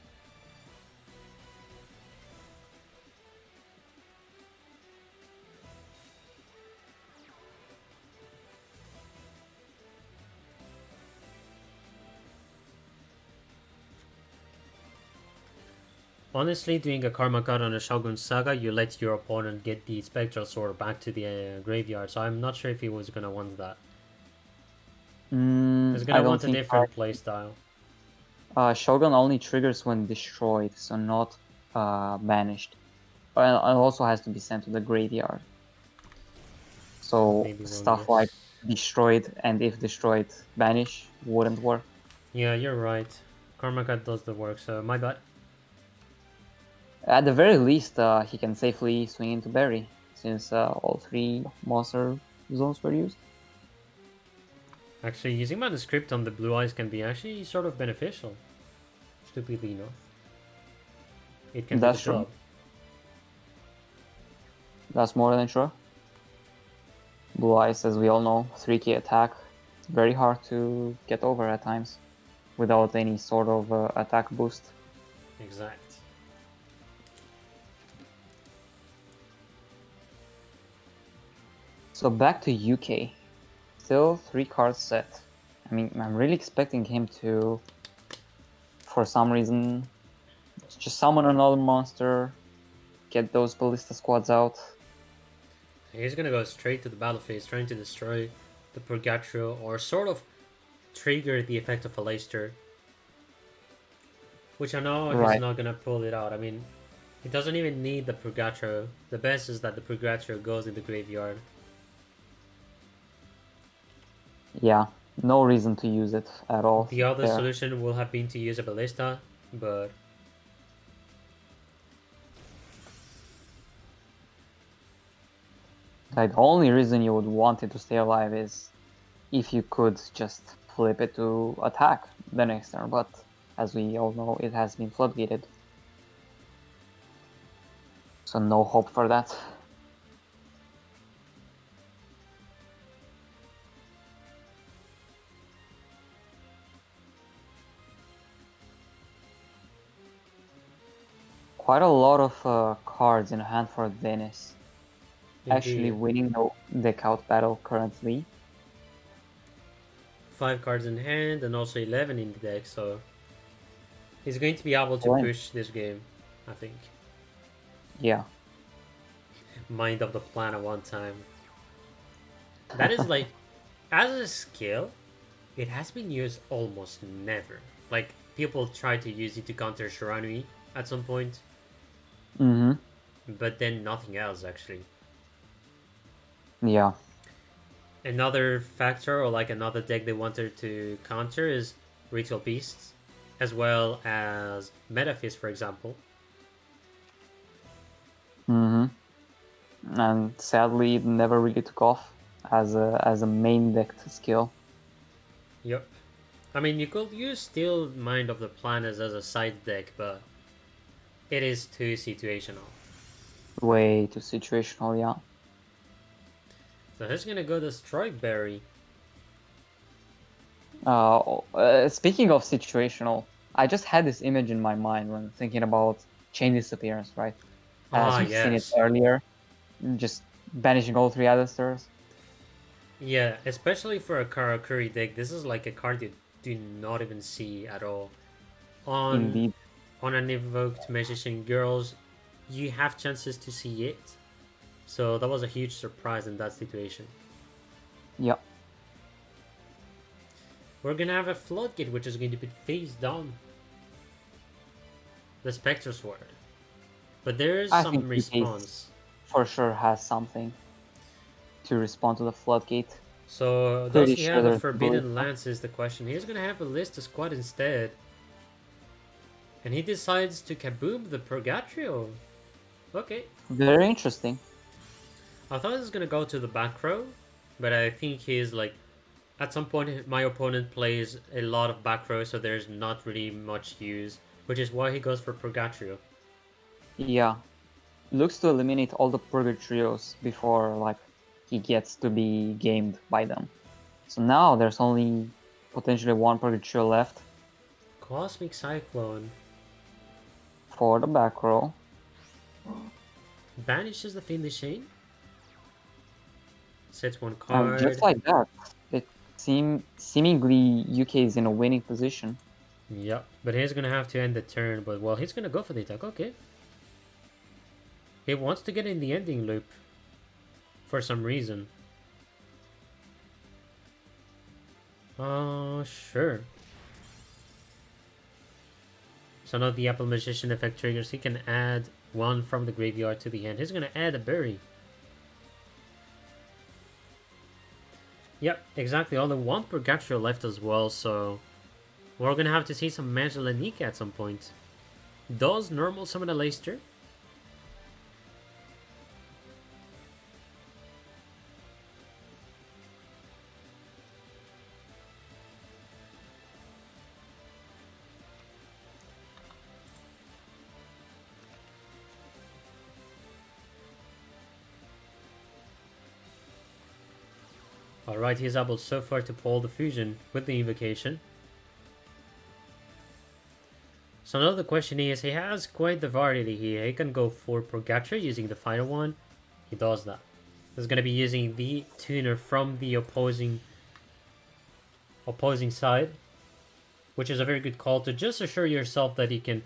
Honestly, doing a Karma Cut on a Shogun Saga, you let your opponent get the Spectral Sword back to the graveyard, so I'm not sure if he was gonna want that. He's I gonna don't want a think different playstyle. Shogun only triggers when destroyed, so not banished. And also has to be sent to the graveyard. So Maybe wrong, stuff yes. like destroyed and if destroyed banish wouldn't work. Yeah, you're right. Karma Cut does the work, so my bad. At the very least, he can safely swing into Berry, since all 3 monster zones were used. Actually, using Manuscript on the Blue Eyes can be actually sort of beneficial. Stupidly enough. It can That's do the true. job. That's more than sure. Blue Eyes, as we all know, 3k attack. It's very hard to get over at times without any sort of attack boost. Exact. So back to UK. Still 3 card set. I mean, I'm really expecting him to, for some reason, just summon another monster, get those ballista squads out. He's gonna go straight to the battle phase, trying to destroy the Purgatrio, or sort of trigger the effect of a Leicester. Which I know Right. he's not gonna pull it out. I mean, he doesn't even need the Purgatrio. The best is that the Purgatrio goes in the graveyard. Yeah, no reason to use it at all. The other there. solution will have been to use a Ballista, but Like, the only reason you would want it to stay alive is if you could just flip it to attack the next turn, but as we all know, it has been floodgated. So no hope for that. Quite a lot of cards in hand for Dennis. Actually indeed, winning the deck out battle currently. 5 cards in hand and also 11 in the deck, so he's going to be able to Right. push this game, I think. Yeah. Mind of the plan at one time. That is like, as a skill, it has been used almost never. Like, people try to use it to counter Shiranui at some point, Mm-hmm. but then nothing else actually. Yeah. Another factor, or like another deck they wanted to counter, is Ritual Beasts, as well as Metaphys, for example. Mm-hmm. And sadly, it never really took off as a main decked skill. Yep. I mean, you could use still Mind of the Planets as a side deck, but it is too situational. Way too situational, yeah. So he's gonna go the Strike Berry. Speaking of situational, I just had this image in my mind when thinking about Chain Disappearance, right? As Ah, we've seen it yes. earlier, just banishing all 3 Alistairs. Yeah, especially for a Karakuri deck, this is like a card you do not even see at all. Indeed. On an Invoked Magician Girls, you have chances to see it. So that was a huge surprise in that situation. Yep. We're gonna have a Floodgate, which is going to be face down. The Spectre Sword. But there is I some think the case response. for sure has something to respond to the Floodgate. So does Pretty he sure have a there's Forbidden ability. Lance is the question. He's gonna have a List Squad instead. And he decides to kaboom the Purgatrio. Okay. Very interesting. I thought he was gonna go to the back row, but I think he's like, at some point my opponent plays a lot of back row, so there's not really much use, which is why he goes for Purgatrio. Yeah. Looks to eliminate all the Purgatrios before, like, he gets to be gamed by them. So now there's only potentially 1 Purgatrio left Cosmic Cyclone for the back row. banishes the Fiendish Chain. Sets 1 card. Just like that, it seemingly UK is in a winning position. Yep, but he's gonna have to end the turn, but well, he's gonna go for the attack, okay. He wants to get in the ending loop for some reason. Sure. So now the Apple Magician effect triggers, he can add one from the graveyard to the hand. He's gonna add a berry. Yep, exactly. Only one Purgatrio left as well, so we're gonna have to see some Magellanique at some point. Does normal summon a Leicester? Alright, he's able so far to pull the fusion with the invocation. So now the question is, he has quite the variety here. He can go for Purgatrio using the final one. He does that. He's going to be using the tuner from the opposing side, which is a very good call to just assure yourself that he can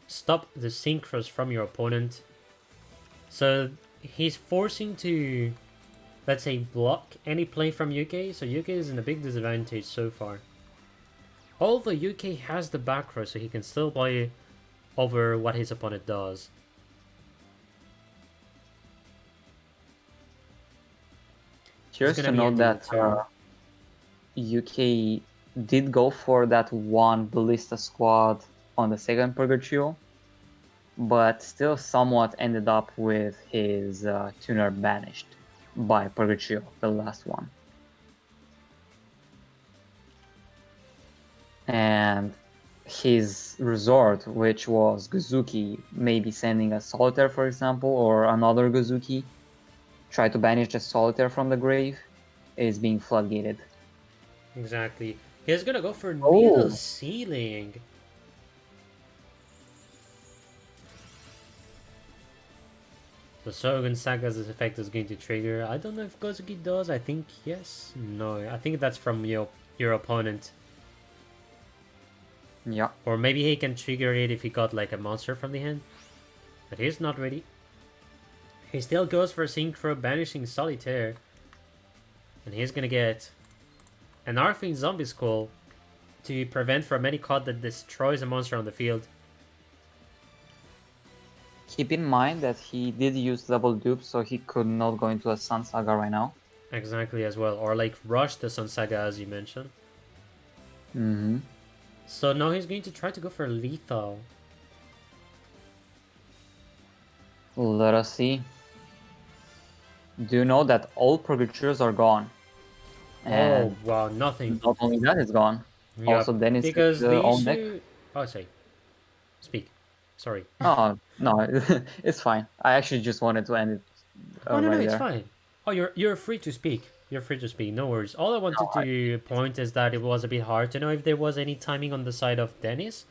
stop the synchros from your opponent. So he's forcing to, let's say, block any play from UK, so UK is in a big disadvantage so far. Although UK has the back row, so he can still play over what his opponent does. Curious to note that UK did go for that one Ballista squad on the second Purgatrio, but still somewhat ended up with his tuner banished by Purgatrio, the last one. And his resort, which was Gozuki, maybe sending a Solitaire, for example, or another Gozuki, try to banish the Solitaire from the grave, is being floodgated. Exactly. He's gonna go for Needle Sealing. The Shogun Saga's effect is going to trigger. I don't know if Gozuki does. I think yes. No, I think that's from your opponent. Yeah. Or maybe he can trigger it if he got like a monster from the hand. But he's not ready. He still goes for Synchro, banishing Solitaire. And he's gonna get an Arfing Zombie Skull to prevent from any card that destroys a monster on the field. Keep in mind that he did use double dupe, so he could not go into a Sun Saga right now. Exactly, as well. Or like rush the Sun Saga, as you mentioned. Mm-hmm. So now he's going to try to go for lethal. Let us see. Do you know that all Purgatrios are gone? And oh wow, nothing. not only that is gone. Yep. Also, Dennis because the the own issue... deck. Oh, sorry. Speak. Sorry. Oh no, it's fine. I actually just wanted to end it. Oh no, right it's there. fine. Oh, you're free to speak. You're free to speak. No worries. All I wanted to point is that it was a bit hard to know if there was any timing on the side of Dennis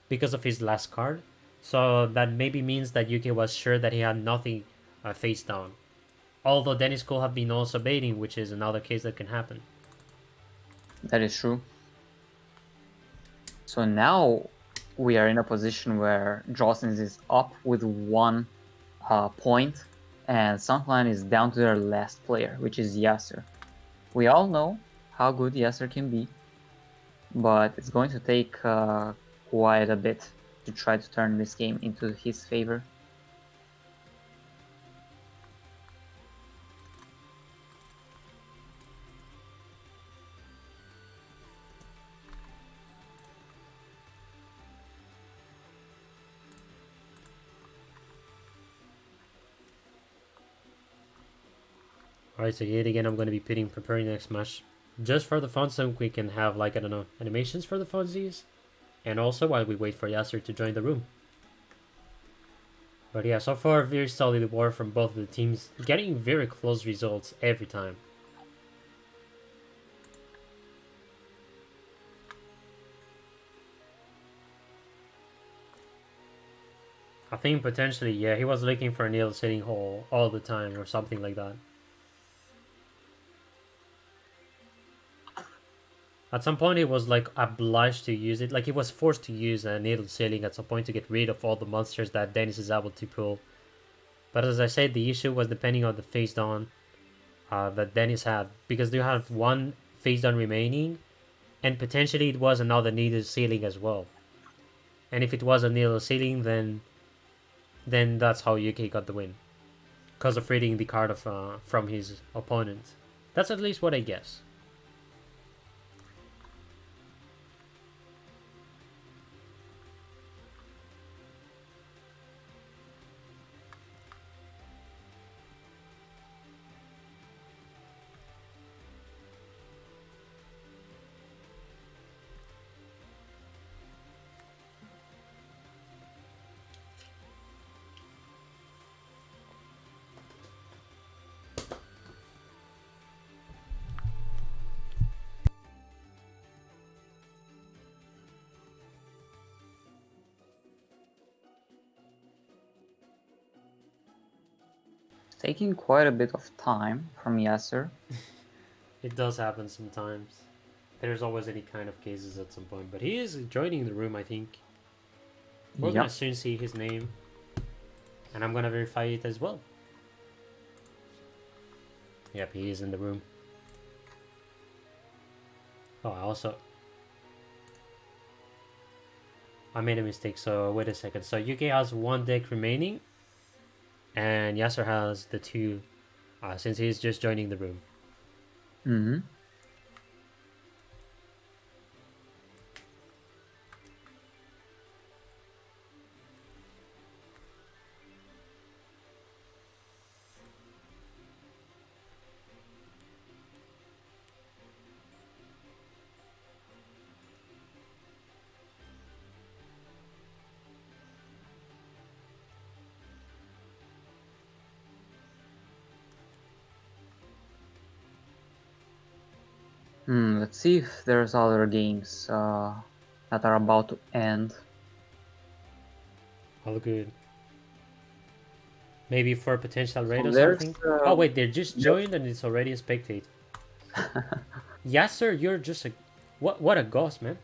because of his last card. So that maybe means that UK was sure that he had nothing face down. Although Dennis could have been also baiting, which is another case that can happen. That is true. So now we are in a position where Jostens is up with 1 point, and Suncline is down to their last player, which is Yasser. We all know how good Yasser can be, but it's going to take quite a bit to try to turn this game into his favor. Alright, so yet again I'm going to be preparing next match. Just for the fun, so we can have, like, I don't know, animations for the funsies. And also while we wait for Yasser to join the room. But yeah, so far very solid war from both of the teams. Getting very close results every time. I think potentially, yeah, he was looking for a nail sitting hole all the time or something like that. At some point, he was like obliged to use it. Like he was forced to use a needle ceiling at some point to get rid of all the monsters that Dennis is able to pull. But as I said, the issue was depending on the face down that Dennis had, because you have one face down remaining, and potentially it was another needle ceiling as well. And if it was a needle ceiling, then that's how UK got the win, because of reading the card of from his opponent. That's at least what I guess. Taking quite a bit of time from Yasser. It does happen sometimes. There's always any kind of cases at some point, but he is joining the room, I think. We're gonna soon see his name, and I'm gonna verify it as well. Yep, he is in the room. Oh, I made a mistake, so wait a second. So UK has one deck remaining, and Yasser has the two, since he's just joining the room. Mm-hmm. Let's see if there's other games that are about to end. All good. Maybe for a potential raid or there's, something? Oh wait, they just joined and it's already a spectate. Yasser, you're just a... What a ghost, man.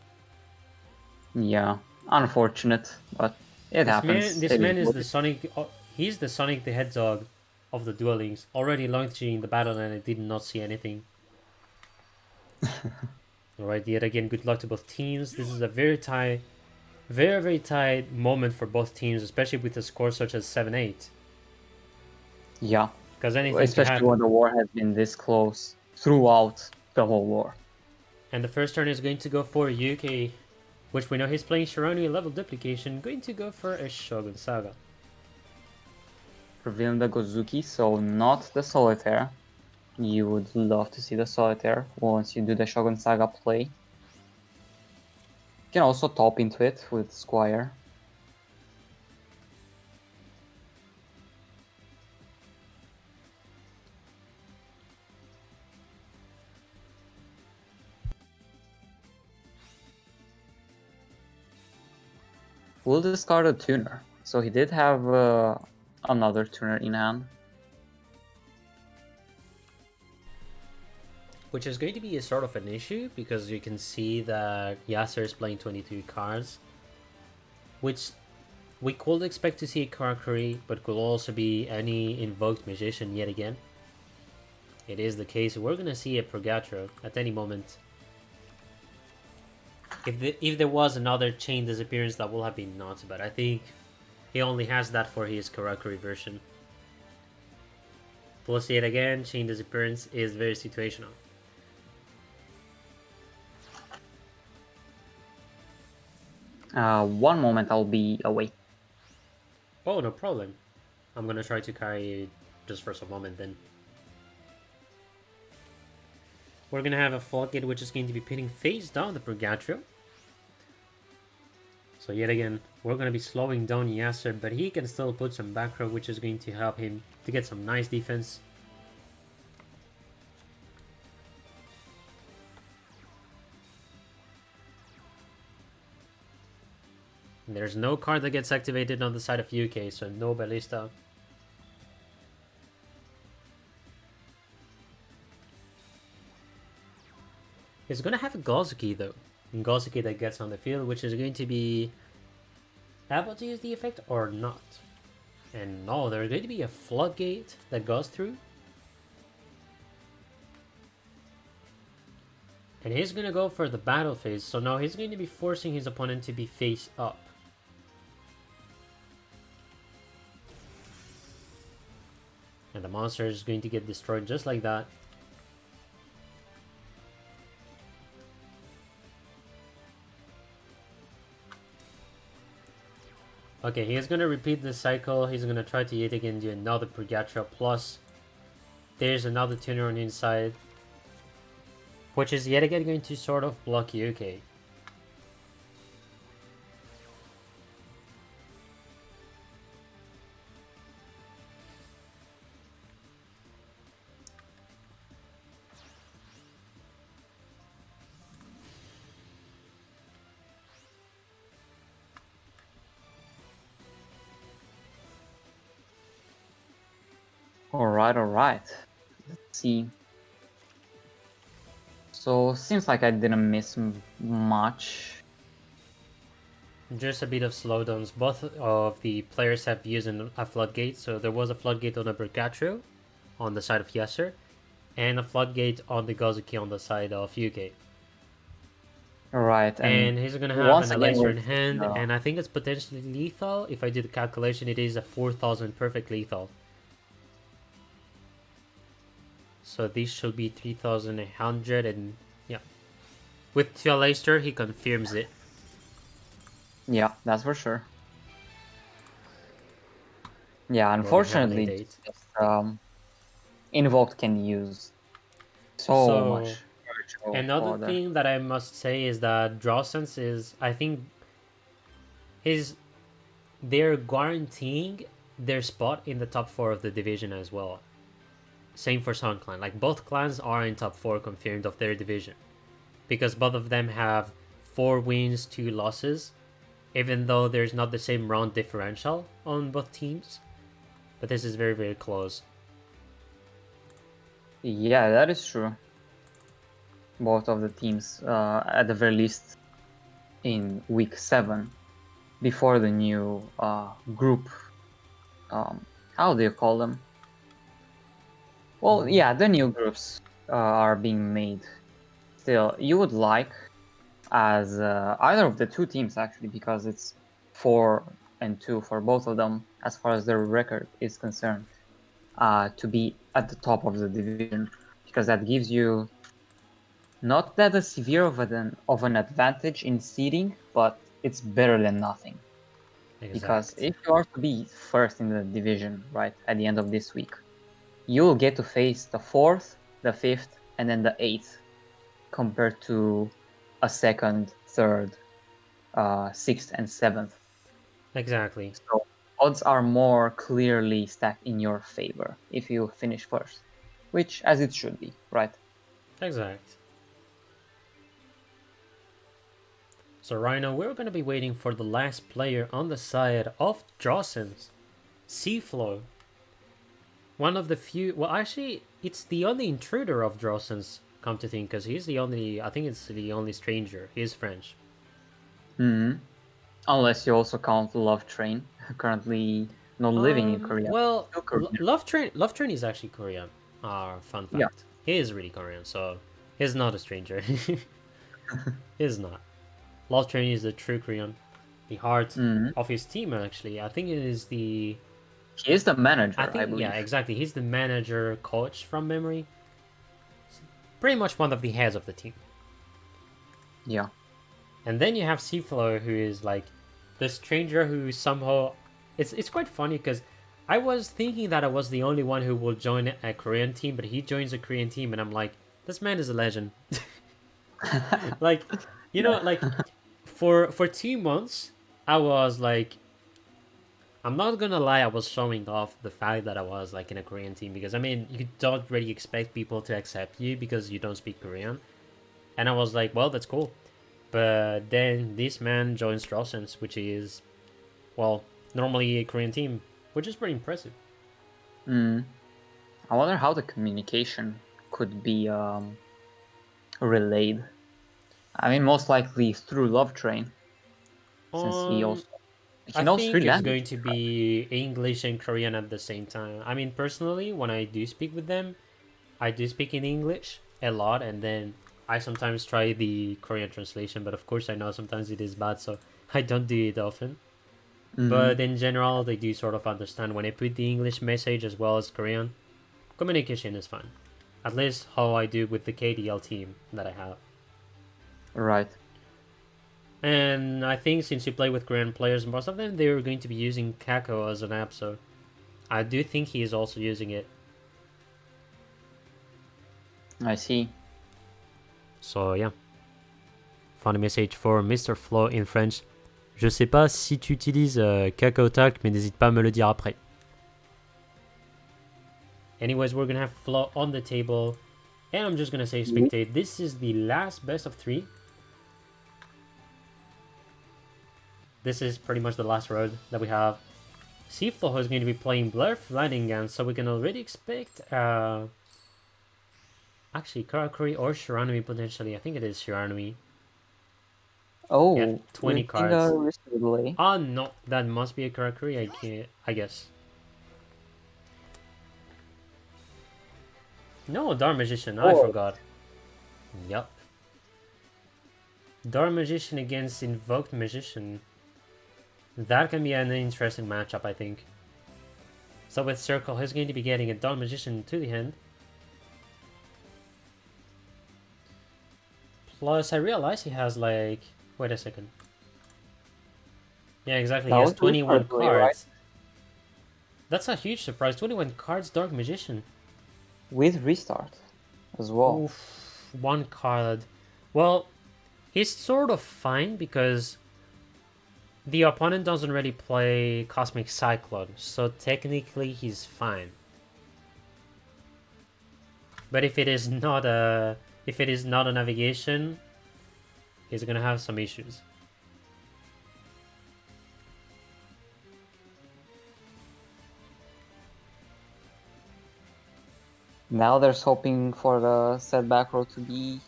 Yeah, unfortunate, but it happens. This man is the Sonic... he's the Sonic the Hedgehog of the Duel Links. Already launching the battle and I did not see anything. Alright, yet again, good luck to both teams. This is a very tight moment for both teams, especially with a score such as 7-8. Yeah, because anything especially when the war has been this close throughout the whole war. And the first turn is going to go for UK, which we know he's playing Shironi level duplication, going to go for a Shogun Saga. Revealing the Gozuki, so not the Solitaire. You would love to see the Solitaire once you do the Shogun Saga play. You can also top into it with Squire. We'll discard a tuner. So he did have another tuner in hand. Which is going to be a sort of an issue, because you can see that Yasser is playing 22 cards. Which we could expect to see a Karakuri, but could also be any invoked magician yet again. It is the case, we're going to see a Purgatro at any moment. If there was another chain disappearance, that would have been nuts, but I think he only has that for his Karakuri version. Plus yet again, chain disappearance is very situational. One moment, I'll be away. Oh, no problem. I'm gonna try to carry you just for some moment then. We're gonna have a Floodgate, which is going to be pitting face down the Purgatrio. So yet again, we're gonna be slowing down Yasser, but he can still put some back row, which is going to help him to get some nice defense. There's no card that gets activated on the side of UK, so no Ballista. He's gonna have a Gozuki though. Gozuki that gets on the field, which is going to be able to use the effect or not. And no, there's going to be a floodgate that goes through. And he's gonna go for the battle phase, so now he's going to be forcing his opponent to be face up. And the monster is going to get destroyed just like that. Okay, he's gonna repeat this cycle. He's gonna try to yet again do another Purgatria plus. There's another tuner on the inside, which is yet again going to sort of block UK. Alright. Let's see. So, seems like I didn't miss much. Just a bit of slowdowns. Both of the players have used a floodgate, so there was a floodgate on the Purgatrio on the side of Yasser, and a floodgate on the Gozuki on the side of UK. Right, And he's gonna have an Elixir in hand, and I think it's potentially lethal. If I do the calculation, it is a 4000 perfect lethal. So this should be 3100, and yeah. With Elixir, he confirms it. Yeah, that's for sure. Yeah, unfortunately, date. Invoked can use so much. Another thing that I must say is that Drawsense is, I think, they're guaranteeing their spot in the top 4 of the division as well. Same for Sun Clan. Like, both clans are in top 4 confirmed of their division, because both of them have 4 wins, 2 losses, even though there's not the same round differential on both teams. But this is very, very close. Yeah, that is true. Both of the teams, at the very least, in week 7, before the new group. How do you call them? Well, yeah, the new groups are being made. Still, you would like, as either of the two teams actually, because it's 4 and 2 for both of them as far as their record is concerned, to be at the top of the division, because that gives you not that a severe of an advantage in seeding, but it's better than nothing. Exact. Because if you are to be first in the division, right, at the end of this week, you'll get to face the 4th, the 5th, and then the 8th, compared to a 2nd, 3rd, 6th, and 7th. Exactly. So odds are more clearly stacked in your favor if you finish first, which as it should be, right? Exact. So right now we're going to be waiting for the last player on the side of Drawsense, Seaflow. One of the few, well actually it's the only intruder of Drawsense, come to think, because he's the only, I think it's the only stranger. He's French. Unless you also count Love Train, currently not living in Korea. Well, Still Korean. Love Train is actually Korean. Fun fact. Yeah. He is really Korean, so he's not a stranger. He's not. Love Train is the true Korean. The heart of his team, actually. I think it is the... He is the manager, I think, believe. yeah, exactly. He's the manager coach from memory. Pretty much one of the heads of the team. Yeah. And then you have Seaflow, who is like the stranger who somehow... It's quite funny because I was thinking that I was the only one who will join a Korean team, but he joins a Korean team and I'm like, this man is a legend. Like, you know, like for 2 months, I was like, I'm not gonna lie, I was showing off the fact that I was like in a Korean team, because I mean, you don't really expect people to accept you because you don't speak Korean. And I was like, well, that's cool. But then this man joins Drawsense, which is, well, normally a Korean team, which is pretty impressive. I wonder how the communication could be relayed I mean, most likely through Love Train, since he I knows think three it's languages. going to be English and Korean at the same time. I mean, personally, when I do speak with them, I do speak in English a lot, and then I sometimes try the Korean translation, but of course I know sometimes it is bad, so I don't do it often. But in general, they do sort of understand when I put the English message as well as Korean. Communication is fine. At least how I do with the KDL team that I have. Right. And I think since you play with Korean players, most of them, they are going to be using Kako as an app, so I do think he is also using it. I see. So yeah. Funny message for Mr. Flo in French. Je sais pas si tu utilises Kakao Talk, mais n'hésite pas à me le dire après. Anyways, we're gonna have Flo on the table, and I'm just gonna say spectate. This is the last best of 3. This is pretty much the last road that we have. Seaflow is going to be playing Blur Flanagan, so we can already expect actually Karakuri or Shiranui potentially. I think it is Shiranui. Oh, Yeah, 20 we're cards. seeing a risk delay. Oh no, that must be a Karakuri. I guess. No, Dark Magician. I forgot. Yup. Dark Magician against Invoked Magician. That can be an interesting matchup, I think. So with Circle, he's going to be getting a Dark Magician to the hand. Plus, I realize he has like... Wait a second. Yeah, exactly. He has 21 cards. Right? That's a huge surprise. 21 cards, Dark Magician. With restart as well. Oof, 1 card. Well, he's sort of fine because the opponent doesn't really play Cosmic Cyclone, so technically he's fine. But if it is not a navigation, he's gonna have some issues. Now there's hoping for the set back row to be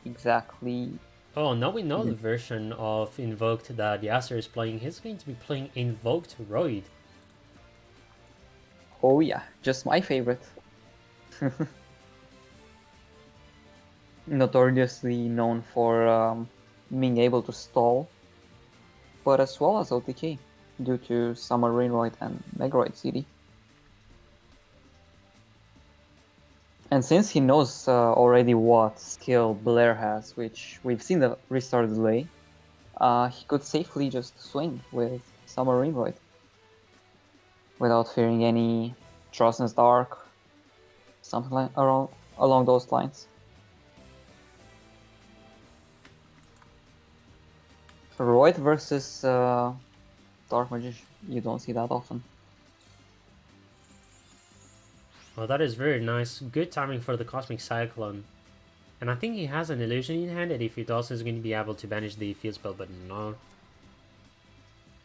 exactly... Oh, now we know the version of Invoked that Yasser is playing. He's going to be playing Invoked Roid. Oh yeah, just my favorite. Notoriously known for being able to stall, but as well as OTK, due to Summer Rainroid and Megaroid CD. And since he knows already what skill Blair has, which we've seen the restart delay, he could safely just swing with Summer Rainroid without fearing any Trostness Dark, something like along those lines. Roid versus Dark Magician, you don't see that often. Well, that is very nice. Good timing for the Cosmic Cyclone. And I think he has an illusion in hand, and if he does, he's going to be able to banish the field spell, but no.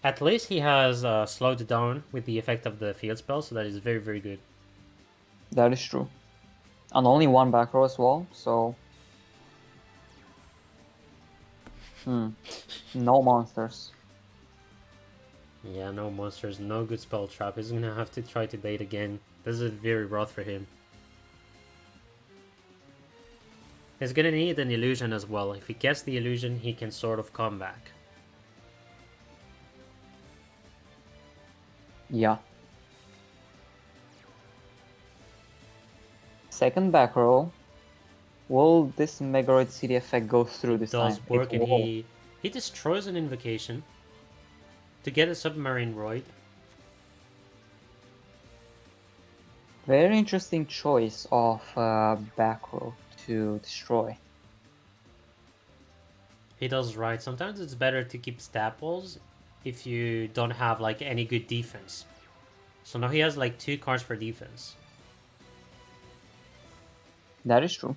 At least he has slowed down with the effect of the field spell, so that is very, very good. That is true. And only 1 back row as well, so... No monsters. Yeah, no monsters, no good spell trap. He's gonna have to try to bait again. This is very rough for him. He's gonna need an illusion as well. If he gets the illusion, he can sort of come back. Yeah. Second back row. Will this Megaroid CD effect go through this time? It does work, and he destroys an invocation to get a Submarine Roid. Very interesting choice of back row to destroy. He does right. Sometimes it's better to keep staples if you don't have like any good defense. So now he has like 2 cards for defense. That is true.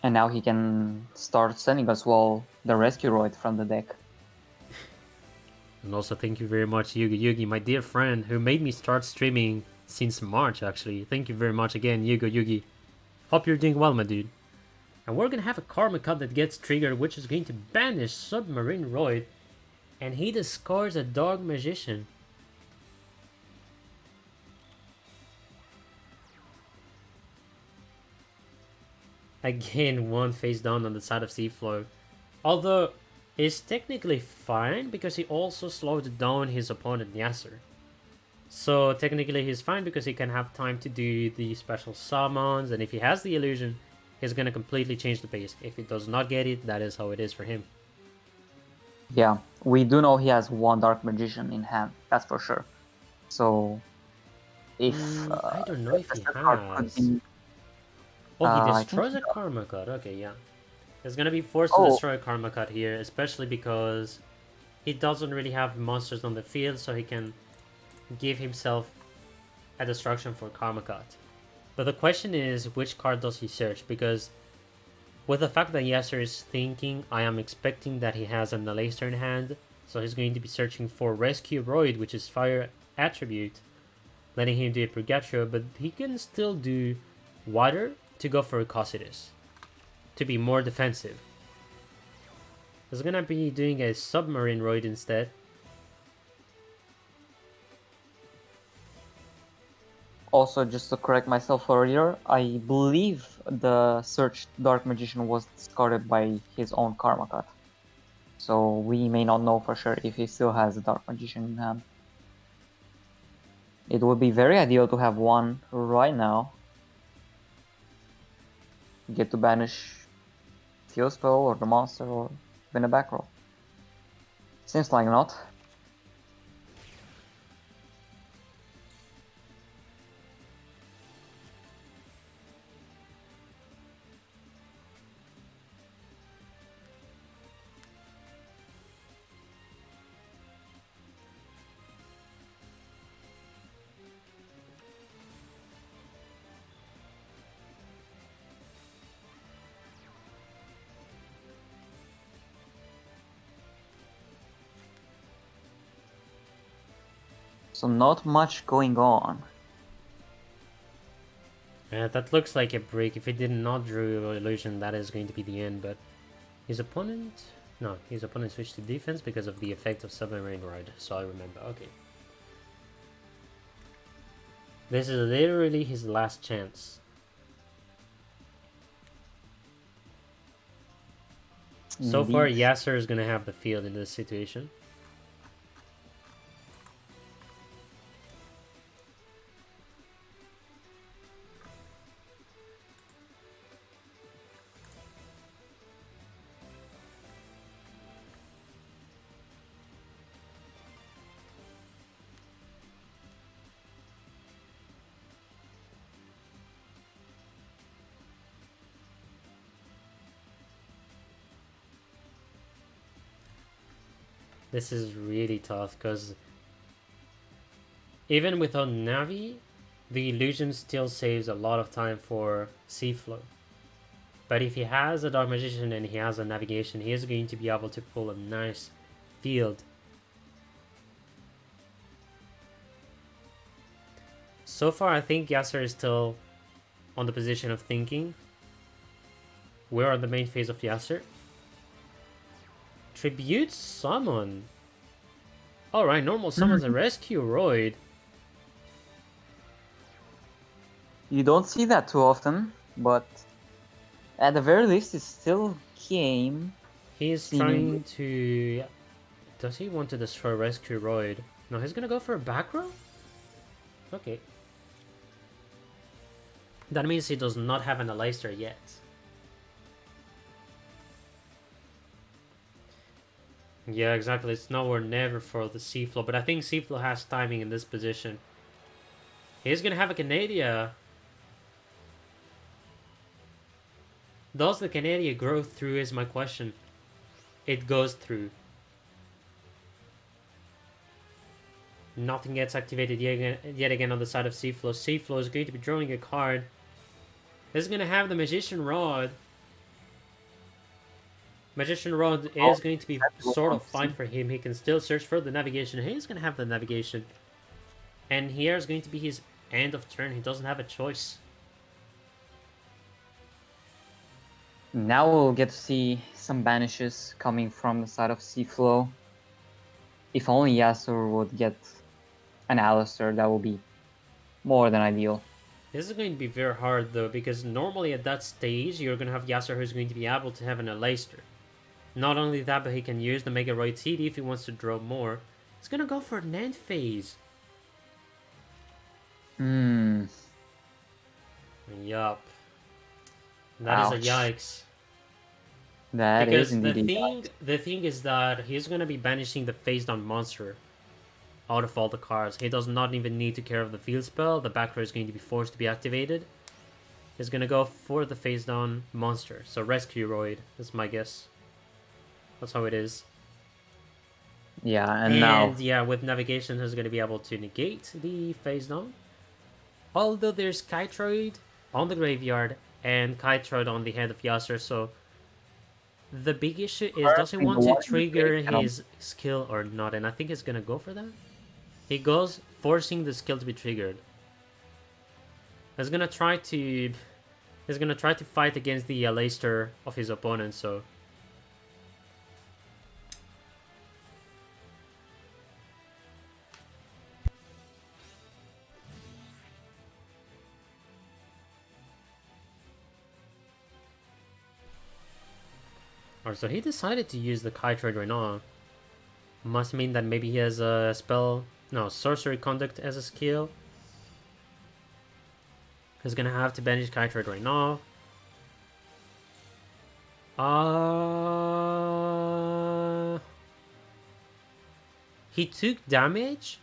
And now he can start sending as well the Rescue Roid from the deck. And also thank you very much, Yugi, my dear friend, who made me start streaming since March, actually. Thank you very much again, Yugi. Hope you're doing well, my dude. And we're gonna have a Karma Cut that gets triggered, which is going to banish Submarine Roid. And he discards a Dark Magician. Again, one face down on the side of Seafloor. Although, it's technically fine because he also slowed down his opponent Yasser. So technically he's fine because he can have time to do the special summons, and if he has the illusion, he's gonna completely change the pace. If he does not get it, that is how it is for him. Yeah, we do know he has one Dark Magician in hand, that's for sure. So, if I don't know if he card could has. be- Oh, I he think destroys he a Karma Cut. Okay, yeah. He's gonna be forced to destroy a Karma Cut here, especially because he doesn't really have monsters on the field, so he can give himself a destruction for Karma Cut. But the question is, which card does he search? Because with the fact that Yasser is thinking, I am expecting that he has an Aleister in hand, so he's going to be searching for Rescue Roid, which is Fire Attribute, letting him do a Purgatrio, but he can still do Water to go for Cossidus, to be more defensive. He's gonna be doing a Submarine Roid instead. Also, just to correct myself earlier, I believe the searched Dark Magician was discarded by his own Karma Cut. So we may not know for sure if he still has a Dark Magician in hand. It would be very ideal to have one right now. Get to banish Fuel Spell or the monster or win a back row. Seems like not. So not much going on. Yeah, that looks like a break. If he did not draw Illusion, that is going to be the end, but his opponent... No, his opponent switched to defense because of the effect of Submarine Ride, so I remember. Okay. This is literally his last chance. So far, Indeed. Yasser is gonna have the field in this situation. This is really tough because even without Navi, the illusion still saves a lot of time for Seaflow. But if he has a Dark Magician and he has a Navigation, he is going to be able to pull a nice field. So far, I think Yasser is still on the position of thinking. We're on the main phase of Yasser. Tribute Summon. Alright, normal summons a Rescue Roid. You don't see that too often, but at the very least, it's still game. He's trying to... Does he want to destroy Rescue Roid? No, he's gonna go for a back row? Okay. That means he does not have an Aleister yet. Yeah, exactly. It's now or never for the Seaflow, but I think Seaflow has timing in this position. He's gonna have a Canadia. Does the Canadia grow through is my question. It goes through. Nothing gets activated yet again on the side of Seaflow. Seaflow is going to be drawing a card. He's gonna have the Magician Rod. Magician Rod is going to be sort of fine for him. He can still search for the navigation. He's going to have the navigation. And here is going to be his end of turn. He doesn't have a choice. Now we'll get to see some banishes coming from the side of Seaflow. If only Yasuo would get an Alistar, that would be more than ideal. This is going to be very hard though, because normally at that stage you're going to have Yasuo who's going to be able to have an Aleister. Not only that, but he can use the Mega Roid CD if he wants to draw more. He's going to go for an end phase. Yup. That is a yikes. That Because is indeed a yikes. the thing is that he's going to be banishing the face down monster out of all the cards. He does not even need to care of the field spell. The back row is going to be forced to be activated. He's going to go for the face down monster. So Rescue Roid is my guess. That's how it is. Yeah, and now... yeah, with navigation, he's going to be able to negate the face down. Although there's Kytroid on the graveyard and Kytroid on the head of Yasuo, so the big issue is, does he want to trigger his skill or not? And I think he's going to go for that. He goes forcing the skill to be triggered. He's going to try to fight against the Aleister of his opponent, so or so he decided to use the Kytroid right now. Must mean that maybe he has a spell, no, Sorcery Conduct as a skill. He's gonna have to banish Kytroid right now. He took damage,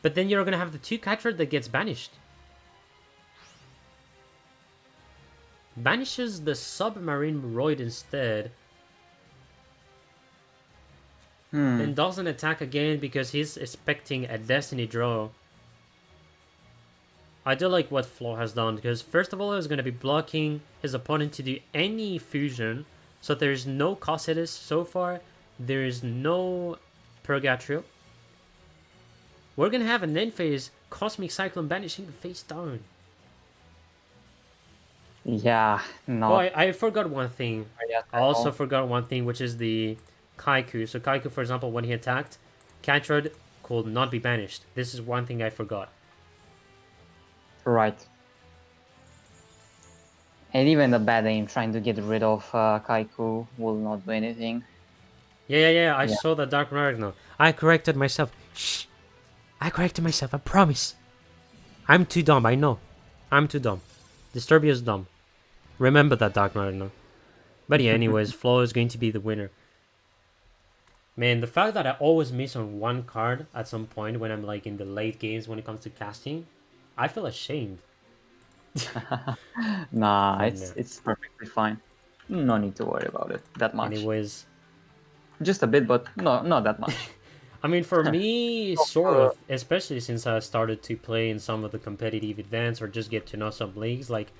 but then you're gonna have the 2 Kytroid that gets banished. Banishes the Submarine Roid instead. And doesn't attack again because he's expecting a Destiny draw. I do like what Flo has done, because first of all, he's going to be blocking his opponent to do any fusion. So there's no Cossetus so far. There is no Purgatrio. We're going to have an end phase Cosmic Cyclone banishing the face down. Yeah, no. Oh, I forgot one thing. I also forgot one thing, which is the Kaiku. So Kaiku, for example, when he attacked, Kytroid could not be banished. This is one thing I forgot. Right. And even the bad aim trying to get rid of Kaiku will not do anything. Yeah. I saw the Dark Monarch now. I corrected myself. Shh. I corrected myself, I promise. I'm too dumb, I know. I'm too dumb. Disturbia is dumb. Remember that, Dark Monarch now. But yeah, anyways, Flo is going to be the winner. Man, the fact that I always miss on one card at some point when I'm like in the late games when it comes to casting, I feel ashamed. Nah, it's perfectly fine. No need to worry about it that much. Anyways. Just a bit, but no, not that much. I mean, for me, sort of, especially since I started to play in some of the competitive events or just get to know some leagues, like,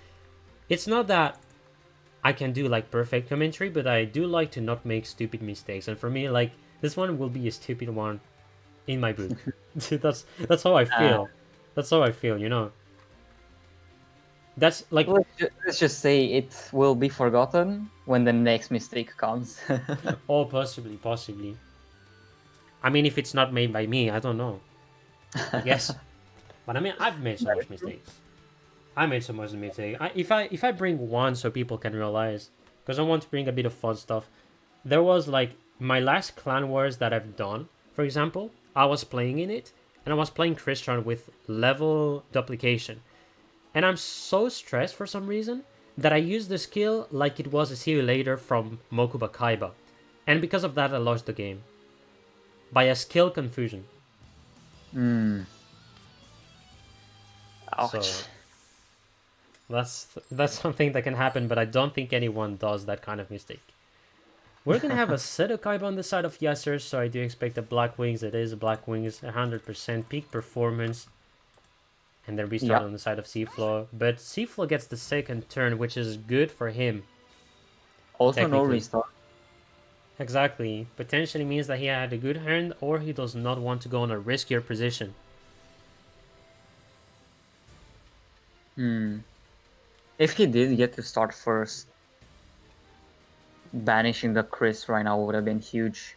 it's not that I can do, like, perfect commentary, but I do like to not make stupid mistakes. And for me, like, this one will be a stupid one in my book. That's how I feel. That's how I feel, you know? That's, like... Let's just say it will be forgotten when the next mistake comes. Oh, possibly. I mean, if it's not made by me, I don't know. I guess. But I mean, I've made so much mistakes. I made so much mistakes. If I bring one so people can realize, because I want to bring a bit of fun stuff. There was like my last clan wars that I've done. For example, I was playing in it, and I was playing Christian with level duplication, and I'm so stressed for some reason that I used the skill like it was a see you later from Mokuba Kaiba, and because of that I lost the game. By a skill confusion. Ouch. So that's something that can happen, but I don't think anyone does that kind of mistake. We're gonna have a Sedokaiba on the side of Yasser, so I do expect a Black Wings. It is a Black Wings, 100% peak performance. And then restart on the side of Seaflow. But Seaflow gets the second turn, which is good for him. Also no restart. Exactly. Potentially means that he had a good hand, or he does not want to go on a riskier position. If he did get to start first, banishing the Chris right now would have been huge.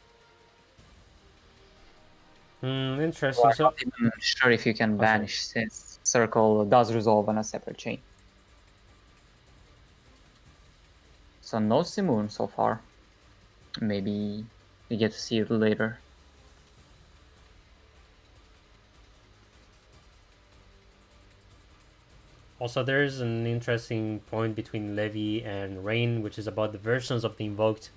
Interesting. I'm So, not even sure if you can sorry. banish since Circle does resolve on a separate chain. So no Simoon so far. Maybe we get to see it later. also, there's an interesting point between Levi and Rain, which is about the versions of the Invoked.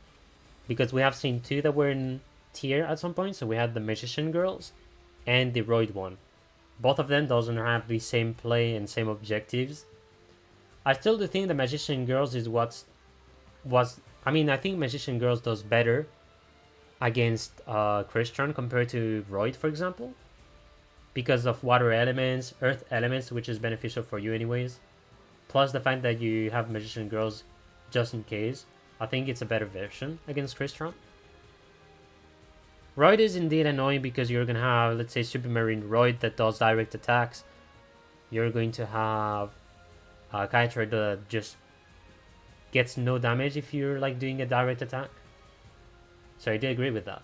Because we have seen two that were in tier at some point. So we had the Magician Girls and the Roid one. Both of them doesn't have the same play and same objectives. I still do think the Magician Girls is what was. I mean, I think Magician Girls does better against Christian compared to Roid, for example, because of water elements, earth elements, which is beneficial for you anyways. Plus the fact that you have Magician Girls just in case. I think it's a better version against Christian. Roid is indeed annoying because you're gonna have, let's say, Supermarine Roid that does direct attacks. You're going to have a Kytra that just gets no damage if you're like doing a direct attack. So I do agree with that.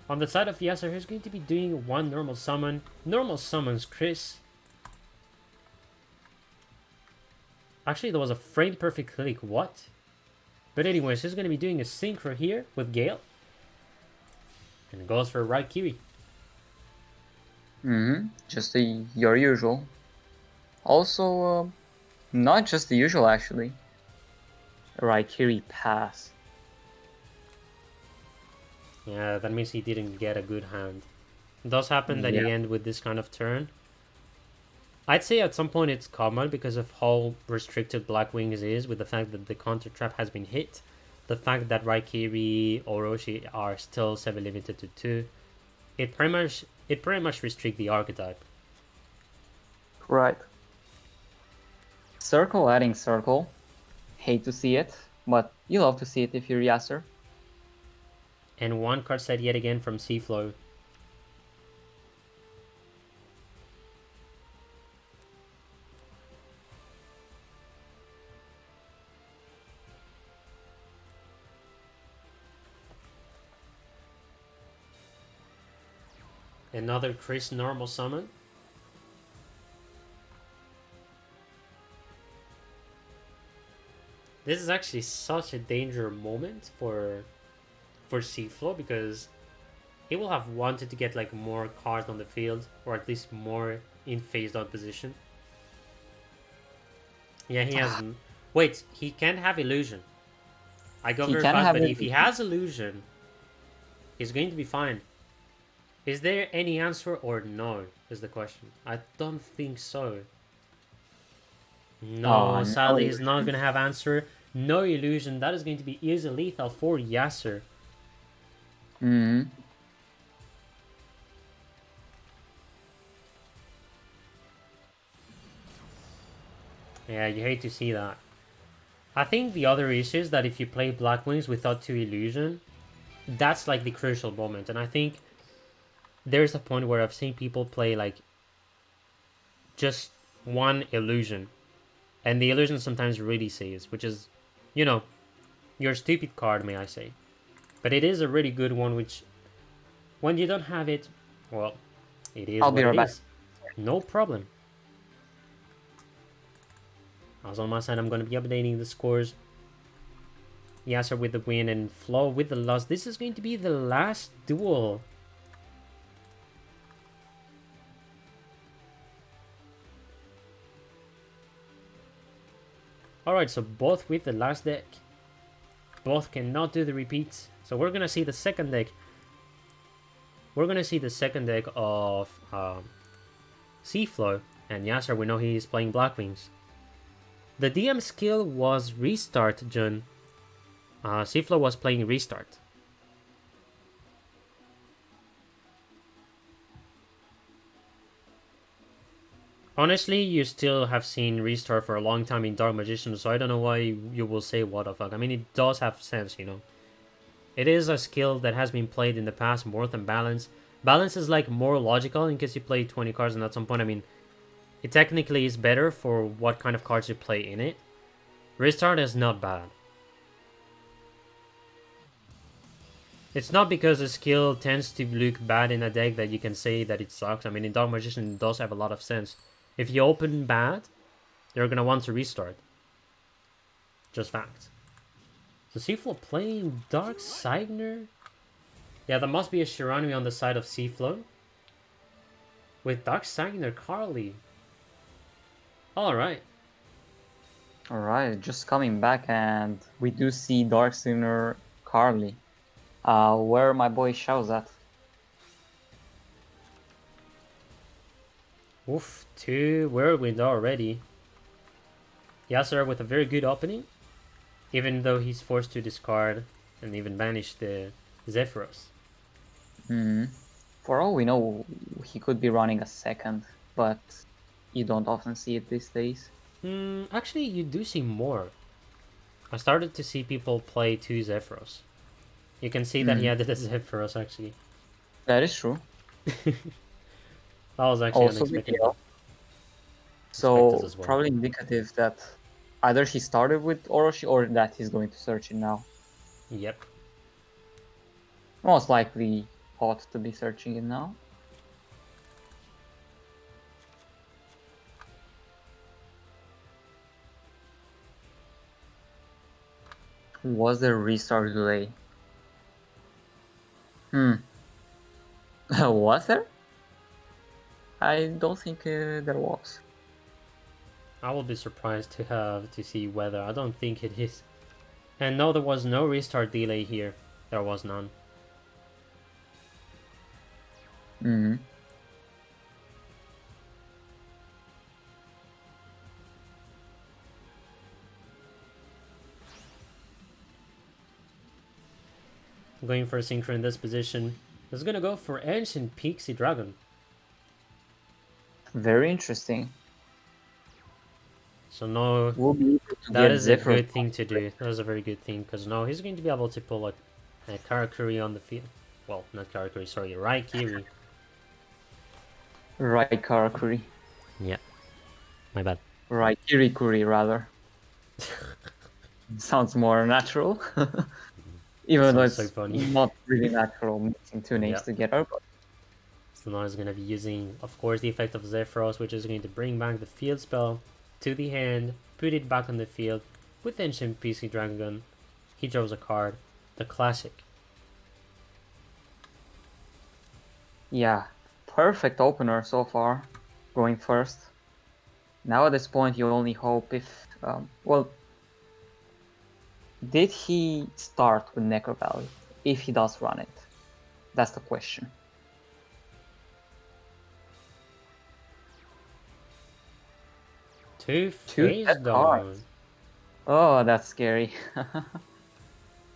On the side of Yasser, he's going to be doing one normal summon. Normal summons Chris. Actually, there was a frame perfect click. What? But anyways, he's going to be doing a synchro here with Gale. And goes for right Kiri. Just your usual. Also, not just the usual actually. Right, Kiri pass. Yeah, that means he didn't get a good hand. It does happen that you end with this kind of turn. I'd say at some point it's common because of how restricted Black Wings is with the fact that the counter trap has been hit. The fact that Raikiri, Orochi are still 7 limited to 2. It pretty much restricts the archetype. Right. Circle adding Circle. Hate to see it, but you love to see it if you're Yasser. And one card set yet again from Seaflow. Another Chris normal summon. This is actually such a danger moment for Seaflow because he will have wanted to get like more cards on the field or at least more in phased out position. Yeah, he has. Wait, he can't have illusion. I go very fast, but if he has illusion, he's going to be fine. Is there any answer or no? Is the question. I don't think so. No, sadly, he's not going to have answer. No illusion. That is going to be easy lethal for Yasser. Yeah, you hate to see that. I think the other issue is that if you play Black Wings without 2 illusion, that's like the crucial moment. And I think there's a point where I've seen people play like just 1 illusion. And the illusion sometimes really saves, which is, you know, your stupid card, may I say. But it is a really good one, which when you don't have it, well, it is what it is. No problem. As on my side, I'm going to be updating the scores. Yasser with the win and Flo with the loss. This is going to be the last duel. Alright, so both with the last deck. Both cannot do the repeats. So we're going to see the second deck. We're going to see the second deck of Seaflow. And Yasser, we know he is playing Black Wings. The DM skill was Restart, Jun. Seaflow was playing Restart. Honestly, you still have seen Restart for a long time in Dark Magician, so I don't know why you will say what the fuck. I mean, it does have sense, you know. It is a skill that has been played in the past more than Balance. Balance is like more logical in case you play 20 cards, and at some point, I mean, it technically is better for what kind of cards you play in it. Restart is not bad. It's not because the skill tends to look bad in a deck that you can say that it sucks. I mean, in Dark Magician, it does have a lot of sense. If you open bad, you're gonna want to restart. Just fact. So Seaflow playing Dark Signer? Yeah, there must be a Shiranui on the side of Seaflow. With Dark Signer Carly. Alright. Alright, just coming back, and we do see Dark Sinner Carly. Where my boy Shao's at. Oof, 2 Whirlwind already. Yasser with a very good opening. Even though he's forced to discard and even banish the Zephyros. For all we know, he could be running a second, but you don't often see it these days. Actually, you do see more. I started to see people play 2 Zephyros. You can see that he added a Zephyros, actually. That is true. That was actually Also unexpected. BPL. So, Expected as well. probably indicative that either he started with Orochi or that he's going to search it now. Yep. Most likely ought to be searching it now. Was there restart delay? Was there? I don't think there was. I will be surprised to see whether. I don't think it is. And no, there was no restart delay here. There was none. Going for a synchro in this position. It's gonna go for Ancient Pixie Dragon. Very interesting. So no, We'll be able to that get is a Zephyros. good thing to do. That is a very good thing, because no, he's going to be able to pull a Karakuri on the field. Well, not Karakuri, sorry, Raikiri. Right, Karakuri. Yeah, my bad. Right, Kirikuri, rather. Sounds more natural. Even though Sounds it's so funny. not really natural mixing two names Yeah. together. But So now he's going to be using, of course, the effect of Zephyros, which is going to bring back the field spell to the hand, put it back on the field. With Ancient PC Dragon, he draws a card, the classic. yeah, perfect opener so far, going first. Now at this point, you only hope if... well, did he start with Necro Valley? If he does run it? That's the question. Two Two Phase dead Dawn. cards. Oh, that's scary.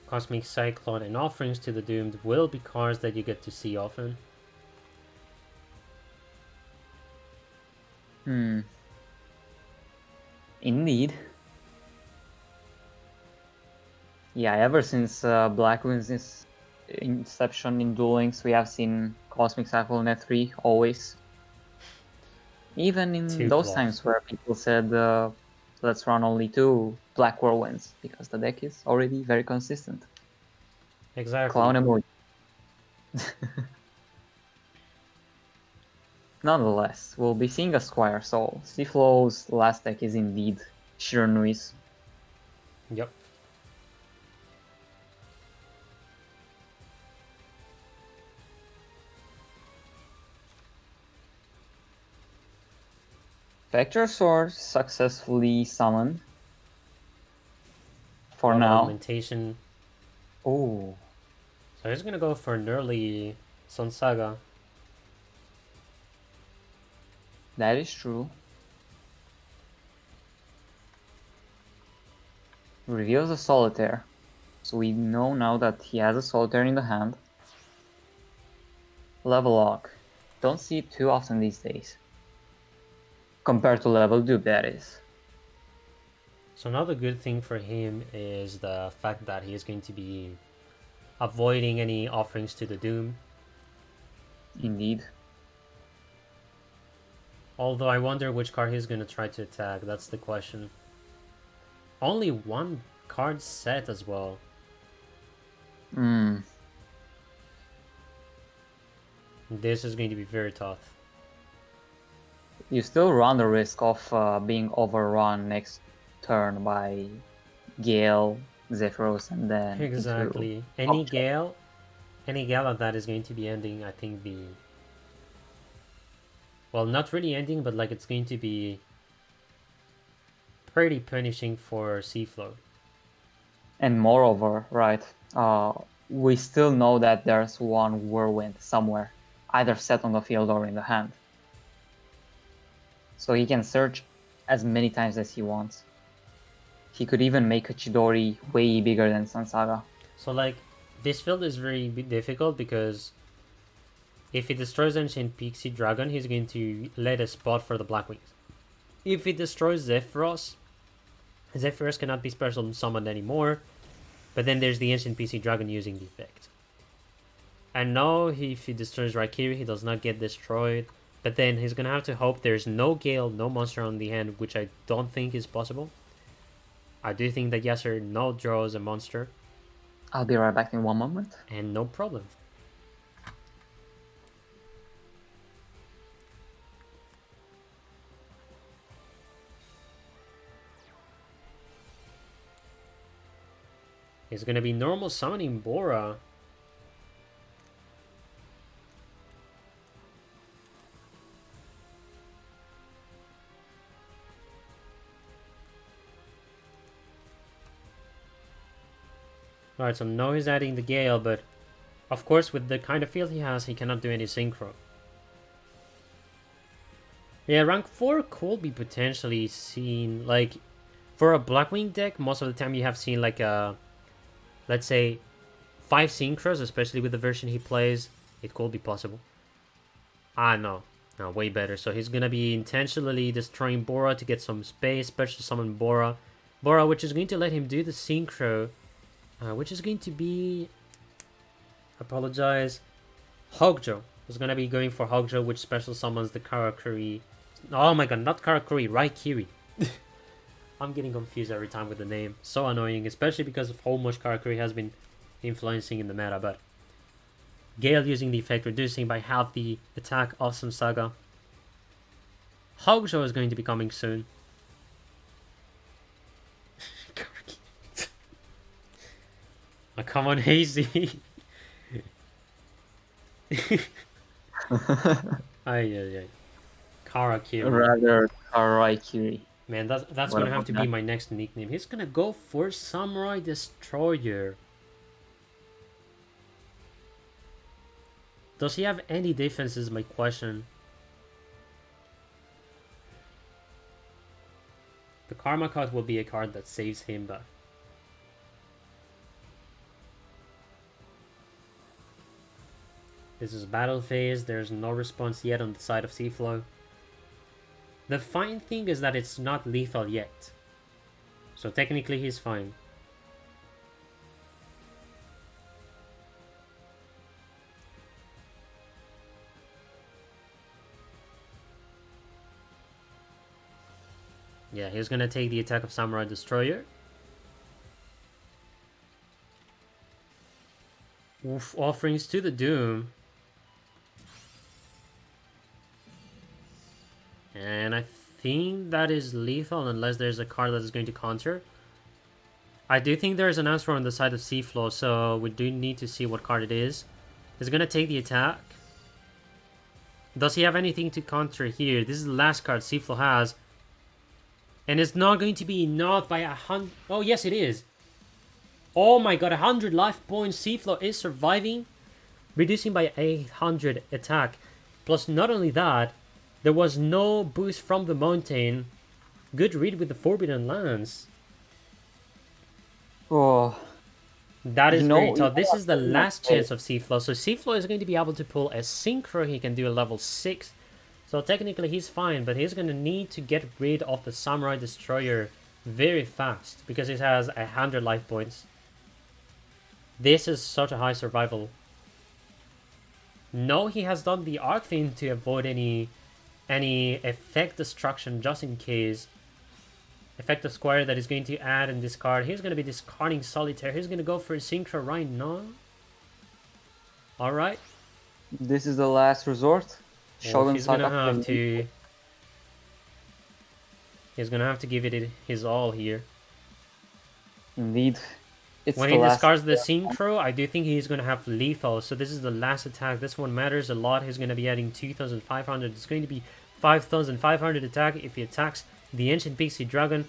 Cosmic Cyclone and Offerings to the Doomed will be cards that you get to see often. Indeed. Yeah, ever since Black Wings' inception in Duel Links, we have seen Cosmic Cyclone at 3, always. Even in Two those blocks. times where people said, let's run only 2 Black Whirlwinds, because the deck is already very consistent. Exactly. Clown emoji. Nonetheless, we'll be seeing a Squire, so Seaflow's last deck is indeed Shiranui's. Yep. Vector Sword successfully summoned. For Auto now. Augmentation. Oh, So he's gonna go for an early Sun Saga. that is true. Reveals a Solitaire. So we know now that he has a Solitaire in the hand. Level Lock. Don't see it too often these days. Compared to Level Dupe, that is. So another good thing for him is the fact that he is going to be avoiding any offerings to the Doom. Indeed. Although I wonder which card he's gonna try to attack, that's the question. Only one card set as well. This is going to be very tough. You still run the risk of being overrun next turn by Gale, Zephyros, and then Exactly. Any Gale of that is going to be ending, I think, the... Well, not really ending, but like it's going to be pretty punishing for Seaflow. And moreover, right, we still know that there's one Whirlwind somewhere, either set on the field or in the hand. So he can search as many times as he wants. He could even make a Chidori way bigger than Sun Saga. So like, this field is very difficult because if he destroys Ancient Pixie Dragon, he's going to let a spot for the Black Wings. If he destroys Zephyros, Zephyros cannot be special summoned anymore, but then there's the Ancient PC Dragon using the effect. And now if he destroys Raikiri, he does not get destroyed, but then he's gonna have to hope there's no Gale, no monster on the hand, which I don't think is possible. I do think that Yasser no draws a monster. I'll be right back in one moment. And no problem. It's gonna be normal summoning Bora. Alright, so now he's adding the Gale, but of course with the kind of field he has, he cannot do any synchro. Yeah, rank 4 could be potentially seen, like, for a Blackwing deck, most of the time you have seen like a, let's say, 5 synchros, especially with the version he plays. It could be possible. No, way better. So he's gonna be intentionally destroying Bora to get some space, special summon Bora, which is going to let him do the synchro, which is going to be, apologize, Hogjo. He's gonna be going for Hogjo, which special summons the Karakuri. Oh my god, not Karakuri, Raikiri. I'm getting confused every time with the name. So annoying, especially because of how much Karakuri has been influencing in the meta. But Gale using the effect, reducing by half the attack of some Saga. Hogjo is going to be coming soon. Oh, come on, HeyZZy. Ay. Karakiri. Rather Karaikiri. Man, that's What gonna have about to that? be my next nickname. He's gonna go for Samurai Destroyer. Does he have any defense is my question. The Karma card will be a card that saves him, but... This is battle phase, there's no response yet on the side of Seaflow. The fine thing is that it's not lethal yet. So technically he's fine. Yeah, he's gonna take the attack of Samurai Destroyer. Oof, offerings to the Doom. And I think that is lethal unless there's a card that is going to counter. I do think there is an answer on the side of Seaflow, so we do need to see what card it is. He's gonna take the attack. Does he have anything to counter here? This is the last card Seaflow has. And it's not going to be enough by 100... Oh, yes, it is. Oh my god, 100 life points. Seaflow is surviving. Reducing by 800 attack. Plus, not only that, there was no boost from the mountain. Good read with the Forbidden Lance. Oh, That is You know, very tough. This you is the know, last chance of Seaflow. So Seaflow is going to be able to pull a Synchro. He can do a level 6. So technically he's fine, but he's going to need to get rid of the Samurai Destroyer very fast because it has 100 life points. This is such a high survival. No, he has done the Arc Fiend to avoid any effect destruction just in case. Effective square that is going to add and discard. He's going to be discarding Solitaire. He's going to go for a Synchro right now. Alright. This is the last resort. Well, Shogun he's gonna Saga. have to. He's gonna have to give it his all here. Indeed. It's When the he last. discards the synchro, I do think he's gonna have lethal. So this is the last attack. This one matters a lot. He's gonna be adding 2,500. It's going to be 5,500 attack if he attacks the Ancient Pixie Dragon.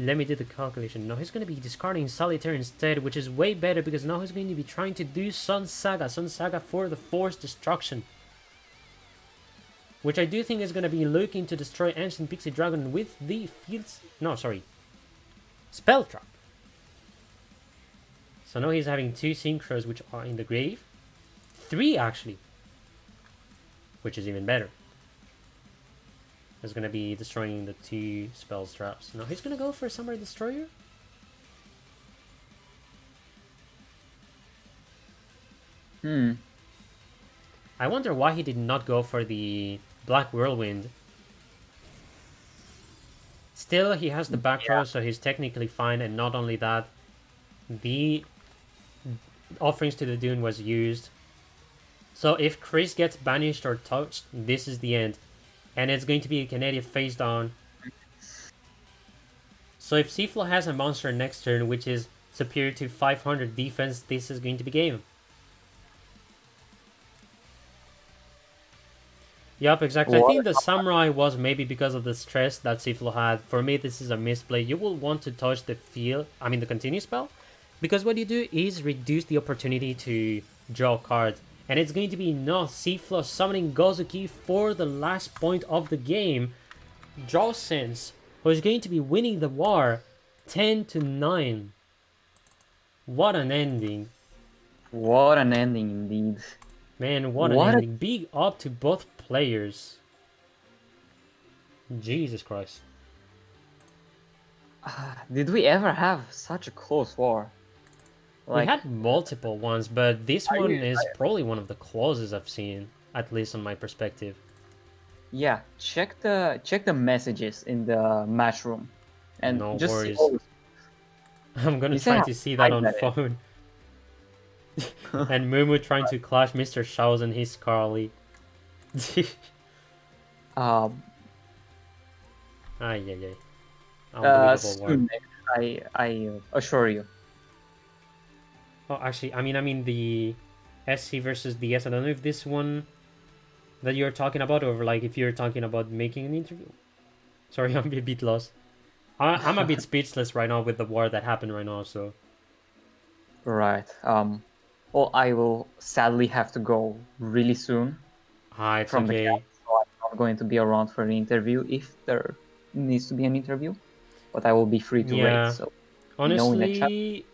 Let me do the calculation. No, he's going to be discarding Solitaire instead, which is way better because now he's going to be trying to do Sun Saga. Sun Saga for the Forced Destruction. Which I do think is going to be looking to destroy Ancient Pixie Dragon with the Fields... No, sorry. Spell Trap. So now he's having 2 Synchros which are in the grave. 3 actually. Which is even better. Is going to be destroying the 2 spell traps. Now he's going to go for Samurai Destroyer. I wonder why he did not go for the Black Whirlwind. Still, he has the back row, so he's technically fine. And not only that, the offerings to the Dune was used. So if Chris gets banished or touched, this is the end. And it's going to be a Canadian face down. So if Seaflow has a monster next turn, which is superior to 500 defense, this is going to be game. Yup, exactly. I think the Samurai was maybe because of the stress that Seaflow had. For me, this is a misplay. You will want to touch the the continue spell. Because what you do is reduce the opportunity to draw a card. And it's going to be enough. Seaflow summoning Gozuki for the last point of the game. Draw Sense, who is going to be winning the war 10-9. What an ending. What an ending indeed. Man, what an ending. Big up to both players. Jesus Christ. Did we ever have such a close war? We had multiple ones, but this one is probably one of the closest I've seen, at least on my perspective. Yeah, check the messages in the match room, and No just worries. see I'm gonna try to see that on phone. And Mumu trying to clash Mr. Shao's and his Carly. Ay. Unbelievable war. soon, I assure you. Oh, actually, I mean the SC versus DS. I don't know if this one that you're talking about, or like if you're talking about making an interview. Sorry, I'm a bit lost. I'm a bit speechless right now with the war that happened right now. So. Right. Well, I will sadly have to go really soon. It's from okay. the camp, so I'm not going to be around for an interview if there needs to be an interview. But I will be free to rate. So honestly,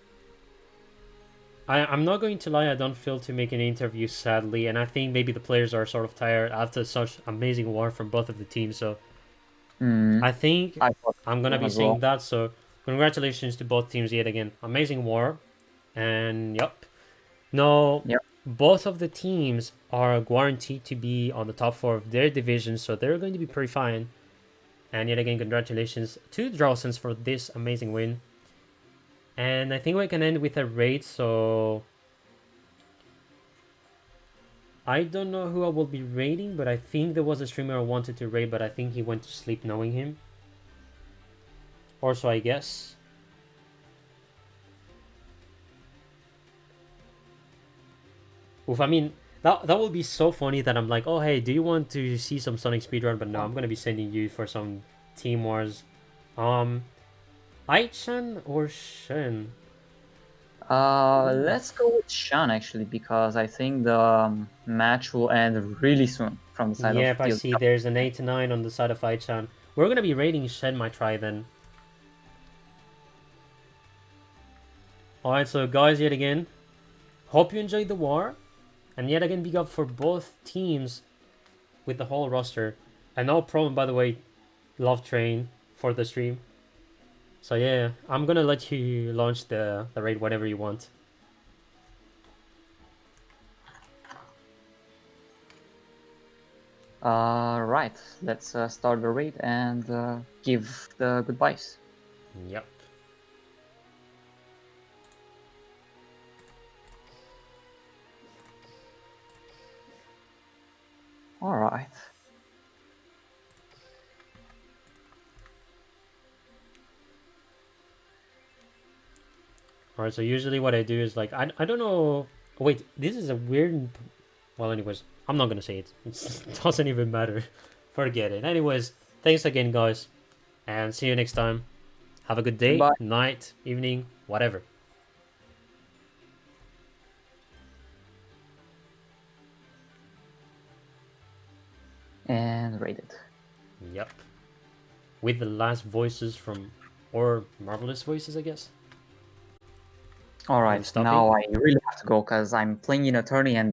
I'm not going to lie, I don't feel to make an interview, sadly, and I think maybe the players are sort of tired after such amazing war from both of the teams, so I think I'm going to be saying that, so congratulations to both teams yet again. Amazing war, and both of the teams are guaranteed to be on the top 4 of their division, so they're going to be pretty fine. And yet again, congratulations to Drawsons for this amazing win. And I think we can end with a raid, so I don't know who I will be raiding, but I think there was a streamer I wanted to raid, but I think he went to sleep knowing him. Or so I guess. Oof, I mean, that would be so funny that I'm like, oh hey, do you want to see some Sonic speedrun? But no, I'm gonna be sending you for some Team Wars. Aichan or Shen? let's go with Shan actually, because I think the match will end really soon from the side of Yep, I see there's an 8-9 on the side of Aichan. We're gonna be raiding Shen my try then. Alright, so guys, yet again, hope you enjoyed the war. And yet again, big up for both teams with the whole roster. And no problem, by the way, Love Train for the stream. So yeah, I'm gonna let you launch the raid whenever you want. Right, let's start the raid and give the goodbyes. Yep. All right. Alright, so usually what I do is like, I don't know. Wait, this is a weird. Well, anyways, I'm not gonna say it. It doesn't even matter. Forget it. Anyways, thanks again, guys. And see you next time. Have a good day, Bye. night, evening, whatever. And rated. Yep. With the last voices from. Or Marvelous voices, I guess. All right. stopping? Now I really have to go because I'm playing in a tourney and